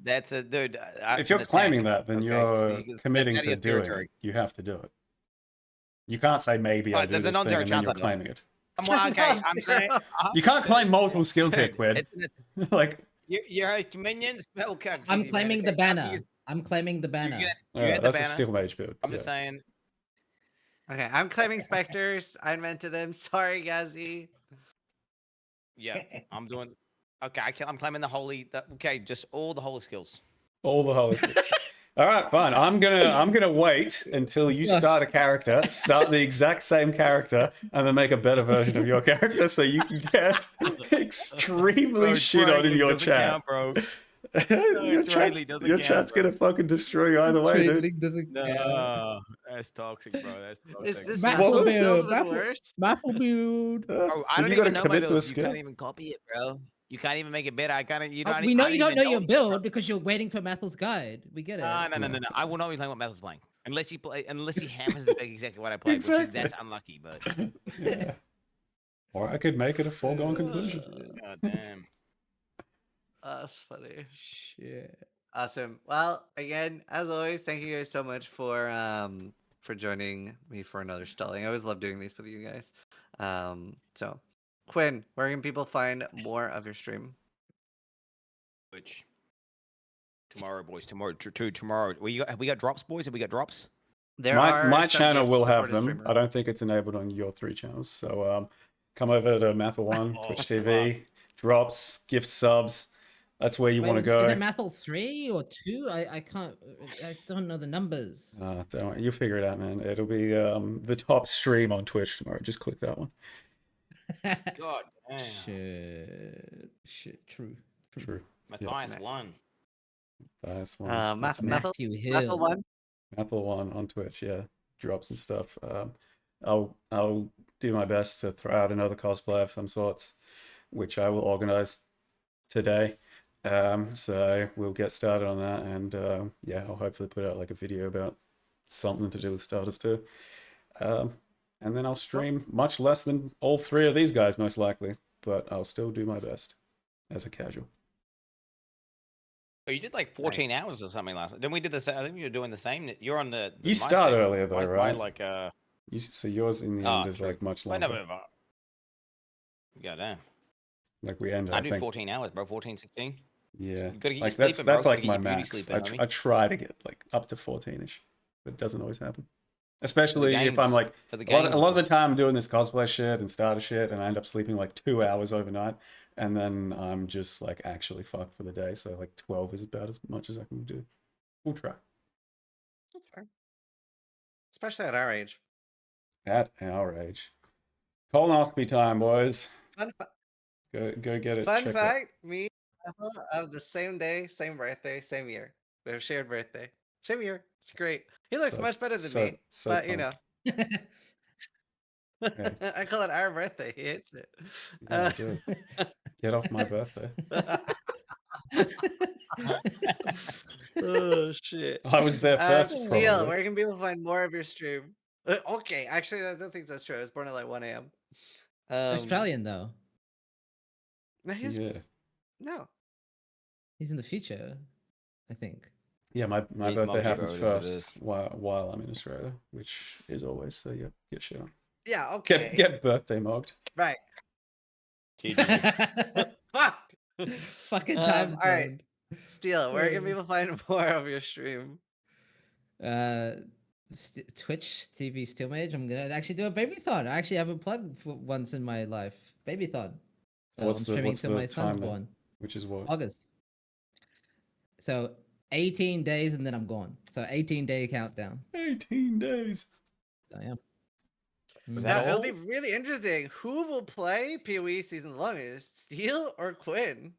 That's a dude. If you're claiming that, then so you're you can step committing out of to your doing territory. it. You have to do it. You can't say maybe I Right, do there's a this thing non-zero and then chance you're I do it. claiming it. Well, okay, I'm saying You can't claim multiple skills here, dude, Quinn. it's an Like, your minion spell card. I'm ZZ Ran, claiming okay? the Can't banner. use- I'm claiming the You're banner. gonna- all you right, hit the that's a banner. steel mage build. I'm just saying. Okay, I'm claiming specters. I invented them. Sorry, Gazi. Yeah, I'm doing. Okay, I'm claiming the holy. Okay, just all the holy skills. All the holy skills. All right, fine. I'm gonna wait until you start a character, start the exact same character, and then make a better version of your character, so you can get extremely shit on in your chat. Bro. your Trading doesn't count, chat's bro. gonna fucking destroy you either way, dude. Trading doesn't count. No, that's toxic, bro. That's Is toxic. this Raffle level build, filled with raffle- worse? Raffle build. Bro, I Then don't you gotta even know my commit to a builds. You skill. can't even copy it, bro. You can't even make it better. I can't. You Oh, don't. we know I you don't even know your it, build bro. because you're waiting for Mathel's guide. We get it. No. I will not be playing what Methal's playing unless he happens to pick exactly what I play. Exactly. Which that's unlucky, but. Yeah. Or I could make it a foregone conclusion. God damn. That's funny. Shit. Awesome. Well, again, as always, thank you guys so much for joining me for another stalling. I always love doing these with you guys. So Quinn, where can people find more of your stream? Which tomorrow, boys. Tomorrow. We got drops, boys. Have we got drops? My some channel gifts will have for the them. streamer. I don't think it's enabled on your 3 channels. So come over to Mathel1, Oh, Twitch TV, drops, gift subs. That's where you Wait, want to Is go. it Mathel 3 or 2? I can't. I don't know the numbers. Don't worry, you'll figure it out, man. It'll be the top stream on Twitch tomorrow. Just click that one. God damn. Shit. True. True. Matthias Nice. won. That's one. That's me. Matthew Hill. Level 1. Mathel1 on Twitch, yeah, drops and stuff. I'll do my best to throw out another cosplay of some sorts, which I will organize today. So we'll get started on that, and yeah, I'll hopefully put out like a video about something to do with starters too. And then I'll stream much less than all 3 of these guys most likely, but I'll still do my best as a casual. Oh, you did like 14 hours or something last. Then we did the same. I think you were doing the same. You're on the. You my start segment. earlier though, My right? like So yours in the end is true. like much I longer. know, goddamn. Like we end. I do think 14 hours, bro. 14, 16. Yeah, You gotta get your like sleep that's in, bro. that's Gotta like get my your beauty max. sleep in, homie. I try to get like up to 14ish, but it doesn't always happen. Especially if I'm games, like for the a lot games, of the bro. time I'm doing this cosplay shit and starter shit, and I end up sleeping like 2 hours overnight, and then I'm just like actually fucked for the day. So like 12 is about as much as I can do. We'll try. That's fair. Especially at our age. At our age, colonoscopy time, boys. Fun, Go get it. fun checked out. fact, me and Ethel have the same day, same birthday, same year. We have a shared birthday. Same year. It's great. He looks So- much better than so- me. so but you fun. know. Yeah. I call it our birthday. He hates it. Yeah, do it. Get off my birthday. Oh shit. I was there first, Seal, probably. where can people find more of your stream? Okay, actually, I don't think that's true. I was born at like 1 a.m. Australian though. No, Yeah. no. He's in the future, I think. Yeah, my He's birthday multi, happens bro. It is what it first is. while I'm in Australia, which is always so. Yeah, get shit on. Yeah, okay. Get birthday mogged. Right. GG. Fuck. Fucking time All right. zone. Steel, where can people find more of your stream? Twitch TV Steel Mage. I'm gonna actually do a babython. I actually have a plug for once in my life. Babython. So What's I'm the streaming what's till the my son's time then? born. Which is what? August. So 18 days and then I'm gone. So 18-day countdown. 18 days. So yeah. Was Mhm. that Now, it'll all? be really interesting. Who will play PoE season longest, Steel or Quinn?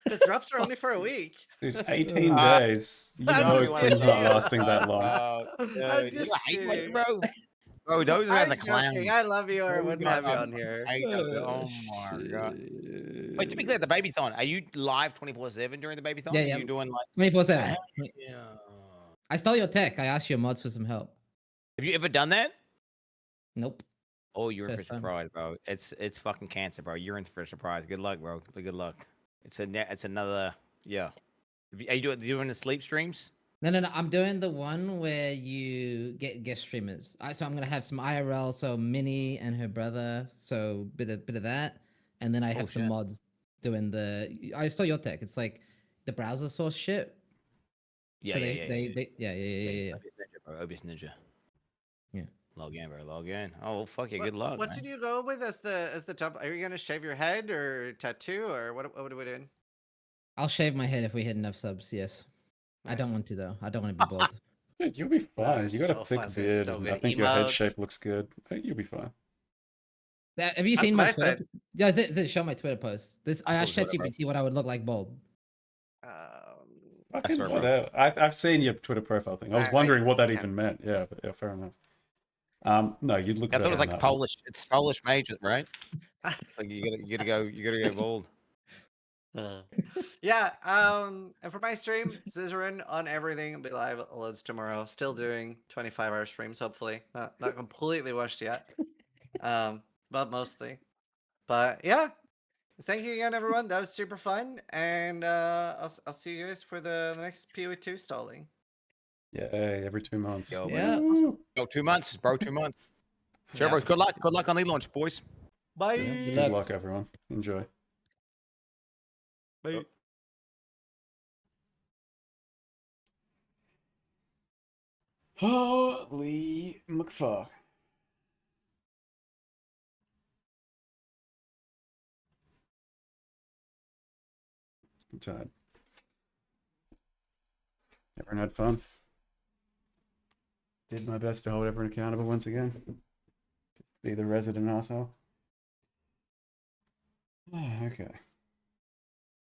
Because drops are only for a week. Dude, 18 Uh, days. You I'm know just Everyone Quinn's not kidding. lasting that long. I'm Dude, you just hate me, kidding. bro. Bro, those guys are I'm joking. clowns. I love you or Those wouldn't guys have you are on here. Oh my god. Wait, to be clear, the babython, are you live 24/7 during the babython? Yeah, Are yeah. you doing like 24/7. yeah. I stole your tech. I asked your mods for some help. Have you ever done that? Nope. Oh, you're in for a First time. surprise, bro. It's fucking cancer, bro. You're in for a surprise. Good luck, bro. Good luck. It's another yeah. Are you doing the sleep streams? No. I'm doing the one where you get guest streamers. So I'm gonna have some IRL. So Minnie and her brother. So bit of that, and then I have some shit. mods doing the. I stole your tech. It's like the browser source shit. Yeah, So yeah, yeah. OBS Ninja, bro. OBS Ninja. Yeah. Log in, bro. Log in. Oh, fuck yeah. Good luck, What man. should you go with as the top? Are you gonna shave your head or tattoo or what are we doing? I'll shave my head if we hit enough subs. Yes. I don't Nice. want to though. I don't want to be bald. Dude, you'll be fine. it's You got a so thick fun. It's beard, so and I good. think your head Emotes. shape looks good. You'll be fine. Have you That's seen my what I Twitter? said. Yeah, Zit, show my Twitter post. I asked saw Twitter, bro. ChatGPT what I would look like bald. Um, Fucking swear, bro. whatever. I've seen your Twitter profile thing. I was wondering what that yeah. even meant. Yeah, but yeah, fair enough. No, you'd look I thought better it was on like that Polish. It's Polish major, right? Like you gotta go bald. Yeah, and for my stream, Scissorin on everything will be live loads tomorrow. Still doing 25-hour streams, hopefully. Not completely washed yet. But mostly. But yeah. Thank you again, everyone. That was super fun. And I'll see you guys for the next PO2 stalling. Yeah, every 2 months. Yo, buddy. Yeah. Woo! Go 2 months, bro. 2 months. Sure, Yeah. bro. Good luck. Good luck on the launch, boys. Bye. Yeah, good Good luck. luck, everyone. Enjoy. Bye. Holy McFuck. I'm tired. Everyone had fun. Did my best to hold everyone accountable once again. Be the resident asshole. Okay.